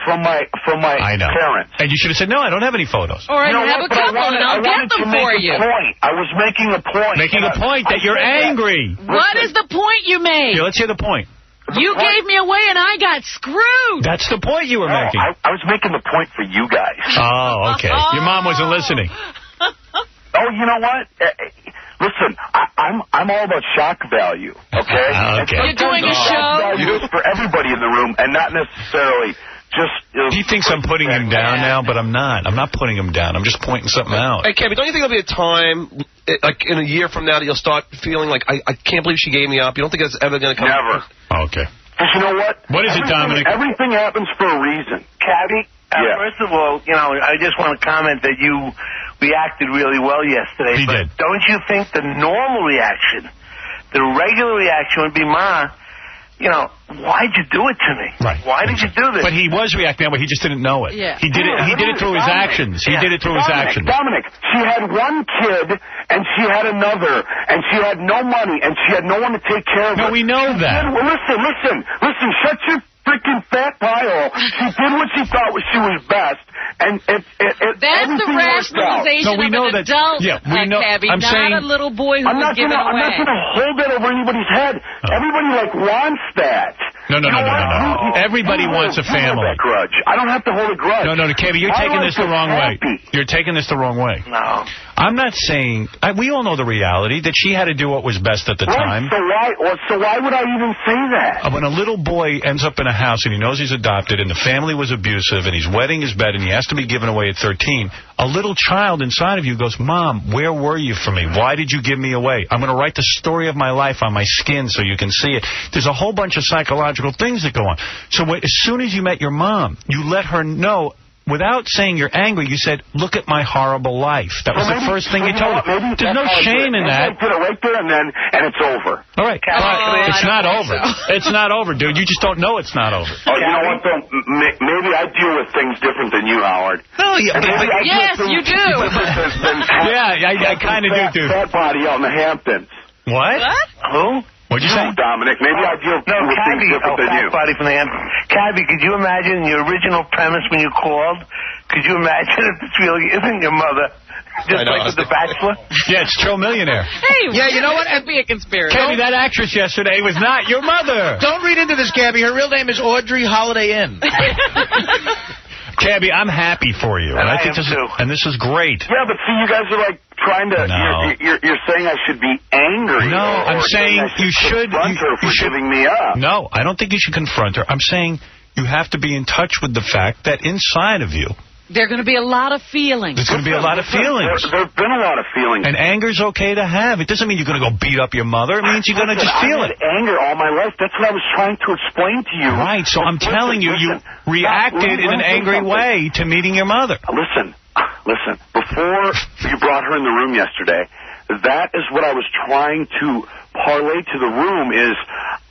from my parents. And you should have said, no, I don't have any photos. Or I have a couple, and I'll get them for you. I was making a point. Making a point that you're angry. What is the point you made? Here, let's hear the point. You gave me away and I got screwed. That's the point you were making. I was making the point for you guys. Oh, okay. Your mom wasn't listening. Oh, you know what? Listen, I'm all about shock value, okay? Okay. You're doing a show? You do it for everybody in the room and not necessarily just... He thinks I'm putting him down now, but I'm not. I'm not putting him down. I'm just pointing something out. Hey, Kevin, don't you think there'll be a time, like in a year from now, that you'll start feeling like, I can't believe she gave me up? You don't think that's ever going to come? Never. Okay. Because you know what? What is it, Dominic? Everything happens for a reason. Cabby, first of all, I just want to comment that you reacted really well yesterday. He did. Don't you think the normal reaction, the regular reaction would be, Ma, why'd you do it to me? Right. Why did you do this? But he was reacting that way. He just didn't know it. Yeah. He did it through his actions. He did it through his actions. Dominic, she had one kid, and she had another, and she had no money, and she had no one to take care of her. No, we know that. Well, listen, shut your freaking fat pie hole. She did what she thought she was best, and That's the rationalization No, we know of an that. adult, Yeah, we know. Cabby, I'm not saying, a little boy who I'm was not given away. I'm not gonna hold that over anybody's head. Everybody wants that. No. Everybody wants a family. That grudge. I don't have to hold a grudge. No, Cabby, you're taking this the wrong way. You're taking this the wrong way. No. I'm not saying... we all know the reality that she had to do what was best at the time. So why would I even say that? When a little boy ends up in a house and he knows he's adopted and the family was abusive and he's wetting his bed and he has to be given away at 13, a little child inside of you goes, Mom, where were you for me? Why did you give me away? I'm going to write the story of my life on my skin so you can see it. There's a whole bunch of psychological things that go on. So as soon as you met your mom, you let her know... Without saying you're angry, you said, look at my horrible life. That was the first thing you told her. There's no shame in that. Put it right there and it's over. All right. It's not over. It's not over, dude. You just don't know it's not over. Oh, you know what, though? Maybe I deal with things different than you, Howard. No, yes, you do. I kind of do. Fat body out in the Hamptons. What? Who? What'd you say? Dominic, maybe I deal with things different than you. Body from the end. Cabby, could you imagine your original premise when you called? Could you imagine if this really isn't your mother? Just like with The Bachelor? Yeah, it's Joe Millionaire. Hey, yeah, you know what? It'd be a conspiracy. Cabby, that actress yesterday was not your mother. Don't read into this, Cabby. Her real name is Audrey Holiday Inn. Cabby, I'm happy for you. And I think this is great. Yeah, but see, you guys are like trying to... No. You're saying I should be angry. No, I'm saying you should... confront her for giving me up. No, I don't think you should confront her. I'm saying you have to be in touch with the fact that inside of you... There are going to be a lot of feelings. There's going to be a lot of feelings. There have been a lot of feelings. And anger's okay to have. It doesn't mean you're going to go beat up your mother. It means you're going to just feel it. I've had anger all my life. That's what I was trying to explain to you. Right, so I'm telling you, you reacted in an angry way to meeting your mother. Listen. Before you brought her in the room yesterday, that is what I was trying to parlay to the room is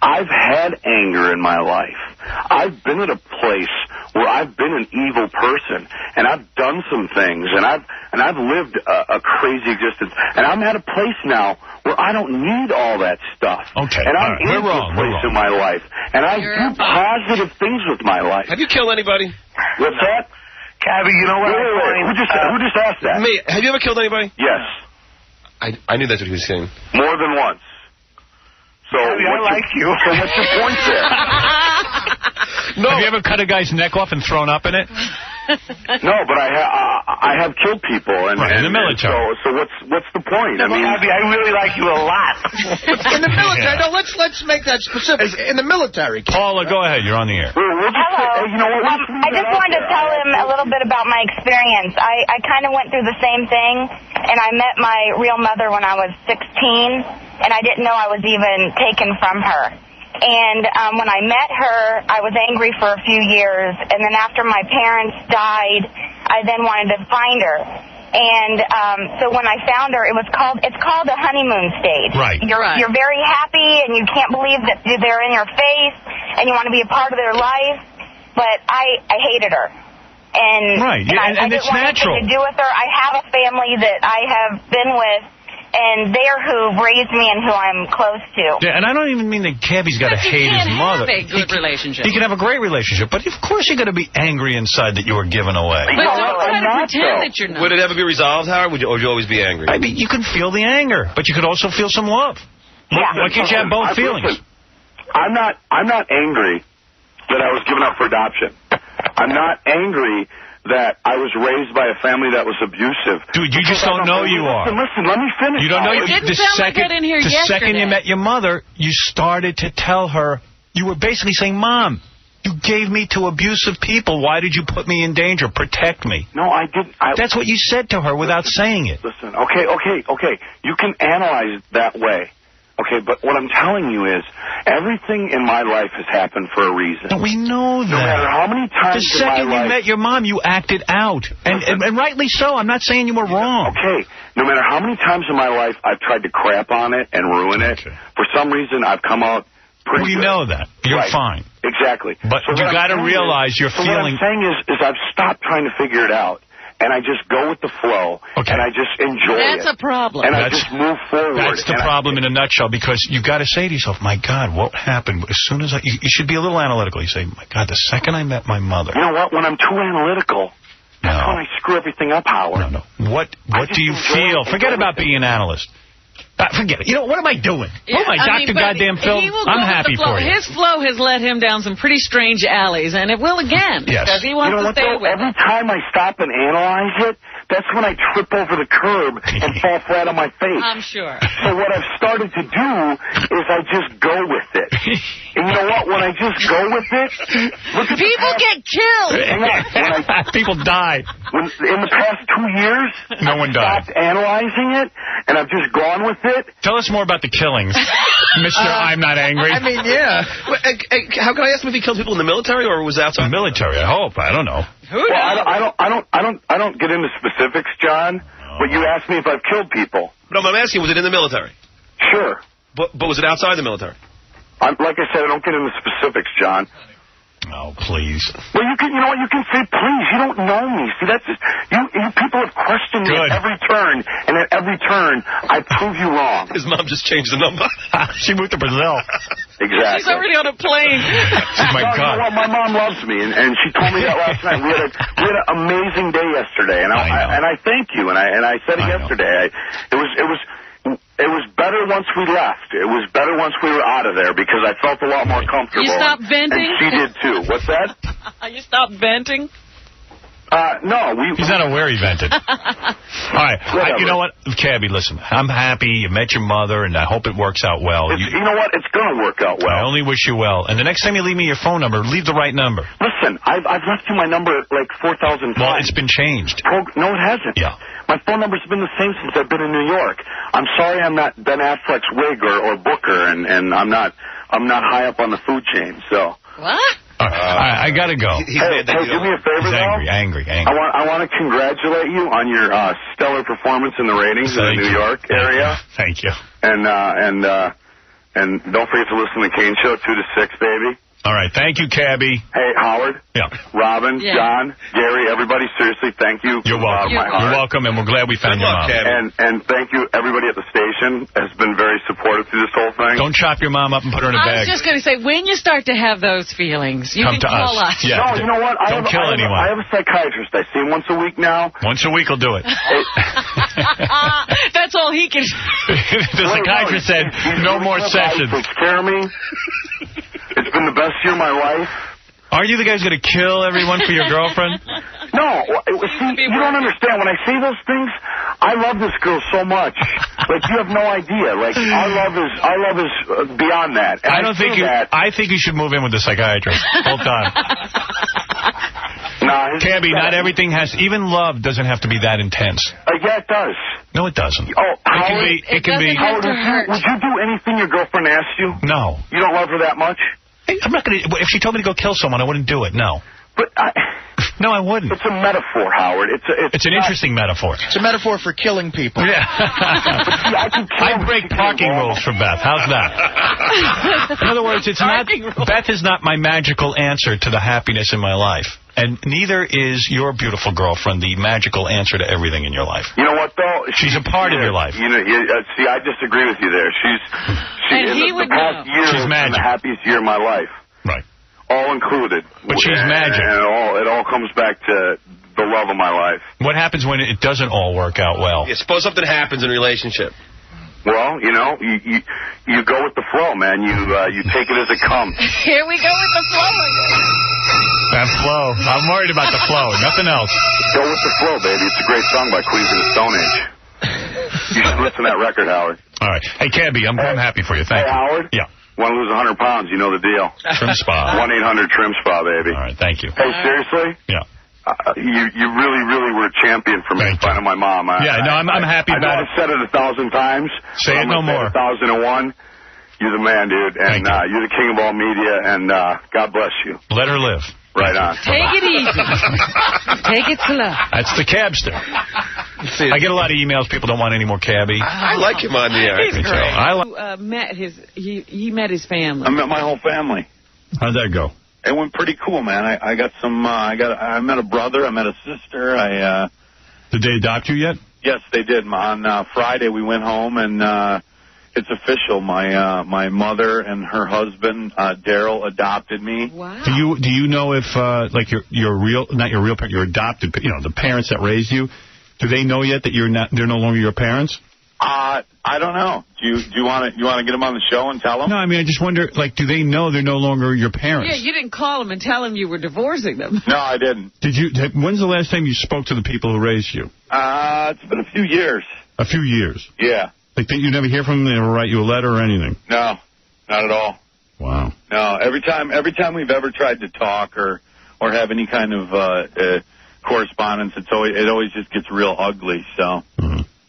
I've had anger in my life. I've been at a place where I've been an evil person, and I've done some things, and I've lived a crazy existence, and I'm at a place now where I don't need all that stuff. Okay, and I'm in a place in my life, and I do positive things with my life. Have you killed anybody? What's that? Cabby, you know what? Who just asked that? Me. Have you ever killed anybody? Yes. I knew that's what he was saying. More than once. So Cabby, I like you. So what's your point there? No. Have you ever cut a guy's neck off and thrown up in it? No, but I have killed people and in the military. So what's the point? I mean, Cabby, I really like you a lot. In the military. No, let's make that specific. In the military. Paula, go ahead. You're on the air. Hello. You know what? I just wanted to tell him a little bit about my experience. I kind of went through the same thing, and I met my real mother when I was 16, and I didn't know I was even taken from her. And when I met her, I was angry for a few years, and then after my parents died, I then wanted to find her. And so when I found her, it's called a honeymoon stage. Right. You're very happy, and you can't believe that they're in your face, and you want to be a part of their life. But I hated her. And, right. I and didn't it's want natural. anything to do with her. I have a family that I have been with, and they're who raised me and who I'm close to. Yeah, and I don't even mean that Cabby's got to hate his mother. He can have a good relationship. He can have a great relationship, but of course you're going to be angry inside that you were given away. But don't try to pretend that you're not. Would it ever be resolved, Howard, or would you always be angry? I mean, you can feel the anger, but you could also feel some love. Yeah. Why can't you have both feelings? I'm not angry that I was given up for adoption. I'm not angry that I was raised by a family that was abusive. Dude, you just don't know you are. Listen, let me finish. You don't know. It didn't sound like that in here the second you yesterday. met your mother, you started to tell her, you were basically saying, Mom, you gave me to abusive people. Why did you put me in danger? Protect me. No, I didn't. That's what you said to her without saying it. Listen, okay. You can analyze it that way. Okay, but what I'm telling you is everything in my life has happened for a reason. No, we know that. No matter how many times the second in my you life, met your mom, you acted out. And rightly so. I'm not saying you were wrong. Okay, no matter how many times in my life I've tried to crap on it and ruin it, for some reason I've come out pretty We good. know that. You're Right. fine. Exactly. But So you what I'm got to saying realize is- you're so feeling... What I'm saying is I've stopped trying to figure it out. And I just go with the flow, and I just enjoy it. That's a problem. And I just move forward. That's the problem in a nutshell, because you got to say to yourself, my God, what happened? As soon as you should be a little analytical. You say, my God, the second I met my mother. You know what? When I'm too analytical, that's when I screw everything up, Howard. No. What do you feel? Forget about being an analyst. Forget it. You know, what am I doing? Yeah, Dr. but Goddamn Phil, he will I'm go with happy the flow. for you. His flow has led him down some pretty strange alleys, and it will again. Yes. Because he wants You know to what, stay though? with Every time I stop and analyze it, that's when I trip over the curb and fall flat on my face. I'm sure. So what I've started to do is I just go with it. And you know what? When I just go with it, look at people get killed. People die. In the past 2 years, No one died. stopped analyzing it, and I've just gone with it. Tell us more about the killings, Mr. I'm Not Angry. I mean, yeah. How can I ask him if he killed people in the military or was outside? The military, I hope. I don't know. I don't get into specifics, John. But you asked me if I've killed people. No, I'm asking, was it in the military? Sure. But was it outside the military? Like I said, I don't get into specifics, John. Oh, please. Well, you know what? You can say please. You don't know me. See, that's just, you people have questioned me at every turn, and at every turn, I prove you wrong. His mom just changed the number. She moved to Brazil. Exactly. She's already on a plane. You know what? My mom loves me, and she told me that last night. We had an amazing day yesterday, and I thank you, and I said it yesterday. It was better once we left. It was better once we were out of there because I felt a lot more comfortable. You stopped venting? And she did too. What's that? You stopped venting? No. He's not aware he vented. All right. You know what? Cabby, listen. I'm happy you met your mother, and I hope it works out well. You know what? It's going to work out well. I only wish you well. And the next time you leave me your phone number, leave the right number. Listen, I've left you my number like 4,000 times. Well, it's been changed. No, it hasn't. Yeah. My phone number's been the same since I've been in New York. I'm sorry I'm not Ben Affleck's wig or Booker, and I'm not high up on the food chain. So. What? All right, I gotta go. Hey, do me a favor, He's angry. I want to congratulate you on your stellar performance in the ratings in the New York area. Thank you. And don't forget to listen to the Kane Show 2 to 6, baby. All right, thank you, Cabby. Hey, Howard. Yeah. Robin, John, Gary, everybody, seriously, thank you. You're welcome. You're welcome, and we're glad we found your mom. And thank you, everybody at the station has been very supportive through this whole thing. Don't chop your mom up and put her in a I was bag. just going to say, when you start to have those feelings, you Come can to call us. Yeah. No, you know what? Don't kill anyone. I have a psychiatrist. I see him once a week now. Once a week will do it. That's all he can. The psychiatrist said, no more sessions. Scare me. It's been the best year of my life. Are you the guy who's going to kill everyone for your girlfriend? No. See, you don't understand. When I say those things, I love this girl so much. Like, you have no idea. Like, our love is beyond that. And I think you should move in with the psychiatrist. Hold on. Cabby, not everything has... Even love doesn't have to be that intense. Yeah, it does. No, it doesn't. Oh, it can be... Howard, would you do anything your girlfriend asked you? No. You don't love her that much? I'm not going to... If she told me to go kill someone, I wouldn't do it. No. But No, I wouldn't. It's a metaphor, Howard. It's an interesting metaphor. It's a metaphor for killing people. Yeah. I break parking rules for Beth. How's that? In other words, Beth is not my magical answer to the happiness in my life. And neither is your beautiful girlfriend the magical answer to everything in your life. You know what, though? She's a part of your life. You know, see, I disagree with you there. And he would know. She's magic. The happiest year of my life. Right. All included. But she's magic. And it all comes back to the love of my life. What happens when it doesn't all work out well? Yeah, suppose something happens in a relationship. Well, you know, you go with the flow, man. You take it as it comes. Here we go with the flow again. That flow. I'm worried about the flow. Nothing else. Go with the flow, baby. It's a great song by Queens of the Stone Age. You should listen to that record, Howard. All right. Hey, Cabby, I'm happy for you. Thank you. Howard? Yeah. Want to lose 100 pounds, you know the deal. Trim Spa. 1-800-TRIM SPA, baby. All right, thank you. Hey, seriously? Yeah. You really were a champion for me in front of my mom. I'm happy about it. I've said it 1,000 times. Say it no more. 1,001. You're the man, dude. And you're the king of all media, and God bless you. Let her live. Right on. Take it easy. Take it slow. That's the Cabster. I get a lot of emails. People don't want any more Cabby. I like him on the air. He's great. I He met his family. I met my whole family. How'd that go? It went pretty cool, man. I got some. I met a brother. I met a sister. Did they adopt you yet? Yes, they did. On Friday, we went home, and it's official. My mother and her husband, Daryl, adopted me. Wow. Do you know if like your real, not your real parent, your adopted, the parents that raised you, do they know yet that they're no longer your parents? I don't know. Do you want to get them on the show and tell them? No, I mean, I just wonder, like, do they know they're no longer your parents? Yeah, you didn't call them and tell them you were divorcing them. No, I didn't. When's the last time you spoke to the people who raised you? It's been a few years. A few years? Yeah. Like, you never hear from them? They never write you a letter or anything? No, not at all. Wow. No, every time we've ever tried to talk or have any kind of correspondence, it always just gets real ugly. So,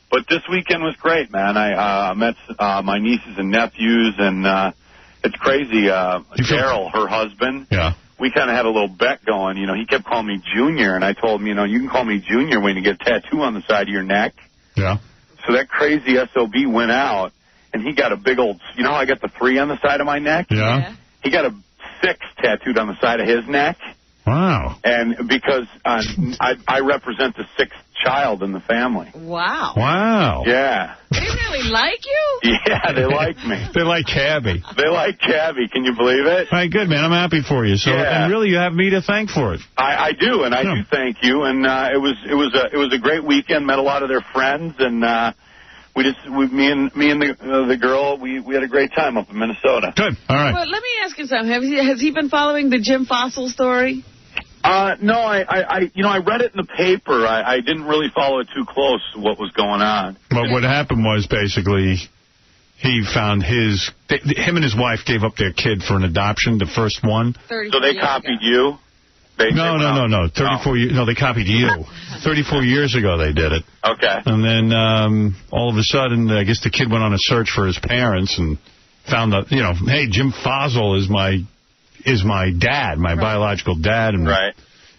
But this weekend was great, man. I met my nieces and nephews, and it's crazy. Daryl, her husband. Yeah. We kind of had a little bet going. He kept calling me Junior, and I told him, you can call me Junior when you get a tattoo on the side of your neck. Yeah. So that crazy SOB went out, and he got a big old, I got the 3 on the side of my neck? Yeah. He got a 6 tattooed on the side of his neck. Wow. And because I represent the 6th child in the family. Wow. Wow. Yeah. They really like you? Yeah, they like me. They like Cabby. They like Cabby. Can you believe it? All right, good, man. I'm happy for you. So, yeah. And really, you have me to thank for it. I do, and I do thank you. And it was a great weekend. Met a lot of their friends, and me and the girl, we had a great time up in Minnesota. Good. All right. Well, let me ask you something. Has he been following the Jim Fossil story? No, I read it in the paper. I didn't really follow it too close, what was going on. But what happened was basically he found him and his wife gave up their kid for an adoption, the first one. So they copied you? No. 34 years. No, they copied you. 34 years ago they did it. Okay. And then all of a sudden, I guess the kid went on a search for his parents and found out, hey, Jim Fossil is my dad, my biological dad. And right.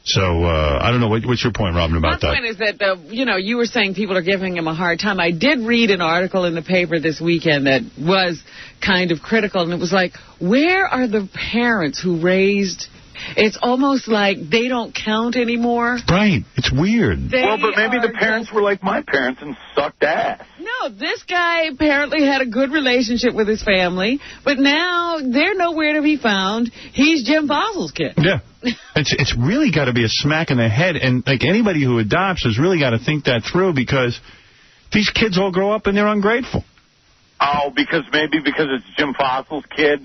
So I don't know. What's your point, Robin, about that? My point is that, you were saying people are giving him a hard time. I did read an article in the paper this weekend that was kind of critical, and it was like, where are the parents who raised... It's almost like they don't count anymore. Right. It's weird. Well, but maybe the parents were like my parents and sucked ass. No, this guy apparently had a good relationship with his family, but now they're nowhere to be found. He's Jim Fossil's kid. Yeah. It's really got to be a smack in the head, and like anybody who adopts has really got to think that through, because these kids all grow up and they're ungrateful. Oh, because it's Jim Fossil's kid,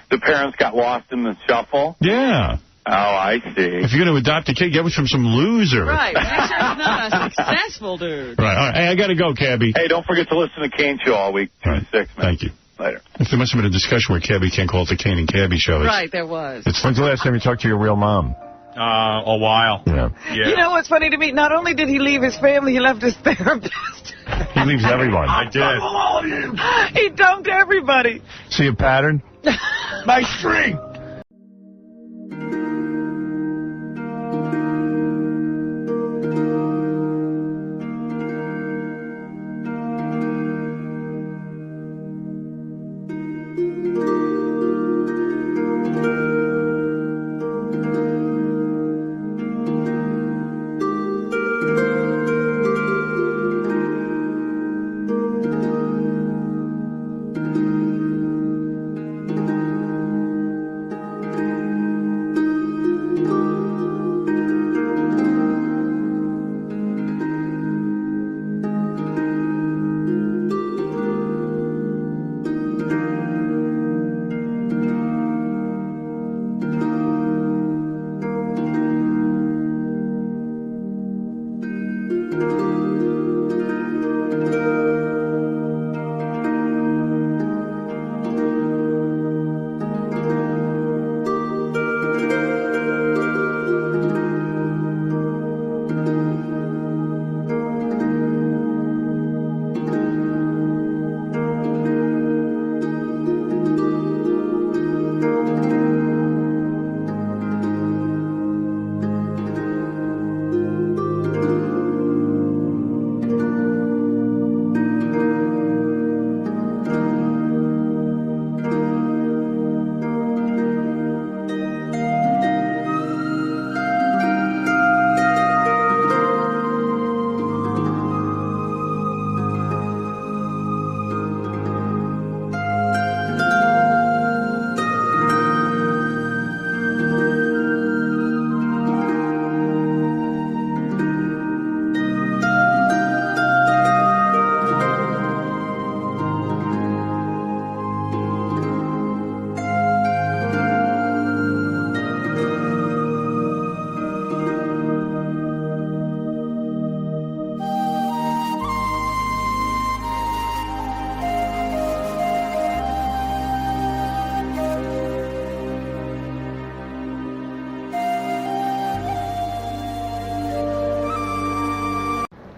the parents got lost in the shuffle? Yeah. Oh, I see. If you're going to adopt a kid, get it from some loser. Right. Make sure he's not a successful dude. Right. All right. Hey, I got to go, Cabby. Hey, don't forget to listen to Kane Show all week. 2 to 6, man. Thank you. Later. There must have been a discussion where Cabby can't call it the Kane and Cabby show. Right, there was. When's the last time you talked to your real mom? A while. Yeah. You know what's funny to me? Not only did he leave his family, he left his therapist. He leaves everyone. I did. He dumped everybody. See a pattern? My string.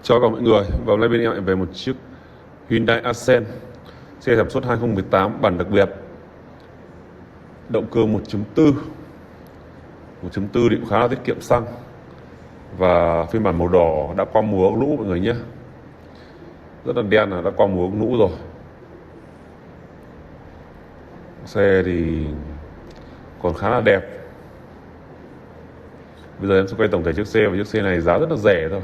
Chào cả mọi người, và hôm nay bên em lại về một chiếc Hyundai Accent, xe sản xuất 2018, bản đặc biệt, động cơ 1.4 thì cũng khá là tiết kiệm xăng, và phiên bản màu đỏ đã qua mùa ốc lũ mọi người nhé, rất là đen, là đã qua mùa ốc lũ rồi. Xe thì còn khá là đẹp. Bây giờ em sẽ quay tổng thể chiếc xe, và chiếc xe này giá rất là rẻ thôi.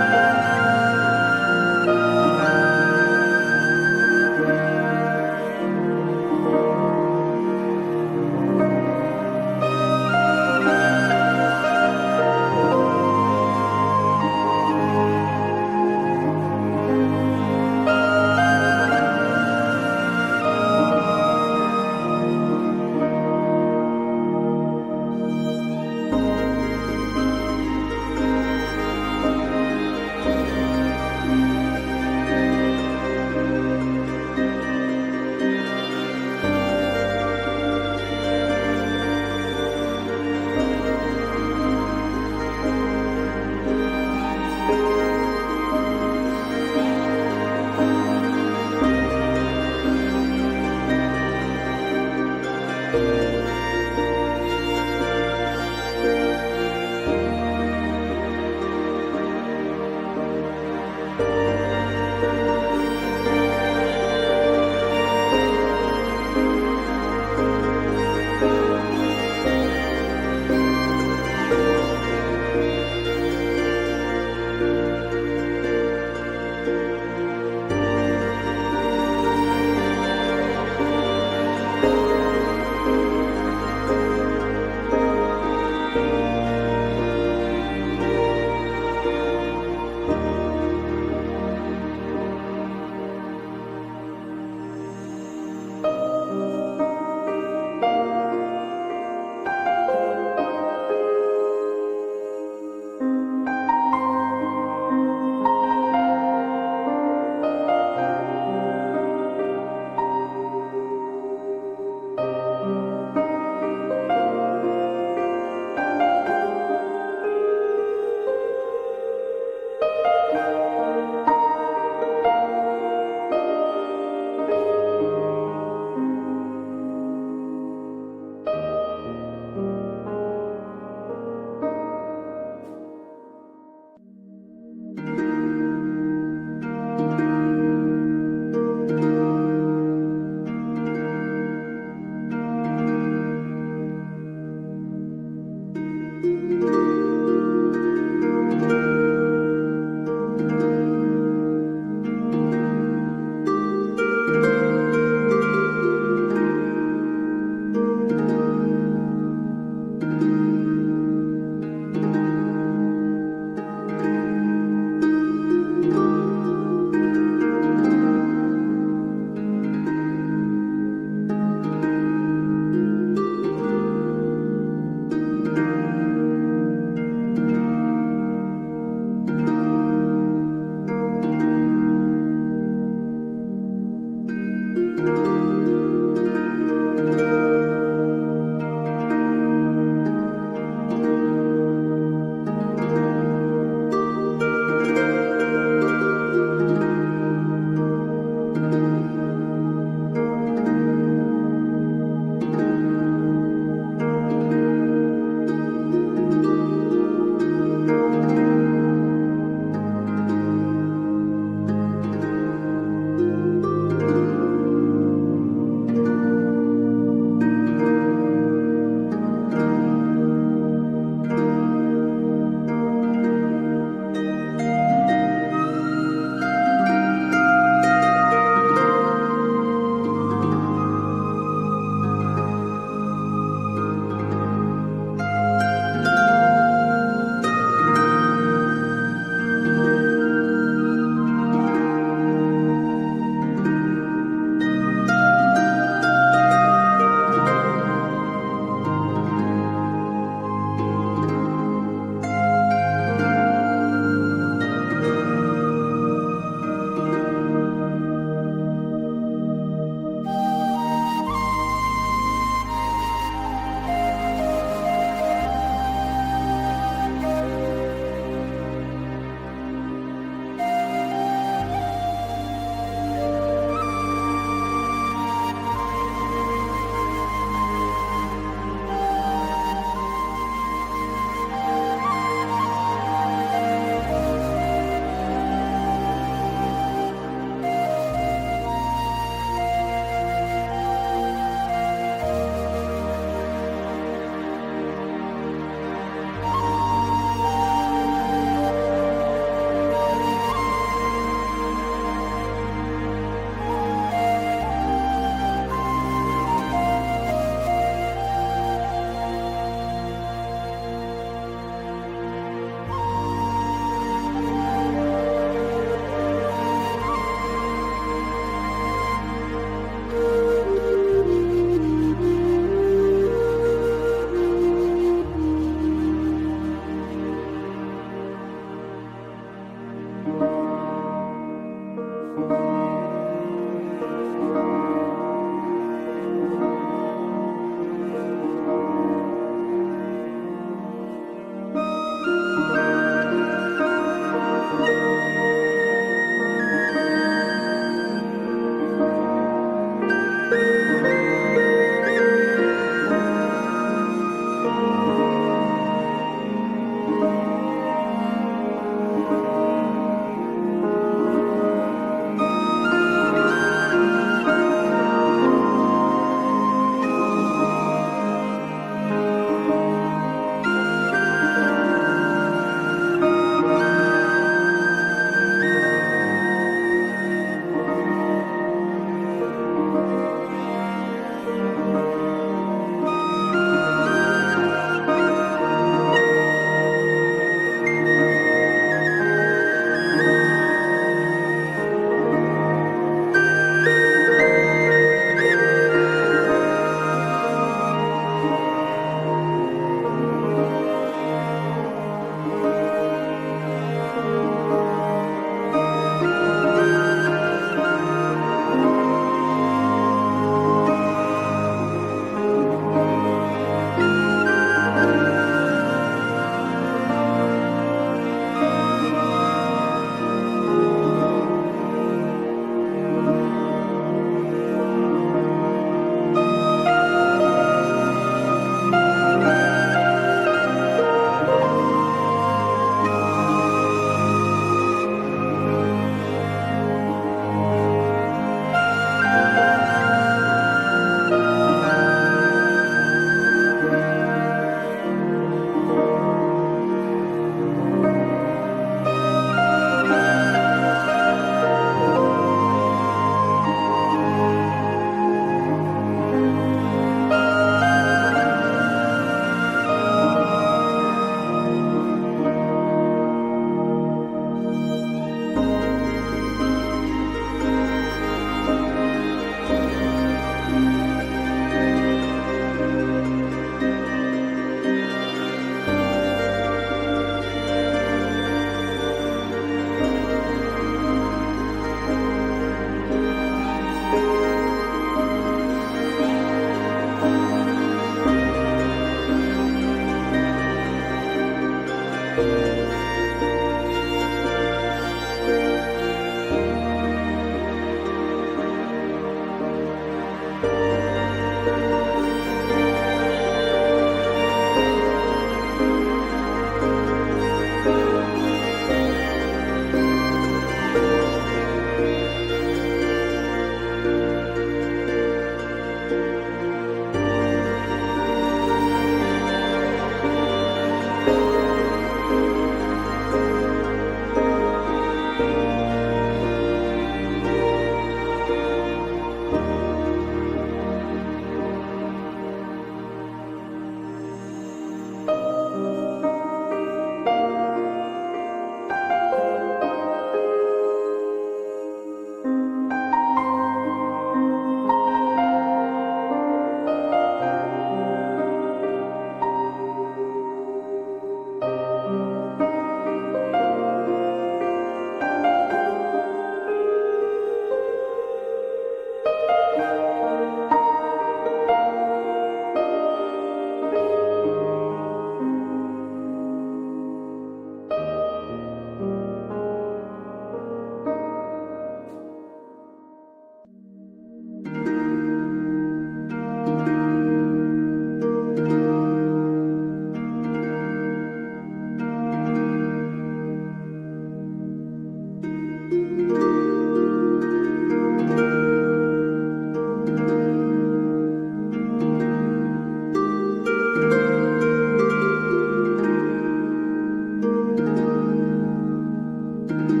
Bye.